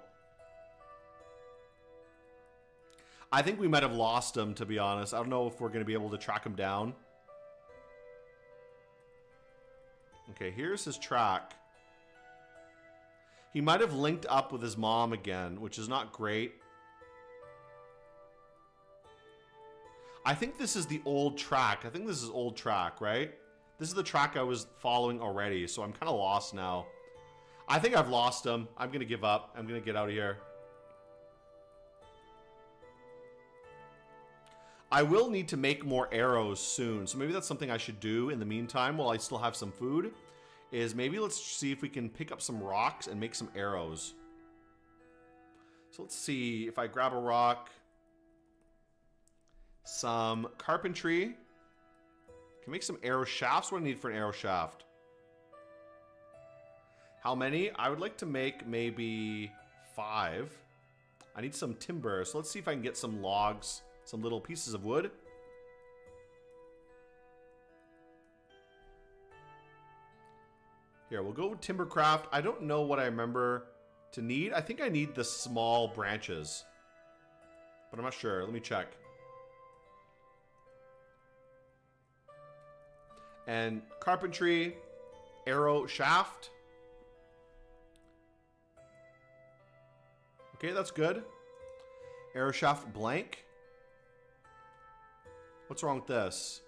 I think we might have lost him, to be honest. I don't know if we're going to be able to track him down. Okay, here's his track. He might have linked up with his mom again, which is not great. I think this is the old track. I think this is old track, right? This is the track I was following already, so I'm kind of lost now. I think I've lost him. I'm going to give up. I'm going to get out of here. I will need to make more arrows soon, so maybe that's something I should do in the meantime while I still have some food. Is maybe let's see if we can pick up some rocks and make some arrows. So let's see if I grab a rock. Some carpentry. Can make some arrow shafts. What do I need for an arrow shaft? How many? I would like to make maybe 5. I need some timber. So let's see if I can get some logs, some little pieces of wood. Here, we'll go with Timbercraft. I don't know what I remember to need. I think I need the small branches. But I'm not sure. Let me check. And carpentry, arrow shaft. Okay, that's good. Arrow shaft blank. What's wrong with this?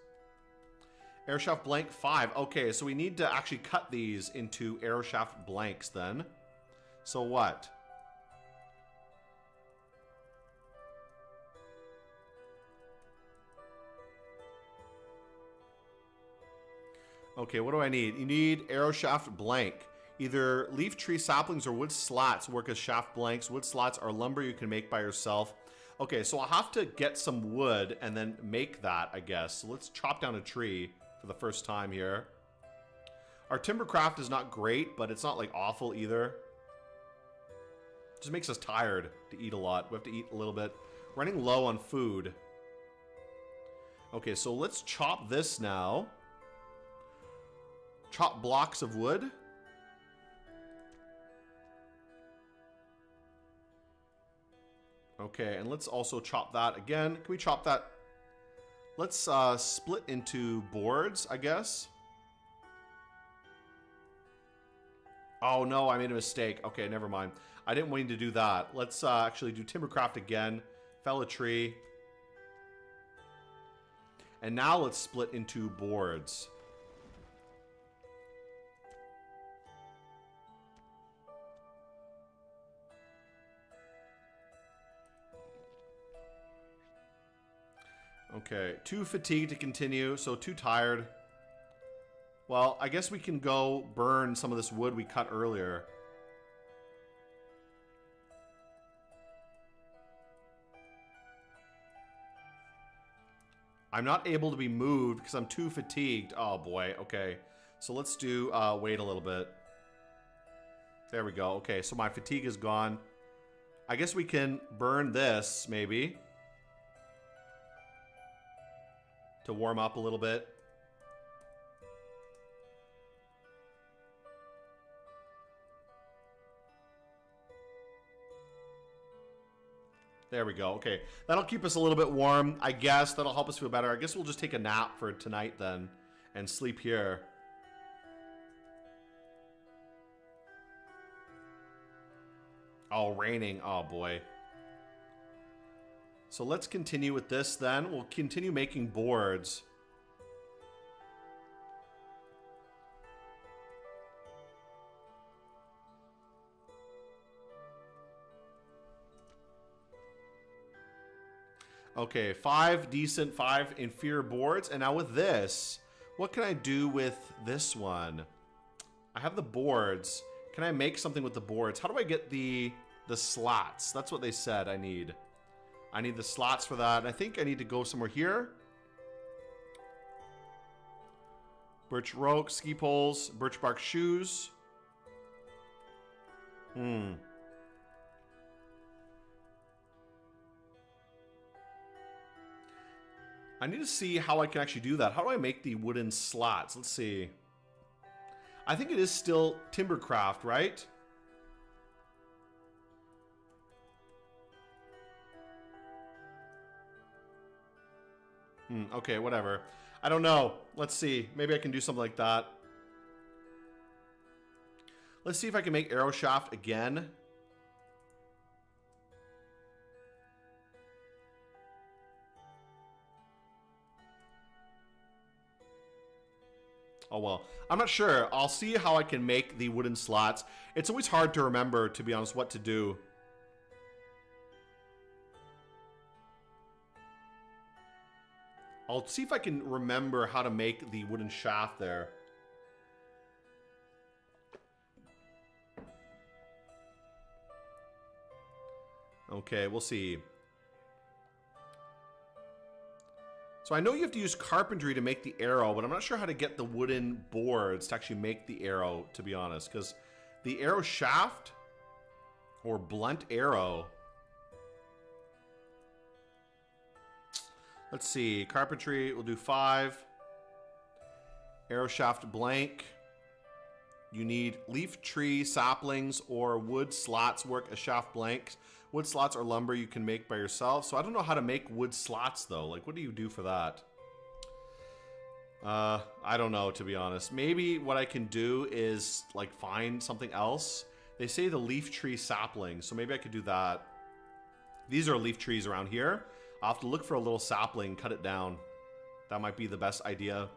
Arrow shaft blank 5. Okay, so we need to actually cut these into arrow shaft blanks then. So what? Okay, what do I need? You need arrow shaft blank. Either leaf tree saplings or wood slats work as shaft blanks. Wood slats are lumber you can make by yourself. Okay, so I'll have to get some wood and then make that, I guess. So let's chop down a tree for the first time here. Our timbercraft is not great, but it's not like awful either. It just makes us tired to eat a lot. We have to eat a little bit. Running low on food. Okay, so let's chop this now. Chop blocks of wood. Okay, and let's also chop that again. Can we chop that? Let's split into boards, I guess. Oh no, I made a mistake. Okay, never mind. I didn't want you to do that. Let's actually do timbercraft again. Fell a tree. And now let's split into boards. Okay, too fatigued to continue, so too tired. Well, I guess we can go burn some of this wood we cut earlier. I'm not able to be moved because I'm too fatigued. Oh boy, okay. So let's do, wait a little bit. There we go. Okay, so my fatigue is gone. I guess we can burn this, maybe. To warm up a little bit. There we go. Okay. That'll keep us a little bit warm. I guess that'll help us feel better. I guess we'll just take a nap for tonight then and sleep here. Oh, raining. Oh, boy. So let's continue with this then. We'll continue making boards. Okay, 5 decent, 5 inferior boards. And now with this, what can I do with this one? I have the boards. Can I make something with the boards? How do I get the slats? That's what they said I need. I need the slots for that. I think I need to go somewhere here. Birch rope, ski poles, birch bark shoes. I need to see how I can actually do that. How do I make the wooden slots? Let's see. I think it is still timbercraft, right? Okay, whatever. I don't know. Let's see. Maybe I can do something like that. Let's see if I can make arrow shaft again. Oh well. I'm not sure. I'll see how I can make the wooden slots. It's always hard to remember, to be honest, what to do. I'll see if I can remember how to make the wooden shaft there. Okay, we'll see. So I know you have to use carpentry to make the arrow, but I'm not sure how to get the wooden boards to actually make the arrow, to be honest. Because the arrow shaft or blunt arrow... Let's see. Carpentry, we'll do 5. Arrow shaft blank. You need leaf tree saplings or wood slats work as shaft blanks. Wood slats are lumber you can make by yourself. So I don't know how to make wood slats though. Like, what do you do for that? I don't know, to be honest. Maybe what I can do is like find something else. They say the leaf tree saplings, so maybe I could do that. These are leaf trees around here. I'll have to look for a little sapling, cut it down. That might be the best idea.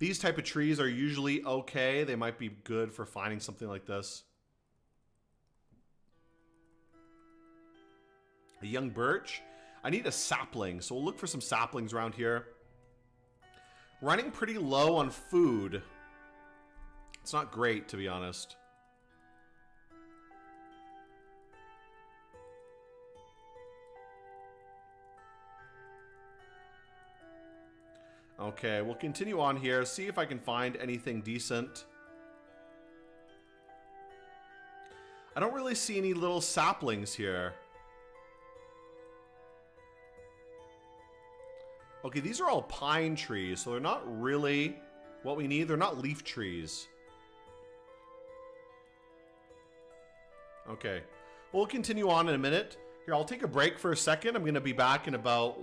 These type of trees are usually okay. They might be good for finding something like this. A young birch. I need a sapling, so we'll look for some saplings around here. Running pretty low on food. It's not great, to be honest. Okay, we'll continue on here, see if I can find anything decent. I don't really see any little saplings here. Okay, these are all pine trees, so they're not really what we need. They're not leaf trees. Okay, we'll continue on in a minute. Here, I'll take a break for a second. I'm going to be back in about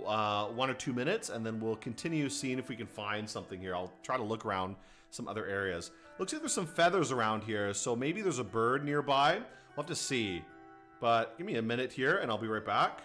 1 or 2 minutes, and then we'll continue seeing if we can find something here. I'll try to look around some other areas. Looks like there's some feathers around here, so maybe there's a bird nearby. We'll have to see. But give me a minute here, and I'll be right back.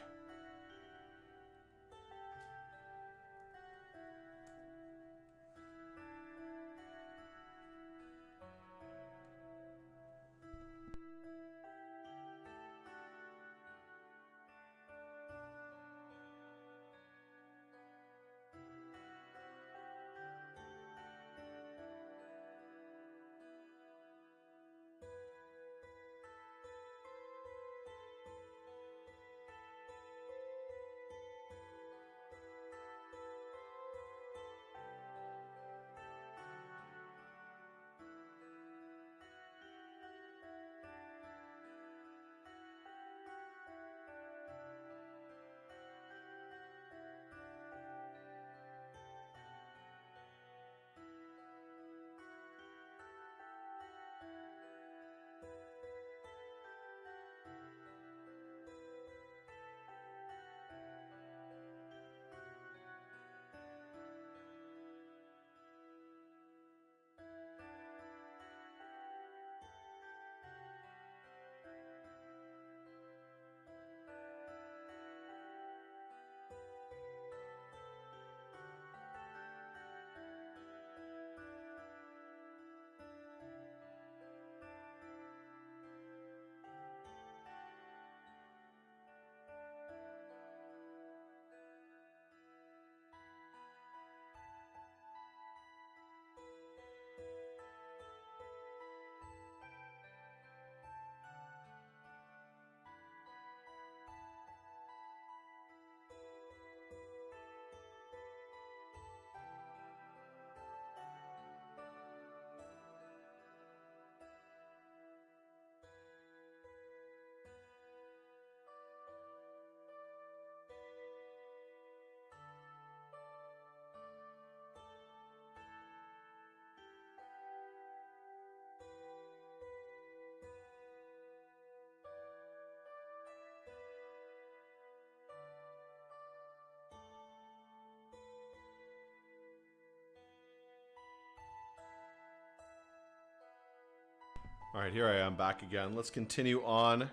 All right, here I am back again. Let's continue on.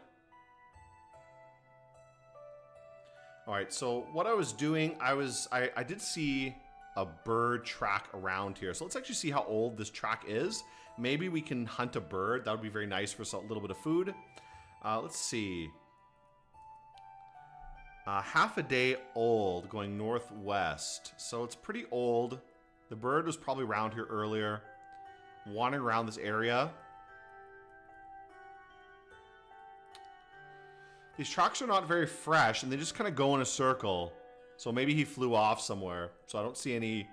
All right, so what I was doing, I did see a bird track around here. So let's actually see how old this track is. Maybe we can hunt a bird. That would be very nice for a little bit of food. Let's see. Half a day old, going northwest. So it's pretty old. The bird was probably around here earlier, wandering around this area. These tracks are not very fresh, and they just kind of go in a circle. So maybe he flew off somewhere. So I don't see any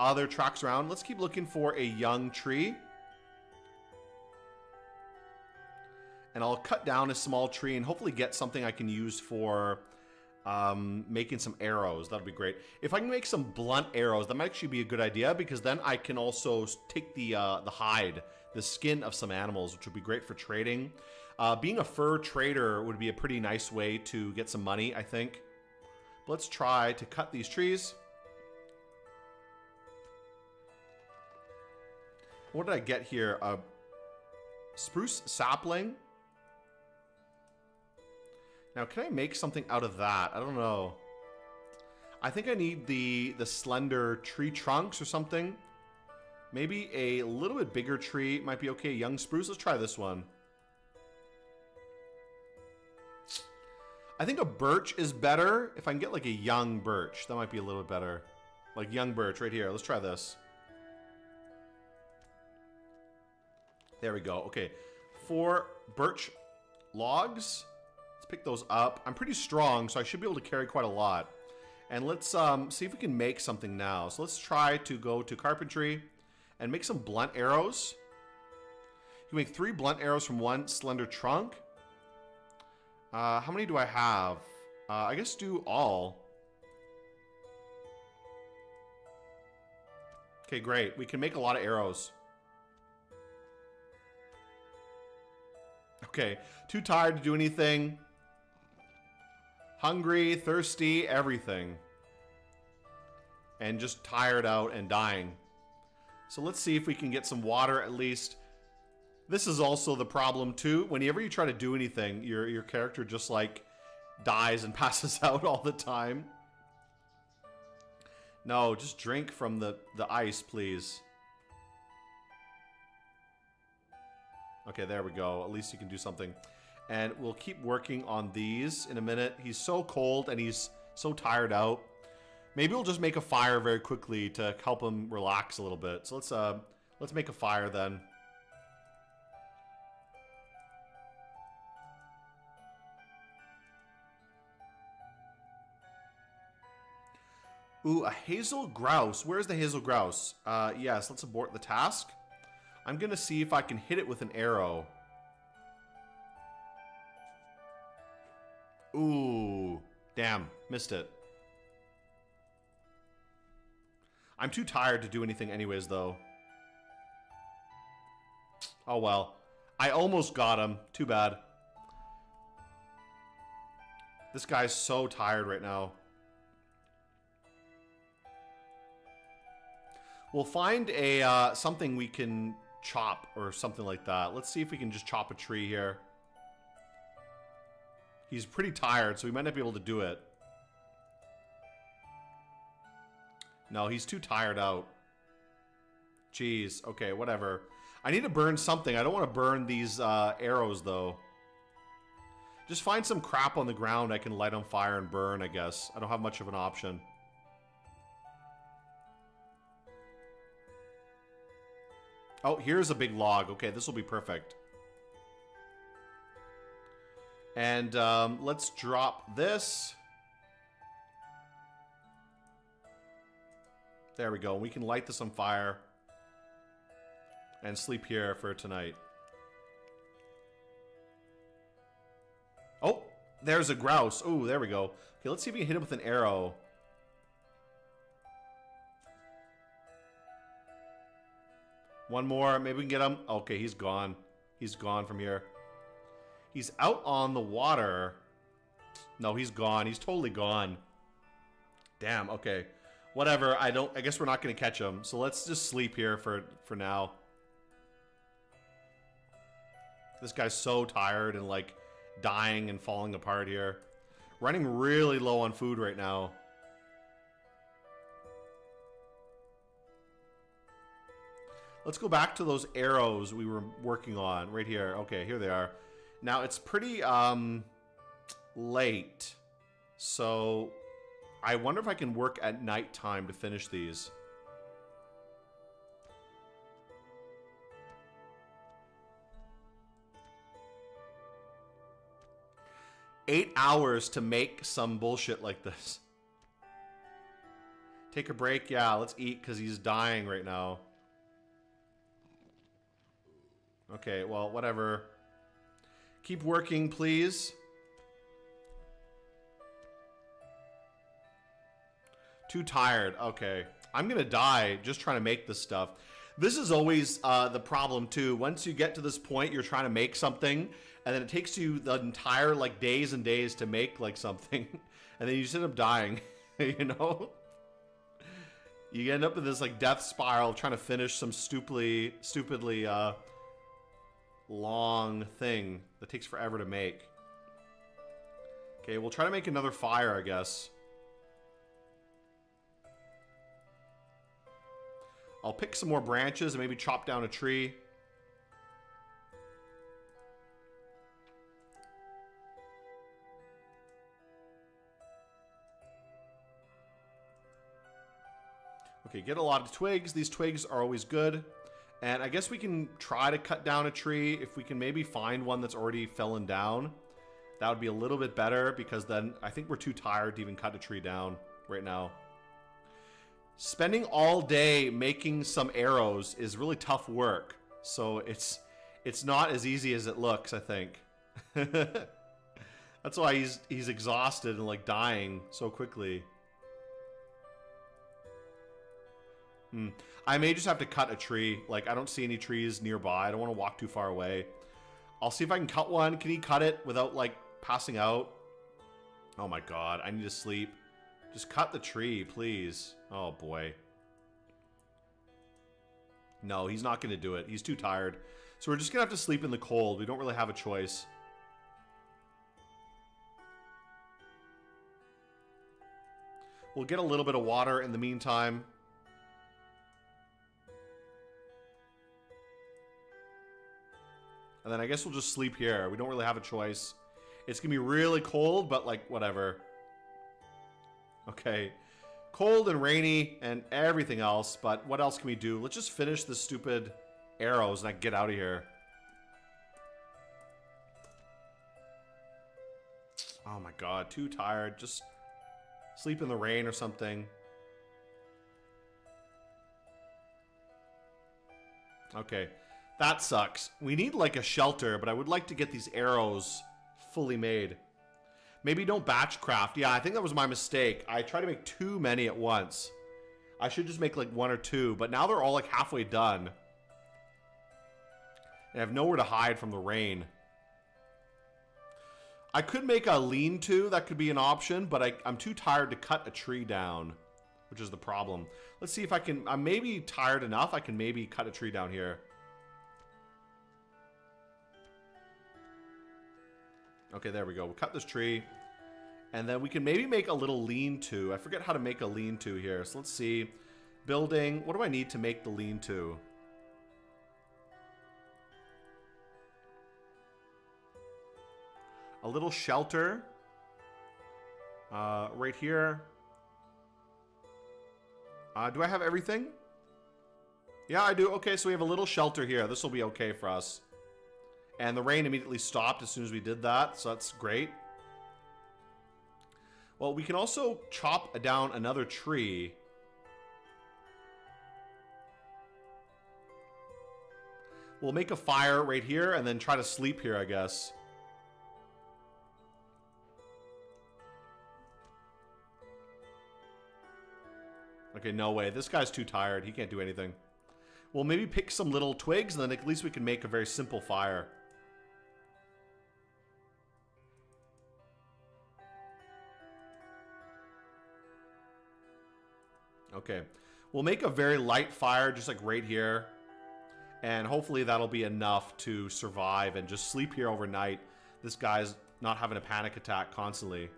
other tracks around. Let's keep looking for a young tree. And I'll cut down a small tree and hopefully get something I can use for making some arrows. That'd be great. If I can make some blunt arrows, that might actually be a good idea, because then I can also take the hide, the skin of some animals, which would be great for trading. Being a fur trader would be a pretty nice way to get some money, I think. But let's try to cut these trees. What did I get here? A spruce sapling. Now, can I make something out of that? I don't know. I think I need the slender tree trunks or something. Maybe a little bit bigger tree might be okay. Young spruce. Let's try this one. I think a birch is better. If I can get like a young birch, that might be a little bit better. Like young birch right here. Let's try this. There we go. Okay. 4 birch logs. Let's pick those up. I'm pretty strong, so I should be able to carry quite a lot. And let's see if we can make something now. So let's try to go to carpentry and make some blunt arrows. You can make 3 blunt arrows from 1 slender trunk. How many do I have? I guess do all. Okay, great. We can make a lot of arrows. Okay, too tired to do anything. Hungry, thirsty, everything. And just tired out and dying. So let's see if we can get some water at least. This is also the problem too. Whenever you try to do anything, your character just like dies and passes out all the time. No, just drink from the ice, please. Okay, there we go. At least you can do something. And we'll keep working on these in a minute. He's so cold and he's so tired out. Maybe we'll just make a fire very quickly to help him relax a little bit. So let's make a fire then. Ooh, a hazel grouse. Where's the hazel grouse? Yes, let's abort the task. I'm gonna see if I can hit it with an arrow. Ooh, damn, missed it. I'm too tired to do anything anyways, though. Oh well. I almost got him. Too bad. This guy's so tired right now. We'll find a something we can chop or something like that. Let's see if we can just chop a tree here. He's pretty tired, so we might not be able to do it. No, he's too tired out. Jeez. Okay, whatever. I need to burn something. I don't want to burn these arrows, though. Just find some crap on the ground I can light on fire and burn, I guess. I don't have much of an option. Oh, here's a big log. Okay, this will be perfect. And let's drop this. There we go. We can light this on fire and sleep here for tonight. Oh, there's a grouse. Oh, there we go. Okay, let's see if we can hit him with an arrow. One more. Maybe we can get him. Okay, he's gone. He's gone from here. He's out on the water. No, he's gone. He's totally gone. Damn, okay. Whatever. I guess we're not going to catch him. So let's just sleep here for now. This guy's so tired and like dying and falling apart here. Running really low on food right now. Let's go back to those arrows we were working on right here. Okay, here they are. Now it's pretty late. So I wonder if I can work at nighttime to finish these. Eight hours to make some bullshit like this. Take a break? Yeah, let's eat because he's dying right now. Okay, well, whatever. Keep working, please. Too tired. Okay. I'm gonna die just trying to make this stuff. This is always the problem, too. Once you get to this point, you're trying to make something, and then it takes you the entire, like, days and days to make, like, something. And then you just end up dying, you know? You end up in this, like, death spiral trying to finish some stupidly long thing that takes forever to make. Okay, we'll try to make another fire, I guess. I'll pick some more branches and maybe chop down a tree. Okay, get a lot of twigs. These twigs are always good. And I guess we can try to cut down a tree. If we can maybe find one that's already fallen down, that would be a little bit better, because then I think we're too tired to even cut a tree down right now. Spending all day making some arrows is really tough work. So it's not as easy as it looks, I think. That's why he's exhausted and like dying so quickly. I may just have to cut a tree. Like, I don't see any trees nearby. I don't want to walk too far away. I'll see if I can cut one. Can he cut it without, like, passing out? Oh, my God. I need to sleep. Just cut the tree, please. Oh, boy. No, he's not going to do it. He's too tired. So we're just going to have to sleep in the cold. We don't really have a choice. We'll get a little bit of water in the meantime. And then I guess we'll just sleep here. We don't really have a choice. It's going to be really cold, but like, whatever. Okay. Cold and rainy and everything else, but what else can we do? Let's just finish the stupid arrows and I can get out of here. Oh my God, too tired. Just sleep in the rain or something. Okay. That sucks. We need like a shelter, but I would like to get these arrows fully made. Maybe don't batch craft. Yeah, I think that was my mistake. I tried to make too many at once. I should just make like one or two, but now they're all like halfway done. And I have nowhere to hide from the rain. I could make a lean-to. That could be an option, but I'm too tired to cut a tree down, which is the problem. Let's see if I can... I'm maybe tired enough. I can maybe cut a tree down here. Okay, there we go. We'll cut this tree. And then we can maybe make a little lean-to. I forget how to make a lean-to here. So let's see. Building. What do I need to make the lean-to? A little shelter. Right here. Do I have everything? Yeah, I do. Okay, so we have a little shelter here. This will be okay for us. And the rain immediately stopped as soon as we did that, so that's great. Well, we can also chop down another tree. We'll make a fire right here and then try to sleep here, I guess. Okay, no way. This guy's too tired. He can't do anything. We'll maybe pick some little twigs, and then at least we can make a very simple fire. Okay. We'll make a very light fire, just like right here. And hopefully that'll be enough to survive and just sleep here overnight. This guy's not having a panic attack constantly.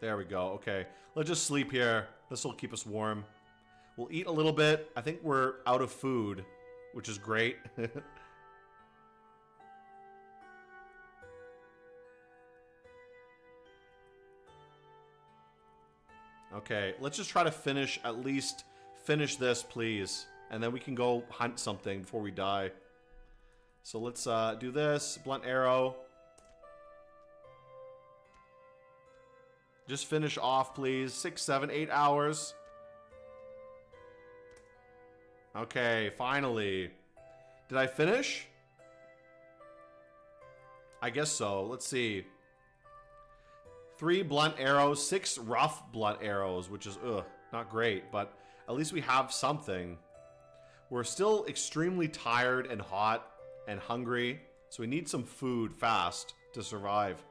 There we go. Okay. Let's just sleep here. This will keep us warm. We'll eat a little bit. I think we're out of food, which is great. Okay, let's just try to finish, at least finish this, please. And then we can go hunt something before we die. So let's do this. Blunt arrow. Just finish off, please. 6, 7, 8 hours. Okay, finally. Did I finish? I guess so. Let's see. 3 blunt arrows, 6 rough blunt arrows, which is, not great, but at least we have something. We're still extremely tired and hot and hungry, so we need some food fast to survive.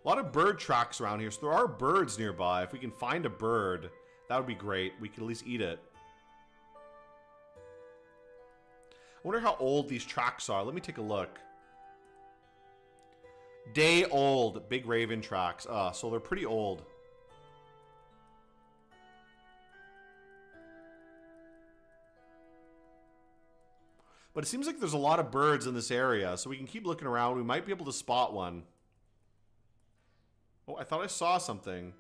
A lot of bird tracks around here, so there are birds nearby. If we can find a bird, that would be great. We could at least eat it. I wonder how old these tracks are. Let me take a look. Day old big raven tracks. So they're pretty old. But it seems like there's a lot of birds in this area, so we can keep looking around. We might be able to spot one. Oh, I thought I saw something.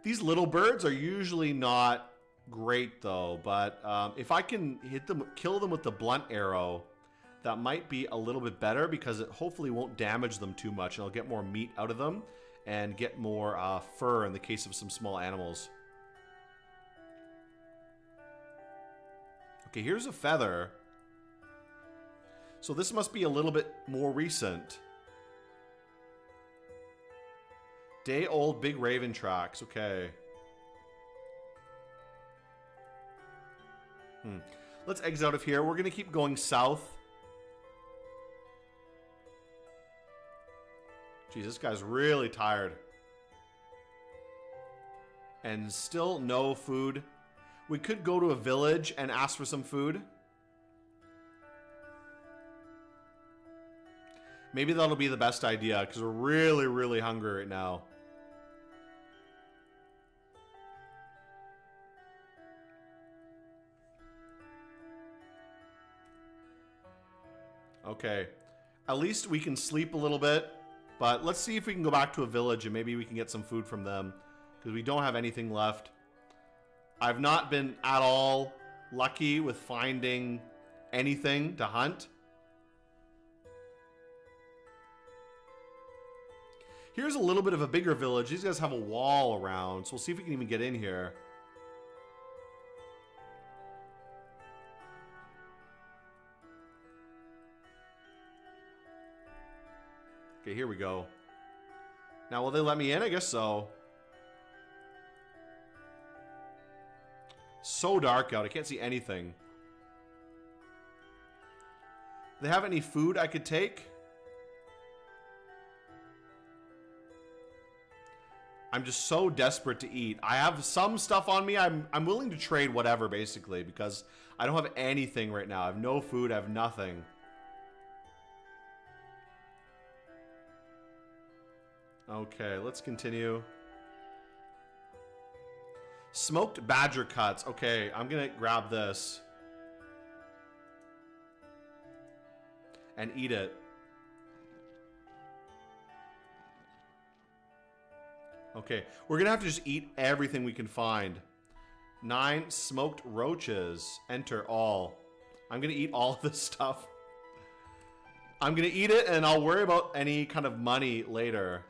These little birds are usually not great, though. But if I can hit them, kill them with the blunt arrow, that might be a little bit better because it hopefully won't damage them too much. And I'll get more meat out of them and get more fur in the case of some small animals. Okay, here's a feather. So this must be a little bit more recent. Day old big raven tracks. Okay. Let's exit out of here. We're going to keep going south. Jeez, this guy's really tired. And still no food. We could go to a village and ask for some food. Maybe that'll be the best idea because we're really, really hungry right now. Okay. At least we can sleep a little bit. But let's see if we can go back to a village and maybe we can get some food from them. Because we don't have anything left. I've not been at all lucky with finding anything to hunt. Here's a little bit of a bigger village. These guys have a wall around, so we'll see if we can even get in here. Okay, here we go. Now, will they let me in? I guess so. So dark out. I can't see anything. Do they have any food I could take? I'm just so desperate to eat. I have some stuff on me. I'm willing to trade whatever, basically, because I don't have anything right now. I have no food. I have nothing. Okay, let's continue. Smoked badger cuts. Okay, I'm gonna grab this and eat it. Okay, we're gonna have to just eat everything we can find. 9 smoked roaches. Enter all. I'm gonna eat all of this stuff. I'm gonna eat it and I'll worry about any kind of money later.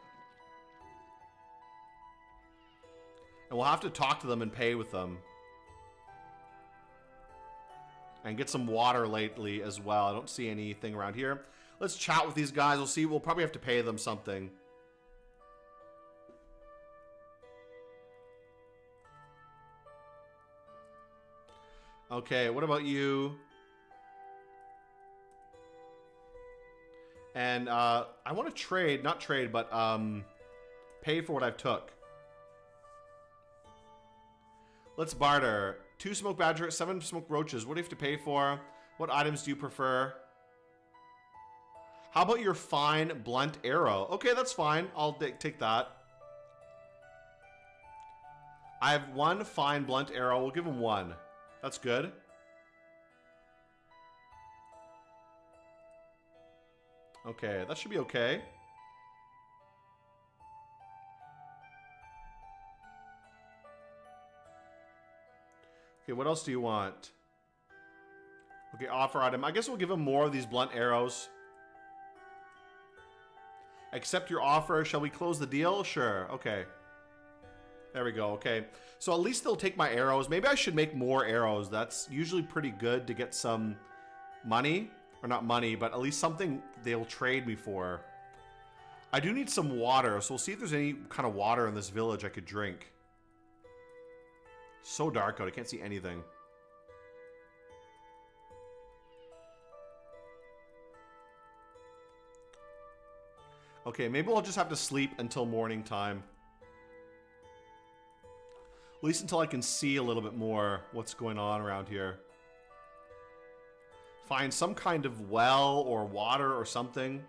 And we'll have to talk to them and pay with them. And get some water lately as well. I don't see anything around here. Let's chat with these guys. We'll see. We'll probably have to pay them something. Okay, what about you? And I want to trade, not trade, but pay for what I've took. Let's barter. 2 smoked badger, 7 smoked roaches. What do you have to pay for? What items do you prefer? How about your fine blunt arrow? Okay, that's fine. I'll take that. I have 1 fine blunt arrow. We'll give him 1. That's good. Okay, that should be okay. Okay, what else do you want? Okay, offer item. I guess we'll give him more of these blunt arrows. Accept your offer. Shall we close the deal? Sure. Okay. There we go. Okay. So at least they'll take my arrows. Maybe I should make more arrows. That's usually pretty good to get some money. Or not money, but at least something they'll trade me for. I do need some water, so we'll see if there's any kind of water in this village I could drink. So dark out, I can't see anything. Okay, maybe we'll just have to sleep until morning time. At least until I can see a little bit more what's going on around here. find some kind of well or water or something.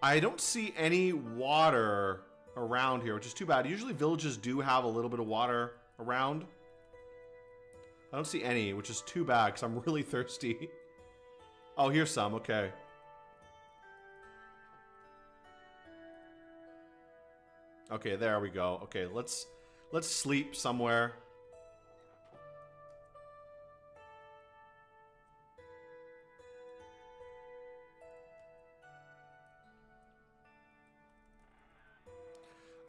I don't see any water around here, which is too bad. Usually villages do have a little bit of water around. I don't see any, which is too bad because I'm really thirsty. Oh, here's some. Okay. Okay, there we go. Okay, let's sleep somewhere.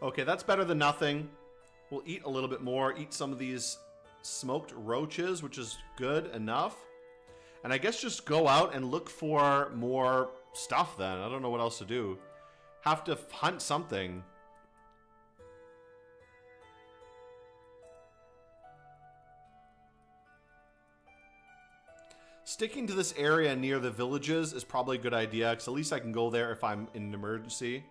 Okay, that's better than nothing. We'll eat a little bit more. Eat some of these smoked roaches, which is good enough. And I guess just go out and look for more stuff then. I don't know what else to do. Have to hunt something. Sticking to this area near the villages is probably a good idea, because at least I can go there if I'm in an emergency.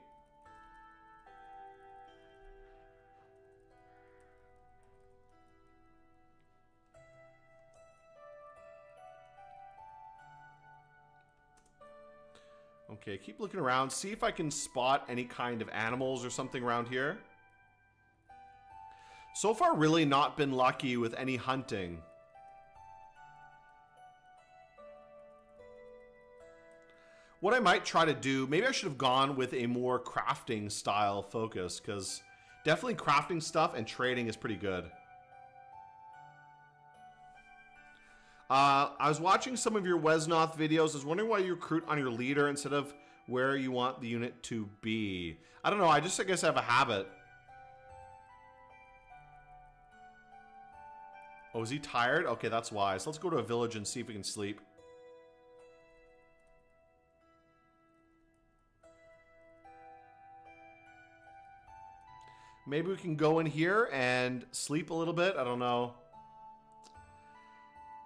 Okay, keep looking around. See if I can spot any kind of animals or something around here. So far, really not been lucky with any hunting. What I might try to do, maybe I should have gone with a more crafting style focus, because definitely crafting stuff and trading is pretty good. I was watching some of your Wesnoth videos. I was wondering why you recruit on your leader instead of where you want the unit to be. I don't know. I guess I have a habit. Oh, is he tired? Okay, that's why. So let's go to a village and see if we can sleep. Maybe we can go in here and sleep a little bit. I don't know.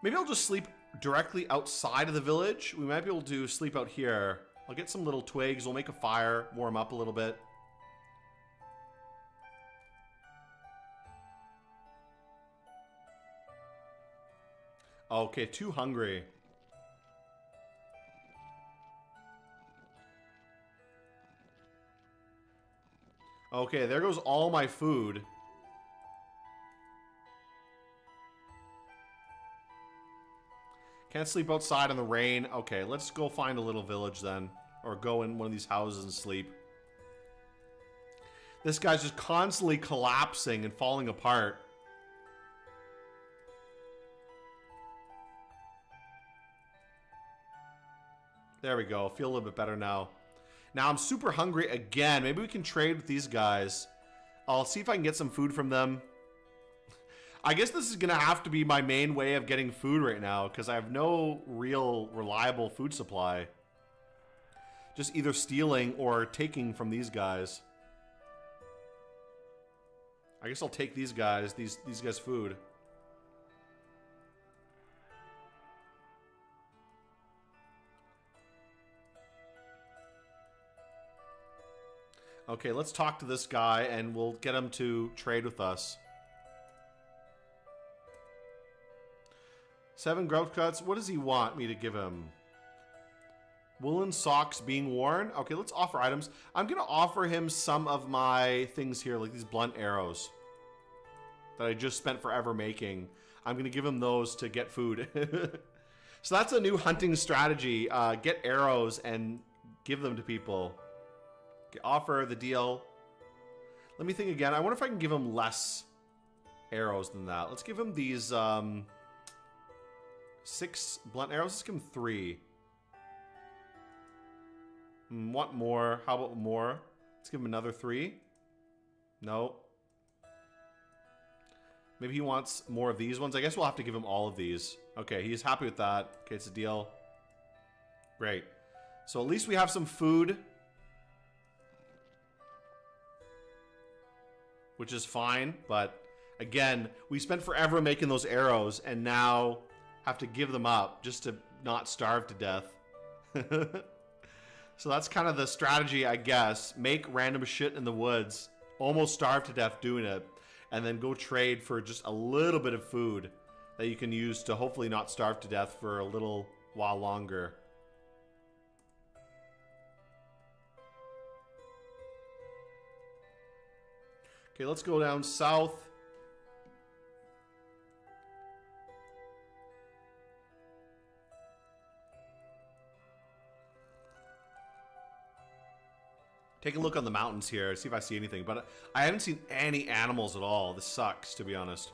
Maybe I'll just sleep directly outside of the village. We might be able to sleep out here. I'll get some little twigs. We'll make a fire, warm up a little bit. Okay, too hungry. Okay, there goes all my food. Can't sleep outside in the rain. Okay, let's go find a little village then. Or go in one of these houses and sleep. This guy's just constantly collapsing and falling apart. There we go. Feel a little bit better now. Now I'm super hungry again. Maybe we can trade with these guys. I'll see if I can get some food from them. I guess this is going to have to be my main way of getting food right now, because I have no real reliable food supply. Just either stealing or taking from these guys. I guess I'll take these guys, these guys' food. Okay, let's talk to this guy and we'll get him to trade with us. 7 growth cuts. What does he want me to give him? Woolen socks being worn. Okay, let's offer items. I'm going to offer him some of my things here, like these blunt arrows that I just spent forever making. I'm going to give him those to get food. So that's a new hunting strategy. Get arrows and give them to people. Okay, offer the deal. Let me think again. I wonder if I can give him less arrows than that. Let's give him these 6 blunt arrows. Let's give him 3. Want more? How about more? Let's give him another 3. No. Maybe he wants more of these ones. I guess we'll have to give him all of these. Okay, he's happy with that. Okay, it's a deal. Great. So at least we have some food, which is fine. But again, we spent forever making those arrows and now have to give them up just to not starve to death. So that's kind of the strategy, I guess. Make random shit in the woods almost starve to death doing it, and then go trade for just a little bit of food that you can use to hopefully not starve to death for a little while longer. Okay, let's go down south. Take a look on the mountains here, see if I see anything. But I haven't seen any animals at all. This sucks, to be honest.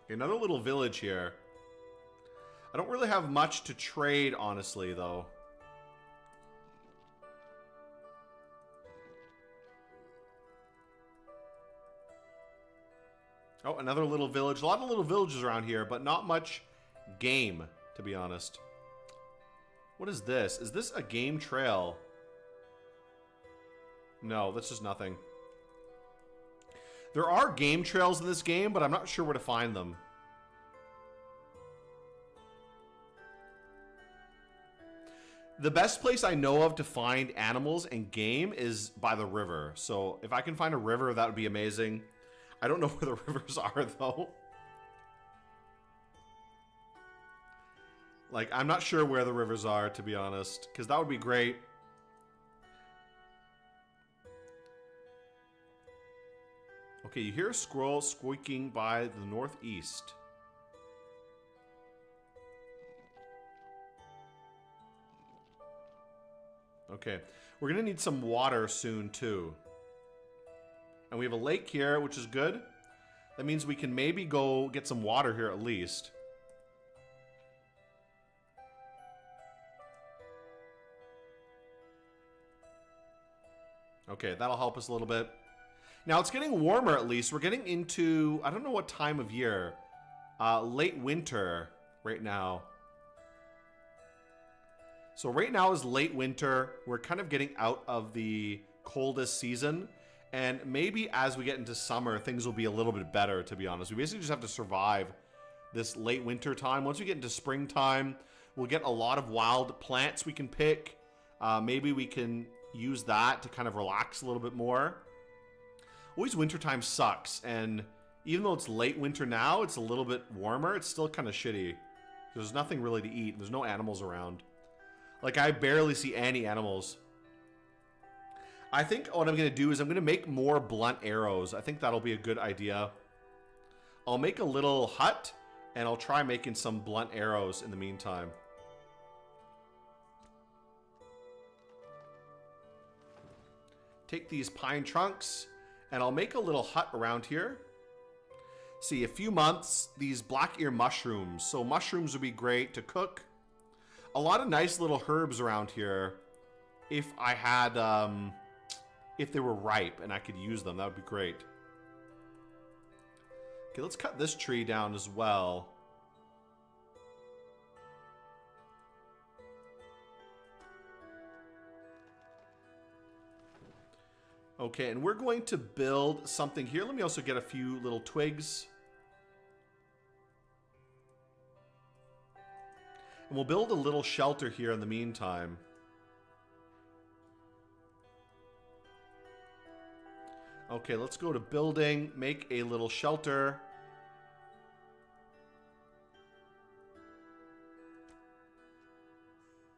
Okay, another little village here. I don't really have much to trade, honestly, though. Oh, another little village. A lot of little villages around here, but not much game, to be honest. What is this? Is this a game trail? No, that's just nothing. There are game trails in this game, but I'm not sure where to find them. The best place I know of to find animals and game is by the river. So if I can find a river, that would be amazing. I don't know where the rivers are, though. Like, I'm not sure where the rivers are, to be honest, because that would be great. Okay, you hear a squirrel squeaking by the northeast. Okay, we're gonna need some water soon, too. And we have a lake here, which is good. That means we can maybe go get some water here at least. Okay, that'll help us a little bit. Now, it's getting warmer at least. We're getting into, I don't know what time of year. Late winter right now. So right now is late winter. We're kind of getting out of the coldest season. And maybe as we get into summer, things will be a little bit better, to be honest. We basically just have to survive this late winter time. Once we get into springtime, we'll get a lot of wild plants we can pick. Maybe we can use that to kind of relax a little bit more. Always wintertime sucks. And even though it's late winter now, it's a little bit warmer. It's still kind of shitty. There's nothing really to eat. There's no animals around. Like, I barely see any animals. I think what I'm going to do is I'm going to make more blunt arrows. I think that'll be a good idea. I'll make a little hut, and I'll try making some blunt arrows in the meantime. Take these pine trunks, and I'll make a little hut around here. See, a few months, these black ear mushrooms. So mushrooms would be great to cook. A lot of nice little herbs around here. If I had... if they were ripe and I could use them, that would be great. Okay, let's cut this tree down as well. Okay, and we're going to build something here. Let me also get a few little twigs. And we'll build a little shelter here in the meantime. Okay, let's go to building, make a little shelter.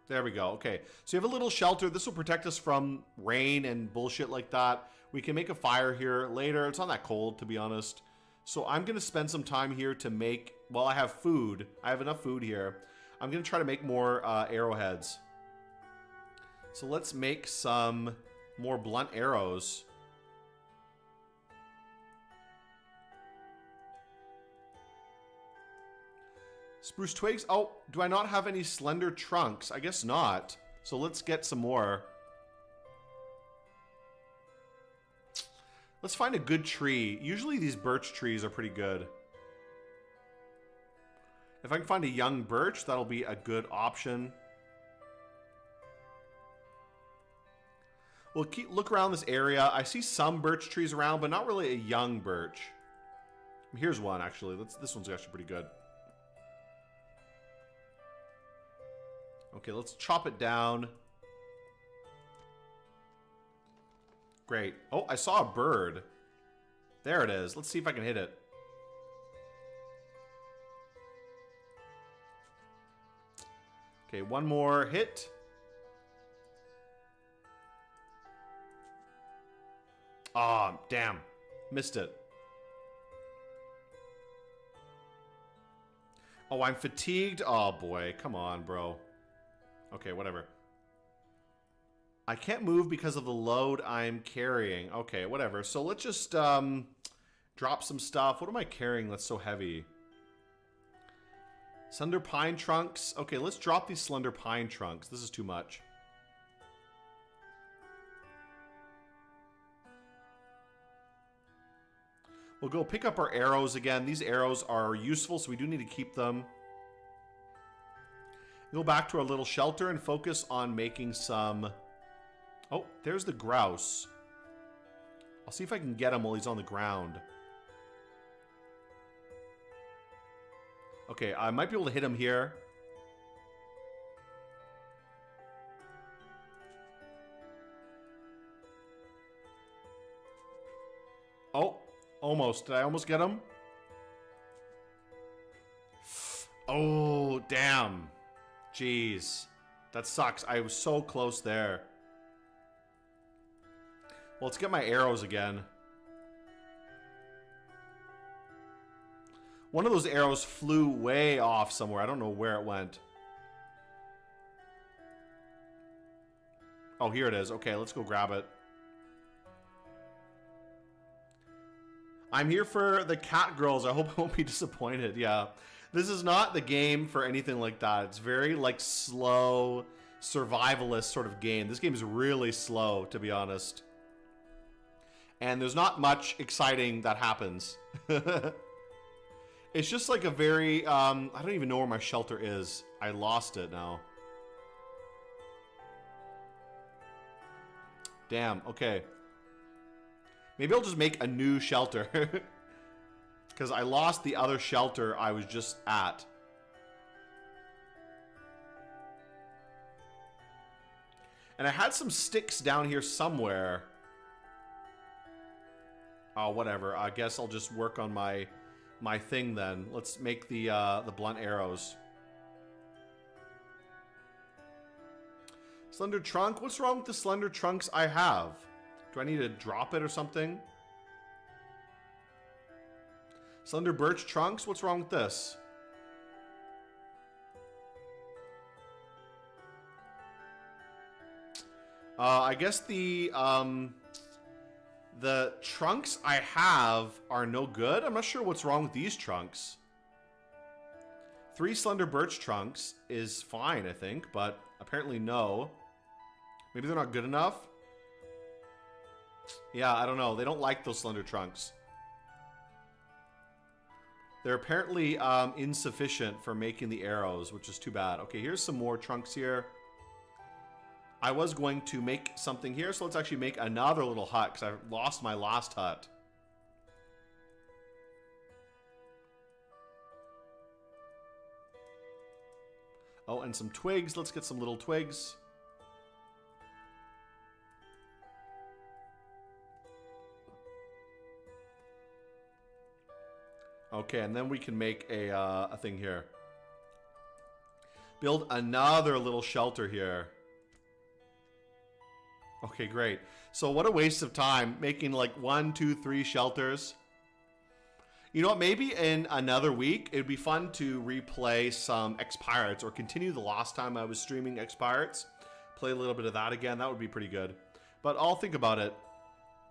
There we go. Okay, so you have a little shelter. This will protect us from rain and bullshit like that. We can make a fire here later. It's not that cold, to be honest. So I'm going to spend some time here to make, well, I have food. I have enough food here. I'm going to try to make more arrowheads. So let's make some more blunt arrows. Spruce twigs. Oh, do I not have any slender trunks? I guess not. So let's get some more. Let's find a good tree. Usually these birch trees are pretty good. If I can find a young birch, that'll be a good option. We'll look around this area. I see some birch trees around, but not really a young birch. Here's one, actually. This one's actually pretty good. Okay, let's chop it down. Great. Oh, I saw a bird. There it is. Let's see if I can hit it. Okay, one more hit. Ah, oh, damn. Missed it. Oh, I'm fatigued? Oh, boy. Come on, bro. Okay, whatever. I can't move because of the load I'm carrying. Okay, whatever. So let's just drop some stuff. What am I carrying that's so heavy? Slender pine trunks. Okay, let's drop these slender pine trunks. This is too much. We'll go pick up our arrows again. These arrows are useful, so we do need to keep them. Go back to our little shelter and focus on making some... Oh, there's the grouse. I'll see if I can get him while he's on the ground. Okay, I might be able to hit him here. Oh, almost. Did I almost get him? Oh, damn. Jeez. That sucks. I was so close there. Well, let's get my arrows again. One of those arrows flew way off somewhere. I don't know where it went. Oh, here it is. Okay, let's go grab it. I'm here for the cat girls. I hope I won't be disappointed. Yeah. This is not the game for anything like that. It's very, like, slow, survivalist sort of game. This game is really slow, to be honest. And there's not much exciting that happens. It's just like a very, I don't even know where my shelter is. I lost it now. Damn, okay. Maybe I'll just make a new shelter. Because I lost the other shelter I was just at. And I had some sticks down here somewhere. Oh, whatever. I guess I'll just work on my thing then. Let's make the blunt arrows. Slender trunk? What's wrong with the slender trunks I have? Do I need to drop it or something? Slender birch trunks? What's wrong with this? I guess the trunks I have are no good. I'm not sure what's wrong with these trunks. 3 slender birch trunks is fine, I think, but apparently no. Maybe they're not good enough? Yeah, I don't know. They don't like those slender trunks. They're apparently insufficient for making the arrows, which is too bad. Okay, here's some more trunks here. I was going to make something here, so let's actually make another little hut, because I lost my last hut. Oh, and some twigs. Let's get some little twigs. Okay, and then we can make a thing here. Build another little shelter here. Okay, great. So what a waste of time making like 1, 2, 3 shelters. You know what? Maybe in another week, it'd be fun to replay some X-Pirates or continue the last time I was streaming X-Pirates. Play a little bit of that again. That would be pretty good. But I'll think about it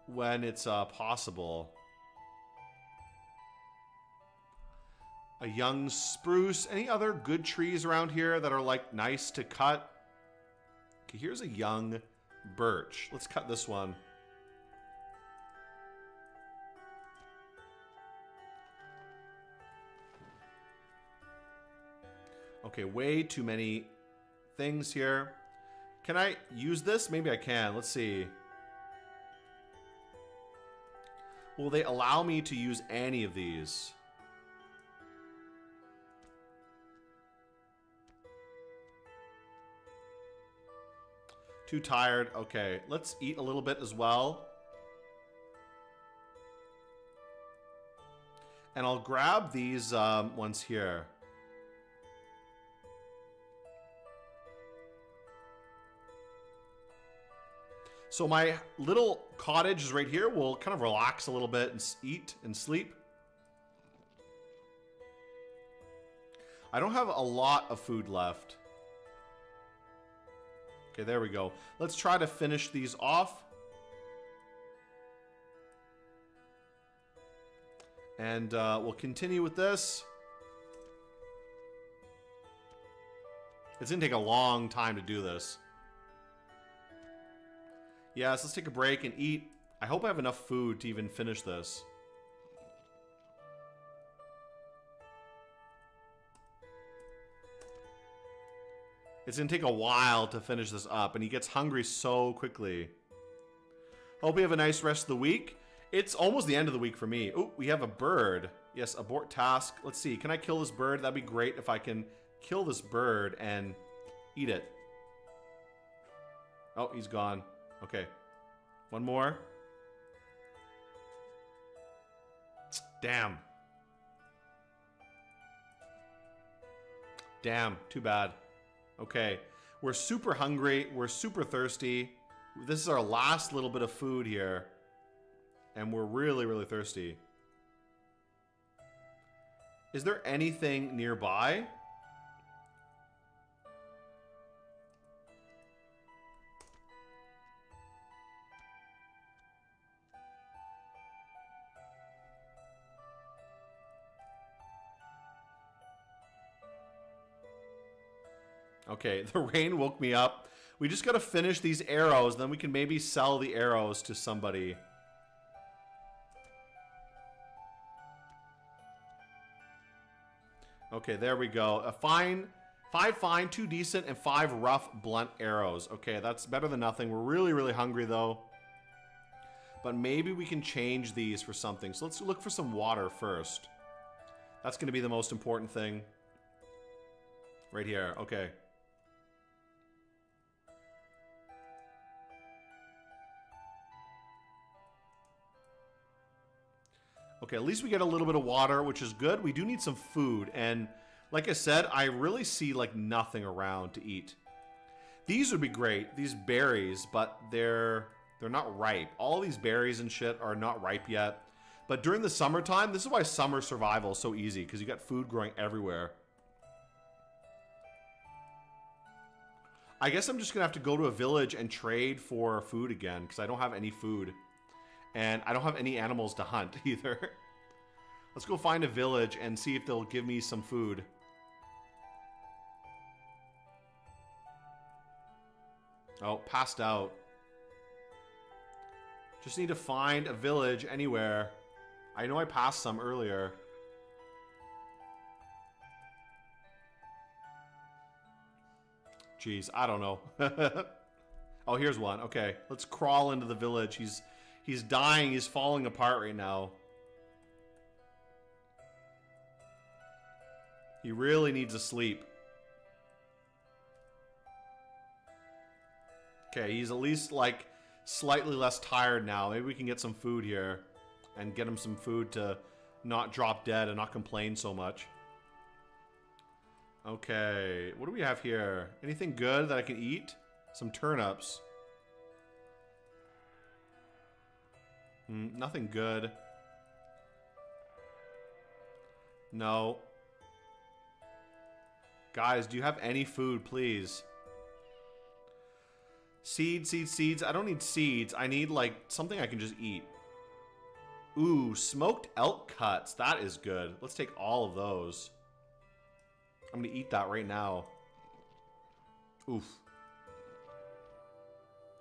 when it's possible. A young spruce. Any other good trees around here that are like nice to cut? Okay, here's a young birch. Let's cut this one. Okay, way too many things here. Can I use this? Maybe I can. Let's see. Will they allow me to use any of these? Too tired. Okay, let's eat a little bit as well. And I'll grab these ones here. So my little cottage is right here. We'll kind of relax a little bit and eat and sleep. I don't have a lot of food left. Okay, there we go. Let's try to finish these off. And we'll continue with this. It's going to take a long time to do this. Yes, let's take a break and eat. I hope I have enough food to even finish this. It's going to take a while to finish this up, and he gets hungry so quickly. Hope you have a nice rest of the week. It's almost the end of the week for me. Oh, we have a bird. Yes, abort task. Let's see. Can I kill this bird? That'd be great if I can kill this bird and eat it. Oh, he's gone. Okay. One more. Damn. Damn. Too bad. Okay. We're super hungry. We're super thirsty. This is our last little bit of food here. And we're really, really thirsty. Is there anything nearby? Okay, the rain woke me up. We just gotta finish these arrows, then we can maybe sell the arrows to somebody. Okay, there we go. Five fine, 2 decent, and 5 rough, blunt arrows. Okay, that's better than nothing. We're really, really hungry, though. But maybe we can change these for something. So let's look for some water first. That's going to be the most important thing. Right here. Okay. Okay, at least we get a little bit of water, which is good. We do need some food, and like I said, I really see like nothing around to eat. These would be great, these berries, but they're not ripe. All these berries and shit are not ripe yet. But during the summertime, this is why summer survival is so easy, because you got food growing everywhere. I guess I'm just gonna have to go to a village and trade for food again, because I don't have any food. And I don't have any animals to hunt either. Let's go find a village and see if they'll give me some food. Oh, passed out. Just need to find a village anywhere. I know I passed some earlier. Jeez, I don't know. Oh, here's one. Okay, let's crawl into the village. He's dying. He's falling apart right now. He really needs to sleep. Okay, he's at least like slightly less tired now. Maybe we can get some food here and get him some food to not drop dead and not complain so much. Okay, what do we have here? Anything good that I can eat? Some turnips. Nothing good. No. Guys, do you have any food, please? Seeds. I don't need seeds. I need, like, something I can just eat. Ooh, smoked elk cuts. That is good. Let's take all of those. I'm gonna eat that right now. Oof.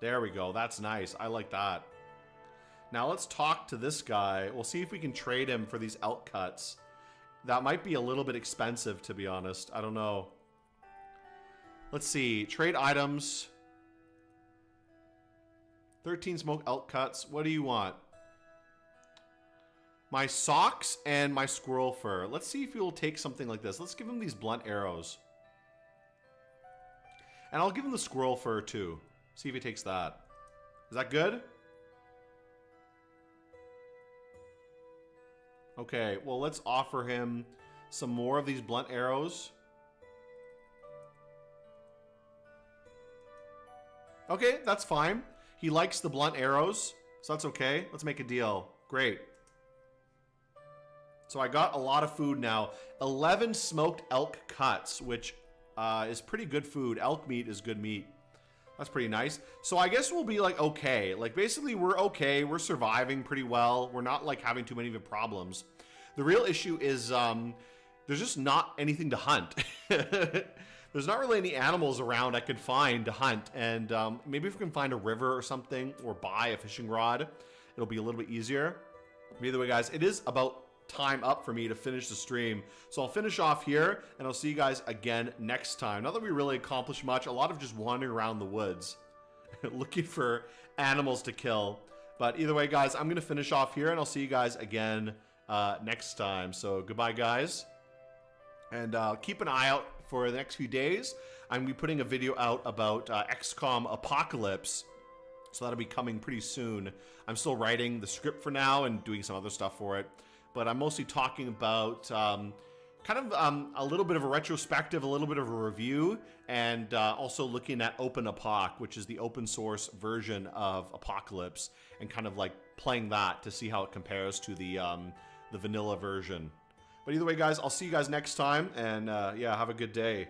There we go. That's nice. I like that. Now let's talk to this guy. We'll see if we can trade him for these elk cuts. That might be a little bit expensive, to be honest. I don't know. Let's see. Trade items. 13 smoked elk cuts. What do you want? My socks and my squirrel fur. Let's see if he will take something like this. Let's give him these blunt arrows. And I'll give him the squirrel fur too. See if he takes that. Is that good? Okay, well, let's offer him some more of these blunt arrows. Okay, that's fine. He likes the blunt arrows, so that's okay. Let's make a deal. Great. So I got a lot of food now. 11 smoked elk cuts, which is pretty good food. Elk meat is good meat. That's pretty nice. So I guess we'll be like okay. Like basically we're okay. We're surviving pretty well. We're not like having too many of the problems. The real issue is there's just not anything to hunt. There's not really any animals around I could find to hunt. And maybe if we can find a river or something or buy a fishing rod, it'll be a little bit easier. But either way, guys, it is about time up for me to finish the stream. So I'll finish off here and I'll see you guys again next time. Not that we really accomplished much, a lot of just wandering around the woods looking for animals to kill. But either way, guys, I'm going to finish off here and I'll see you guys again next time. So goodbye, guys. And keep an eye out for the next few days. I'm going to be putting a video out about XCOM Apocalypse. So that'll be coming pretty soon. I'm still writing the script for now and doing some other stuff for it. But I'm mostly talking about kind of a little bit of a retrospective, a little bit of a review, and also looking at OpenApoc, which is the open source version of Apocalypse, and kind of like playing that to see how it compares to the vanilla version. But either way, guys, I'll see you guys next time, and yeah, have a good day.